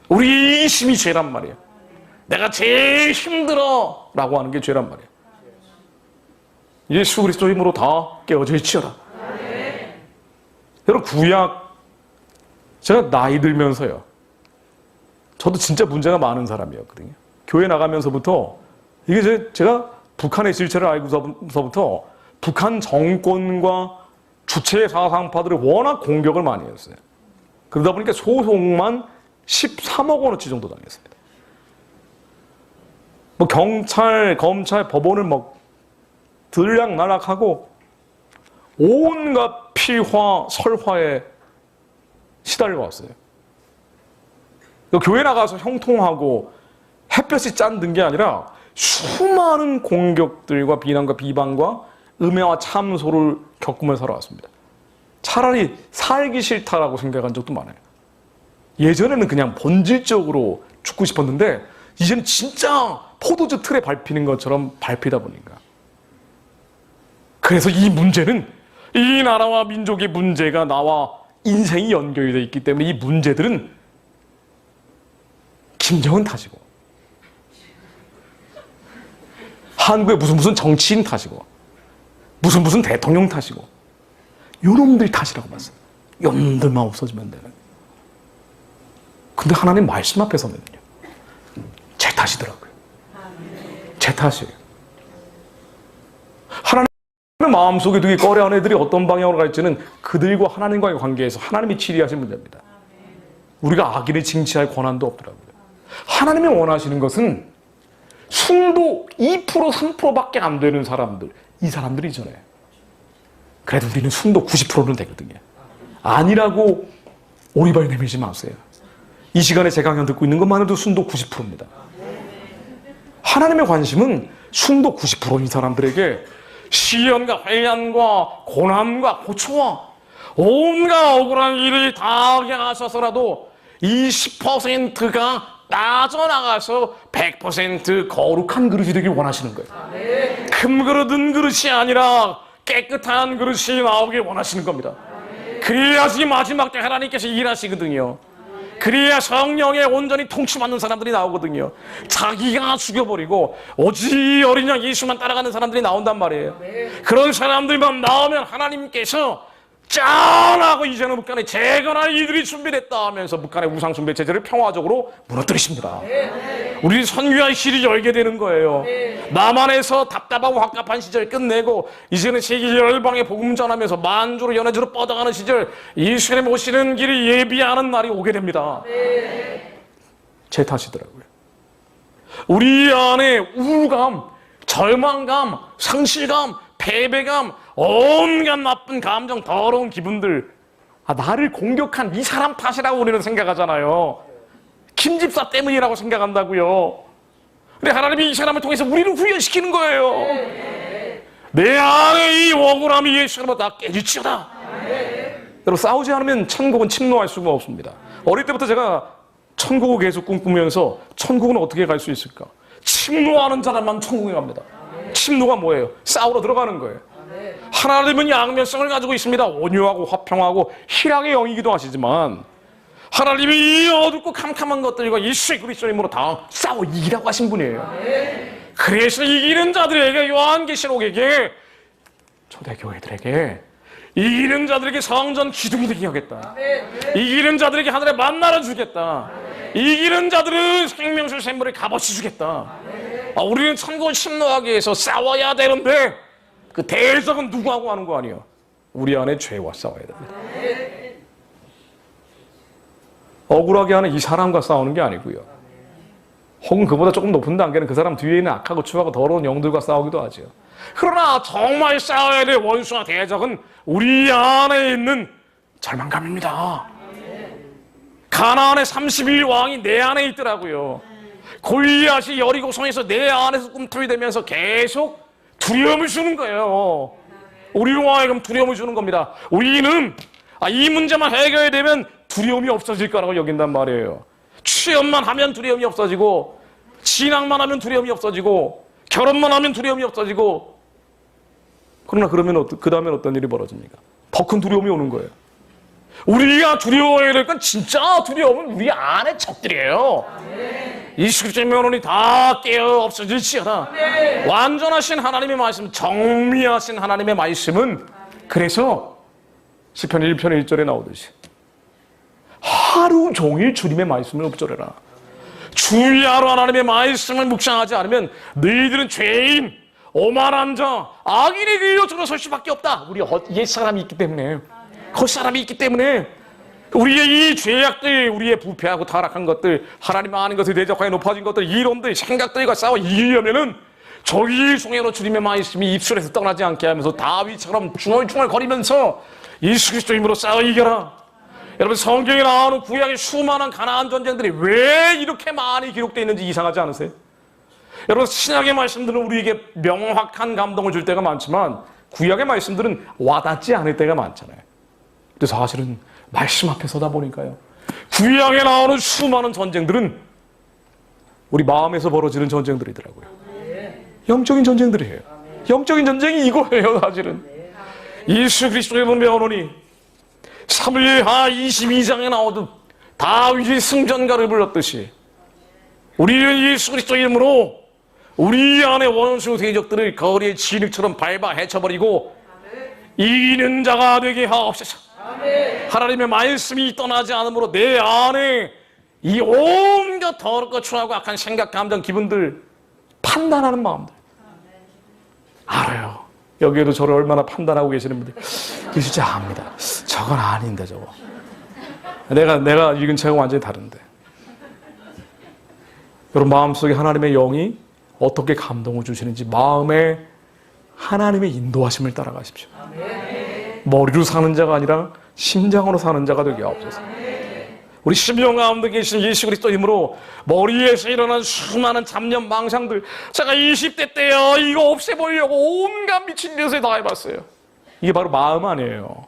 우리 이심이 죄란 말이에요. 내가 제일 힘들어 라고 하는 게 죄란 말이에요. 예수 그리스도 힘으로 다 깨어져 있지어라. 여러분, 구약, 제가 나이 들면서요, 저도 진짜 문제가 많은 사람이었거든요. 교회 나가면서부터 이게 제가 북한의 실체를 알고서부터 북한 정권과 주체 사상파들을 워낙 공격을 많이 했어요. 그러다 보니까 소송만 13억 원어치 정도 당했습니다. 뭐 경찰, 검찰, 법원을 막 들락날락하고 온갖 피화, 설화에 시달려 왔어요. 교회 나가서 형통하고 햇볕이 짠든 게 아니라 수많은 공격들과 비난과 비방과 음해와 참소를 겪으며 살아왔습니다. 차라리 살기 싫다라고 생각한 적도 많아요. 예전에는 그냥 본질적으로 죽고 싶었는데 이제는 진짜 포도주 틀에 밟히는 것처럼 밟히다 보니까. 그래서 이 문제는 이 나라와 민족의 문제가 나와 인생이 연결이 되어 있기 때문에 이 문제들은 김정은 탓이고 한국의 무슨 정치인 탓이고 무슨 대통령 탓이고 요놈들 탓이라고 봤어요. 요놈들만 없어지면 되는. 근데 하나님 말씀 앞에 서면요 제 탓이더라고요. 제 탓이에요. 하나님의 마음속에 두기 꺼려한 애들이 어떤 방향으로 갈지는 그들과 하나님과의 관계에서 하나님이 치리하신 문제입니다. 우리가 악인을 징치할 권한도 없더라고요. 하나님이 원하시는 것은 순도 2%, 3%밖에 안 되는 사람들, 이 사람들이 전에. 그래도 우리는 순도 90%는 되거든요. 아니라고 오리발 내밀지 마세요. 이 시간에 제 강연 듣고 있는 것만 해도 순도 90%입니다. 하나님의 관심은 순도 90%인 사람들에게 시련과 환난과 고난과 고초와 온갖 억울한 일을 당하셔서라도 이 10%가 빠져나가서 100% 거룩한 그릇이 되길 원하시는 거예요. 큰 그릇은 그릇이 아니라 깨끗한 그릇이 나오길 원하시는 겁니다. 그래야지 마지막 때 하나님께서 일하시거든요. 그래야 성령에 온전히 통치받는 사람들이 나오거든요. 자기가 죽여버리고 오직 어린 양 예수만 따라가는 사람들이 나온단 말이에요. 그런 사람들만 나오면 하나님께서 짠하고 이제는 북한에 재건할 이들이 준비됐다 하면서 북한의 우상숭배 체제를 평화적으로 무너뜨리십니다. 우리 선교할 실이 열게 되는 거예요. 남한에서 답답하고 갑갑한 시절 끝내고 이제는 세계 열방에 복음 전하면서 만주로 연해주로 뻗어가는 시절 예수님 오시는 길을 예비하는 날이 오게 됩니다. 제 탓이더라고요. 우리 안에 우울감, 절망감, 상실감, 패배감, 온갖 나쁜 감정, 더러운 기분들, 나를 공격한 이 사람 탓이라고 우리는 생각하잖아요. 김 집사 때문이라고 생각한다고요. 근데 하나님이 이 사람을 통해서 우리를 훈련시키는 거예요. 내 안에 이 억울함이 예수님으로 다 깨지치다. 여러분, 싸우지 않으면 천국은 침노할 수가 없습니다. 어릴 때부터 제가 천국을 계속 꿈꾸면서 천국은 어떻게 갈 수 있을까? 침노하는 자들만 천국에 갑니다. 침노가 뭐예요? 싸우러 들어가는 거예요. 하나님은 양면성을 가지고 있습니다. 온유하고 화평하고 희락의 영이기도 하시지만 하나님이 이 어둡고 캄캄한 것들과 예수 그리스도의 힘으로 다 싸워 이기라고 하신 분이에요. 그래서 이기는 자들에게 요한계시록에게 초대교회들에게 이기는 자들에게 성전 기둥이 되게 하겠다. 이기는 자들에게 하늘의 만나를 주겠다. 이기는 자들은 생명수 샘물을 값없이 주겠다. 우리는 천국을 침노하기 위해서 싸워야 되는데 그 대적은 누구하고 하는 거 아니에요? 우리 안에 죄와 싸워야 됩니다. 억울하게 하는 이 사람과 싸우는 게 아니고요. 혹은 그보다 조금 높은 단계는 그 사람 뒤에 있는 악하고 추하고 더러운 영들과 싸우기도 하죠. 그러나 정말 싸워야 될 원수와 대적은 우리 안에 있는 절망감입니다. 가나안의 31 왕이 내 안에 있더라고요. 골리앗이 여리고성에서 내 안에서 꿈틀이 되면서 계속 두려움을 주는 거예요. 우리로 하여금 두려움을 주는 겁니다. 우리는 이 문제만 해결되면 두려움이 없어질 거라고 여긴단 말이에요. 취업만 하면 두려움이 없어지고 진학만 하면 두려움이 없어지고 결혼만 하면 두려움이 없어지고 그러나 그러면 그 다음엔 어떤 일이 벌어집니까? 더 큰 두려움이 오는 거예요. 우리가 두려워해야 될 건 진짜 두려움은 우리 안에 적들이에요. 예수 그리스도의 면허이 다 깨어 없어질지어다. 완전하신 하나님의 말씀, 정미하신 하나님의 말씀은 그래서 시편 1편 1절에 나오듯이 하루 종일 주님의 말씀을 읊조려라. 주야로 하나님의 말씀을 묵상하지 않으면 너희들은 죄인, 오만한 자, 악인의 길로 들어설 수밖에 없다. 우리 옛사람이 있기 때문에, 겉사람이 있기 때문에 우리의 이 죄악들, 우리의 부패하고 타락한 것들, 하나님 아는 것을 대적하여 높아진 것들, 이론들, 생각들과 싸워 이기려면은 저희 중에로 주님의 말씀이 입술에서 떠나지 않게 하면서 다윗처럼 중얼중얼 거리면서 예수 그리스도 이름으로 싸워 이겨라. 여러분, 성경에 나오는 구약의 수많은 가나안 전쟁들이 왜 이렇게 많이 기록되어 있는지 이상하지 않으세요? 여러분, 신약의 말씀들은 우리에게 명확한 감동을 줄 때가 많지만 구약의 말씀들은 와닿지 않을 때가 많잖아요. 근데 사실은 말씀 앞에 서다 보니까요, 구약에 나오는 수많은 전쟁들은 우리 마음에서 벌어지는 전쟁들이더라고요. 영적인 전쟁들이에요. 영적인 전쟁이 이거예요. 사실은 예수 그리스도의 면허니 사무엘하 22장에 나오듯 다윗이 승전가를 불렀듯이 우리는 예수 그리스도 이름으로 우리 안에 원수 대적들을 거리의 진흙처럼 밟아 헤쳐버리고 이기는 자가 되게 하옵소서. 하나님의 말씀이 떠나지 않으므로 내 안에 이 온갖 더럽고 추하고 악한 생각, 감정, 기분들 판단하는 마음들 알아요. 여기에도 저를 얼마나 판단하고 계시는 분들 진짜 압니다. 저건 아닌데 저거. 내가 읽은 책은 완전히 다른데. 여러분, 마음속에 하나님의 영이 어떻게 감동을 주시는지 마음에 하나님의 인도하심을 따라가십시오. 머리로 사는 자가 아니라 심장으로 사는 자가 되게 하옵소서. 우리 심령 가운데 계신 예수 그리스도 이름으로 머리에서 일어난 수많은 잡념, 망상들, 제가 20대 때요 이거 없애보려고 온갖 미친 짓을 다 해봤어요. 이게 바로 마음 아니에요.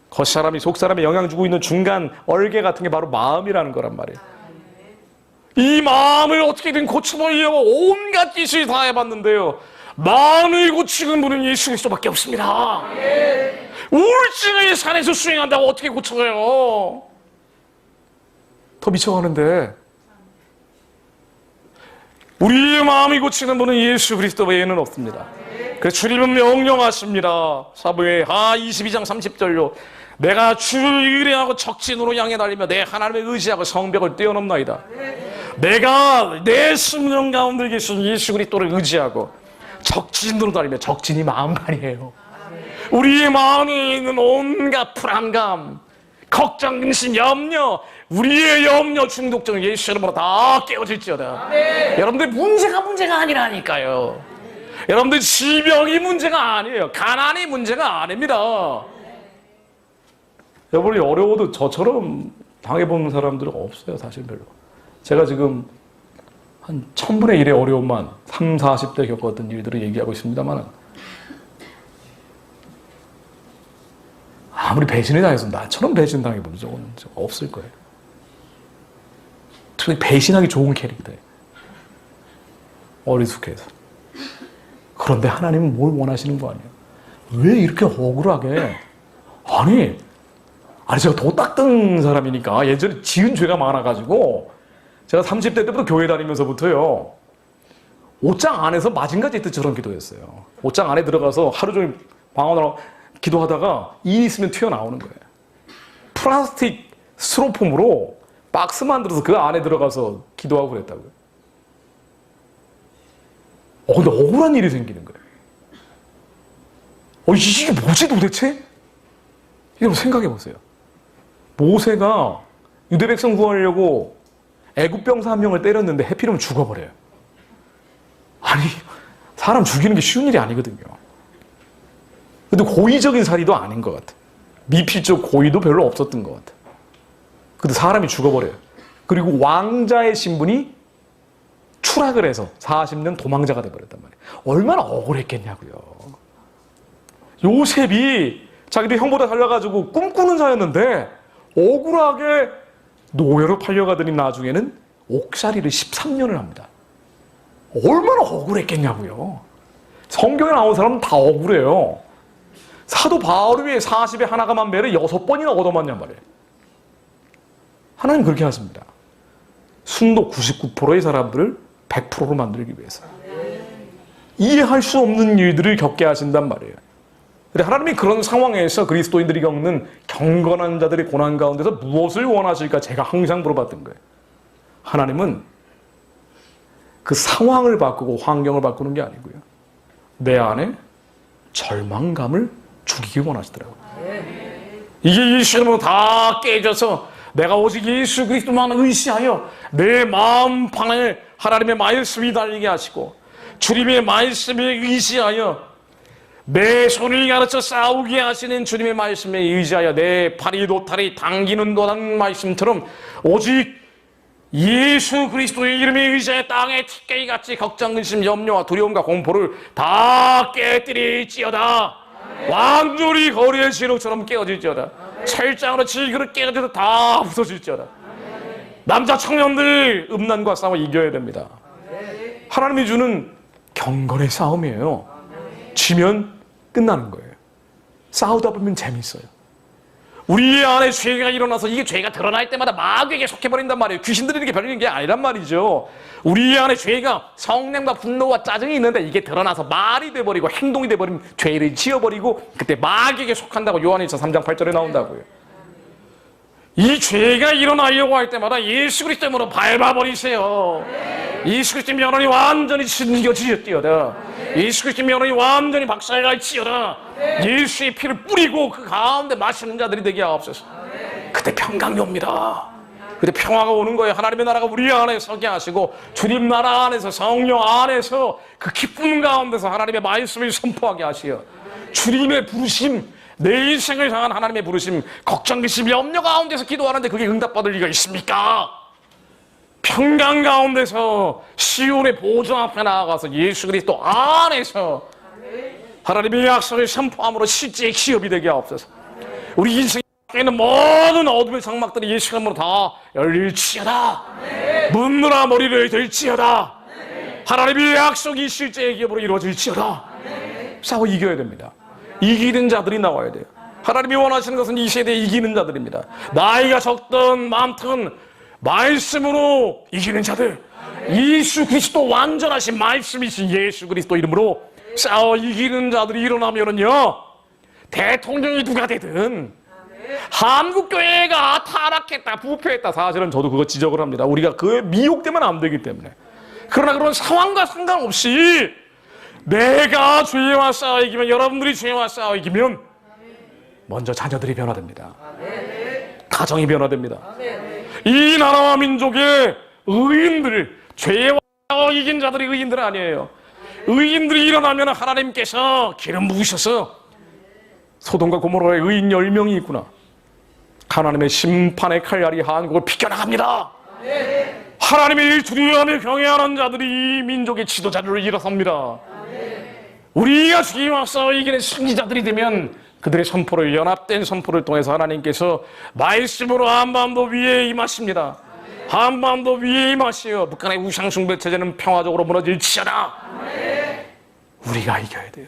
겉사람이 속사람에 영향 주고 있는 중간 얼개 같은 게 바로 마음이라는 거란 말이에요. 이 마음을 어떻게든 고쳐보려고 온갖 짓을 다 해봤는데요, 마음을 고치는 분은 예수 그리스도밖에 없습니다. 우울증을 산에서 수행한다고 어떻게 고쳐요? 더 미쳐가는데. 우리의 마음이 고치는 분은 예수 그리스도 외에는 없습니다. 그래서 주님은 명령하십니다. 사무엘하 22장 30절로 내가 주를 의뢰하고 적진으로 향해 달리며 내 하나님을 의지하고 성벽을 뛰어넘나이다. 내가 내 심령 가운데 계신 예수 그리스도를 의지하고 적진으로 달리며, 적진이 마음만이에요. 우리의 마음에 있는 온갖 불안감, 걱정, 근심, 염려, 우리의 염려, 중독증을 예수 이름으로 다 깨어질지어다. 여러분들 문제가 아니라니까요. 여러분들 질병이 문제가 아니에요. 가난이 문제가 아닙니다. 여러분이 어려워도 저처럼 당해본 사람들은 없어요. 사실 별로. 제가 지금 한 1000분의 1의 어려움만 30, 40대 겪었던 일들을 얘기하고 있습니다만, 아무리 배신을 당해서 나처럼 배신당해본 적은 없을 거예요. 특히 배신하기 좋은 캐릭터예요. 어리숙해서. 그런데 하나님은 뭘 원하시는 거 아니에요? 왜 이렇게 억울하게, 아니 제가 더 닦던 사람이니까 예전에 지은 죄가 많아가지고 제가 30대 때부터 교회 다니면서부터요, 옷장 안에서 마징가지 뜻처럼 기도했어요. 옷장 안에 들어가서 하루 종일 방언으로 기도하다가 일 있으면 튀어나오는 거예요. 플라스틱 스티로폼으로 박스 만들어서 그 안에 들어가서 기도하고 그랬다고요. 근데 억울한 일이 생기는 거예요. 이게 뭐지 도대체? 여러분 생각해 보세요. 모세가 유대 백성 구하려고 애굽 병사 한 명을 때렸는데 해피르면 죽어버려요. 아니, 사람 죽이는 게 쉬운 일이 아니거든요. 근데 고의적인 살인도 아닌 것 같아. 미필적 고의도 별로 없었던 것 같아. 근데 사람이 죽어버려요. 그리고 왕자의 신분이 추락을 해서 40년 도망자가 돼버렸단 말이에요. 얼마나 억울했겠냐고요. 요셉이 자기도 형보다 달라가지고 꿈꾸는 자였는데 억울하게 노예로 팔려가더니 나중에는 옥살이를 13년을 합니다. 얼마나 억울했겠냐고요. 성경에 나온 사람은 다 억울해요. 사도 바울이 40에 하나가 만배를 6번이나 얻어맞냔 말이에요. 하나님 그렇게 하십니다. 순도 99%의 사람들을 100%로 만들기 위해서. 이해할 수 없는 일들을 겪게 하신단 말이에요. 근데 하나님이 그런 상황에서 그리스도인들이 겪는 경건한 자들의 고난 가운데서 무엇을 원하실까 제가 항상 물어봤던 거예요. 하나님은 그 상황을 바꾸고 환경을 바꾸는 게 아니고요. 내 안에 절망감을 죽이기 원하시더라고요. 이게 예수 이름으로 다 깨져서 내가 오직 예수 그리스도만 의시하여 내 마음판에 하나님의 말씀이 달리게 하시고 주님의 말씀에 의지하여 내 손을 가르쳐 싸우게 하시는 주님의 말씀에 의지하여 내 팔이 도다리 당기는 도라는 말씀처럼 오직 예수 그리스도의 이름에 의지하여 땅에 튀겨이같이 걱정, 근심, 염려와 두려움과 공포를 다 깨뜨릴지어다. 완전히 거리의 진흙처럼 깨어질지어다. 철장으로 질그릇 깨어져서 다 부서질지어다. 남자 청년들 음란과 싸워 이겨야 됩니다. 하나님이 주는 경건의 싸움이에요. 지면 끝나는 거예요. 싸우다 보면 재밌어요. 우리 안에 죄가 일어나서 이게 죄가 드러날 때마다 마귀에게 속해버린단 말이에요. 귀신들이 이렇게 벌리는 게 아니란 말이죠. 우리 안에 죄가 성냄과 분노와 짜증이 있는데 이게 드러나서 말이 돼버리고 행동이 돼버리면 죄를 지어버리고 그때 마귀에게 속한다고 요한일서 3장 8절에 나온다고요. 이 죄가 일어나려고 할 때마다 예수 그리스도 이름으로 밟아버리세요. 예수 그리스도 면허이 완전히 숨겨지었디어다. 예수 그리스도 면허이 완전히 박살날지어다. 예수의 피를 뿌리고 그 가운데 마시는 자들이 되게 하옵소서. 그때 평강이 옵니다. 그때 평화가 오는 거예요. 하나님의 나라가 우리 안에 서게 하시고 주님 나라 안에서 성령 안에서 그 기쁨 가운데서 하나님의 말씀을 선포하게 하시어 주님의 부르심, 내 인생을 향한 하나님의 부르심, 걱정, 근심, 염려 가운데서 기도하는데 그게 응답받을 리가 있습니까? 평강 가운데서 시온의 보좌 앞에 나아가서 예수 그리스도 안에서 하나님의 약속을 선포함으로 실제 기업이 되게 하옵소서. 우리 인생에 있는 모든 어둠의 장막들이 예수 이름으로 다 열릴지어다. 문무라 머리를 들지어다. 하나님의 약속이 실제의 기업으로 이루어질지어다. 싸워 이겨야 됩니다. 이기는 자들이 나와야 돼요. 하나님이 원하시는 것은 이 세대에 이기는 자들입니다. 나이가 적든 많든 말씀으로 이기는 자들, 예수 그리스도 완전하신 말씀이신 예수 그리스도 이름으로 싸워 이기는 자들이 일어나면은요, 대통령이 누가 되든 한국교회가 타락했다, 부패했다, 사실은 저도 그거 지적을 합니다. 우리가 그에 미혹되면 안 되기 때문에. 그러나 그런 상황과 상관없이 내가 죄와 싸워 이기면, 여러분들이 죄와 싸워 이기면 먼저 자녀들이 변화됩니다. 가정이 변화됩니다. 이 나라와 민족의 의인들, 죄와 싸워 이긴 자들이 의인들 아니에요. 의인들이 일어나면 하나님께서 기름 부으셔서 소돔과 고모라의 의인 10명이 있구나, 하나님의 심판의 칼날이 한국을 비껴나갑니다. 하나님의 두려워하며 경외하는 자들이 이 민족의 지도자들로 일어섭니다. 우리가 주님과 싸워 이기는 승리자들이 되면 그들의 선포를, 연합된 선포를 통해서 하나님께서 말씀으로 한반도 위에 임하십니다. 한반도 위에 임하시어 북한의 우상숭배 체제는 평화적으로 무너질지어다. 우리가 이겨야 돼요.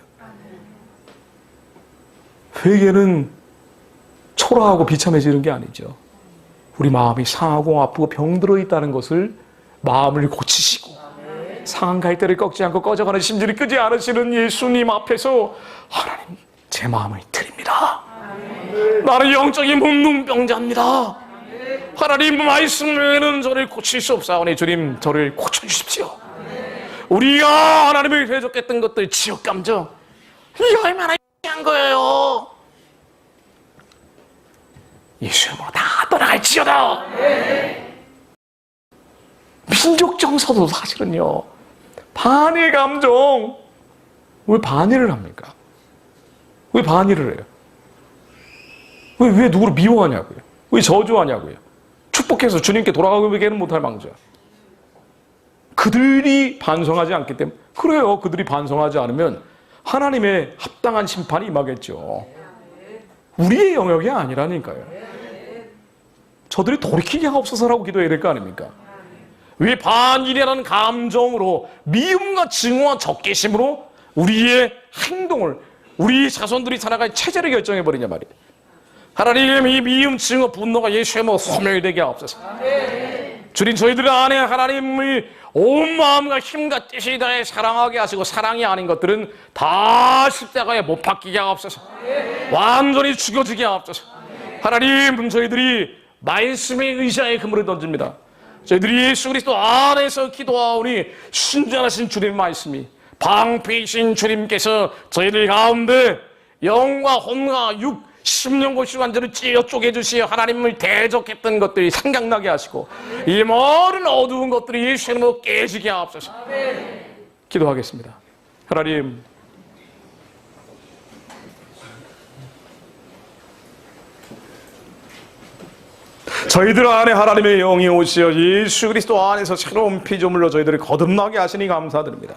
회개는 초라하고 비참해지는 게 아니죠. 우리 마음이 상하고 아프고 병들어 있다는 것을 마음을 고치시고 상한 갈대를 꺾지 않고 꺼져가는 심지를 끄지 않으시는 예수님 앞에서 하나님, 제 마음을 드립니다. 나는 영적인 문둥병자입니다. 하나님 말씀 외에는 저를 고칠 수 없사오니 주님 저를 고쳐주십시오. 우리가 하나님을 대적했던 것들, 지역감정, 이게 얼마나 한 거예요. 예수 이름으로 다 떠나갈지어다. 민족 정서도 사실은요, 반의 감정, 왜 반의를 합니까? 왜 반의를 해요? 왜 누구를 미워하냐고요? 왜 저주하냐고요? 축복해서 주님께 돌아가게는 못할 망정. 그들이 반성하지 않기 때문에. 그래요. 그들이 반성하지 않으면 하나님의 합당한 심판이 임하겠죠. 우리의 영역이 아니라니까요. 저들이 돌이키게 하옵소서라고 기도해야 될 거 아닙니까? 왜 반일이라는 감정으로, 미움과 증오와 적개심으로 우리의 행동을, 우리 자손들이 살아갈 체제를 결정해버리냐 말이에요. 하나님, 이 미움, 증오, 분노가 예수의 뭐 소멸되게 하옵소서. 주님, 저희들 안에 하나님을 온 마음과 힘과 뜻이 다해 사랑하게 하시고, 사랑이 아닌 것들은 다 십자가에 못 박히게 하옵소서. 완전히 죽여지게 하옵소서. 하나님, 저희들이 말씀의 의자에 그물을 던집니다. 저희들이 예수 그리스도 안에서 기도하오니 순전하신 주님의 말씀이, 방패이신 주님께서 저희들 가운데 영과 혼과 육, 심령과 완전히 찢어 쪼개주시어 하나님을 대적했던 것들이 생각나게 하시고, 이 모든 어두운 것들이 예수의 이름으로 깨지게 하옵소서. 기도하겠습니다. 하나님, 저희들 안에 하나님의 영이 오시어 예수 그리스도 안에서 새로운 피조물로 저희들을 거듭나게 하시니 감사드립니다.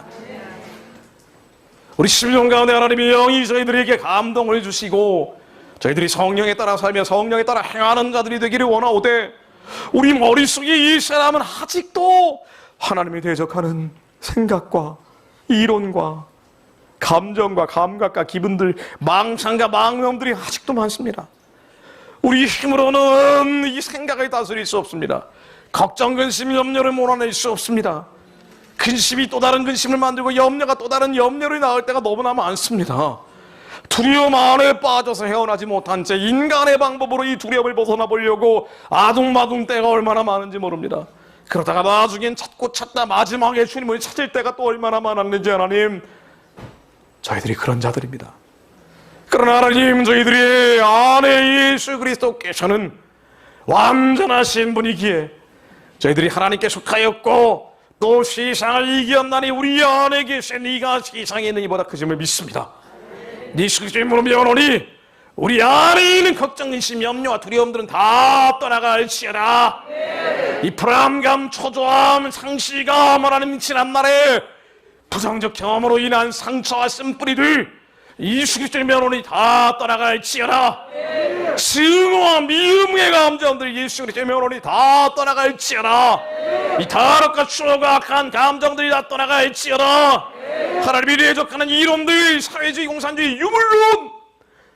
우리 심령 가운데 하나님의 영이 저희들에게 감동을 주시고, 저희들이 성령에 따라 살며 성령에 따라 행하는 자들이 되기를 원하오되, 우리 머릿속에 이 사람은 아직도 하나님이 대적하는 생각과 이론과 감정과 감각과 기분들, 망상과 망념들이 아직도 많습니다. 우리 힘으로는 이 생각을 다스릴 수 없습니다. 걱정, 근심, 염려를 몰아낼 수 없습니다. 근심이 또 다른 근심을 만들고 염려가 또 다른 염려를 낳을 때가 너무나 많습니다. 두려움 안에 빠져서 헤어나지 못한 채 인간의 방법으로 이 두려움을 벗어나 보려고 아둥바둥 때가 얼마나 많은지 모릅니다. 그러다가 나중엔 찾고 찾다 마지막에 주님을 찾을 때가 또 얼마나 많았는지, 하나님, 저희들이 그런 자들입니다. 그러나 하나님, 저희들이 안에 예수 그리스도께서는 완전하신 분이기에 저희들이 하나님께 속하였고 또 세상을 이겼나니 우리 안에 계신 이가 세상에 있는 이보다 크심을 믿습니다. 예수 그리스도의 이름으로 명하노니 우리 안에 있는 걱정, 의심, 염려와 두려움들은 다 떠나갈지어다. 이 불안감, 초조함, 상실감, 하나님, 지난날에 부정적 경험으로 인한 상처와 쓴뿌리들 예수 그리스도의 명하노니 다 떠나갈지어다. 증오와 미움의 감정들 예수 그리스도의 명하노니 다 떠나갈지어다. 이 타락과 추억과 악한 감정들이 다 떠나갈지어다. 하나님이 대적하는 이론들, 사회주의, 공산주의, 유물론,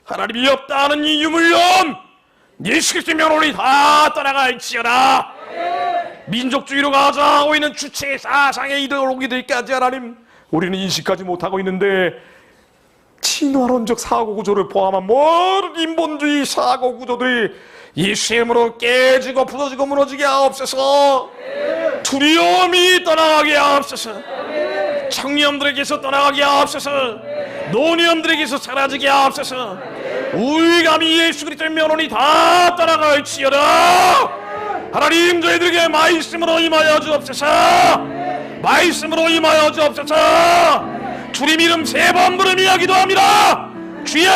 하나님이 없다는 이 유물론 예수 그리스도의 명하노니 다 떠나갈지어다. 민족주의로 가져가고 있는 주체, 사상의 이데올로기들까지 하나님, 우리는 인식하지 못하고 있는데 친화론적 사고구조를 포함한 모든 인본주의 사고구조들이 예수의 이름으로 깨지고 부서지고 무너지게 하옵소서. 두려움이 떠나가게 하옵소서. 청년들에게서 떠나가게 하옵소서. 노년들에게서 사라지게 하옵소서. 우울감이 예수 그리스도의 명하노니 다 떠나갈지어다. 하나님, 저희들에게 말씀으로 임하여 주옵소서. 말씀으로 임하여 주옵소서. 주님 이름 3번 부르며 기도합니다. 주여!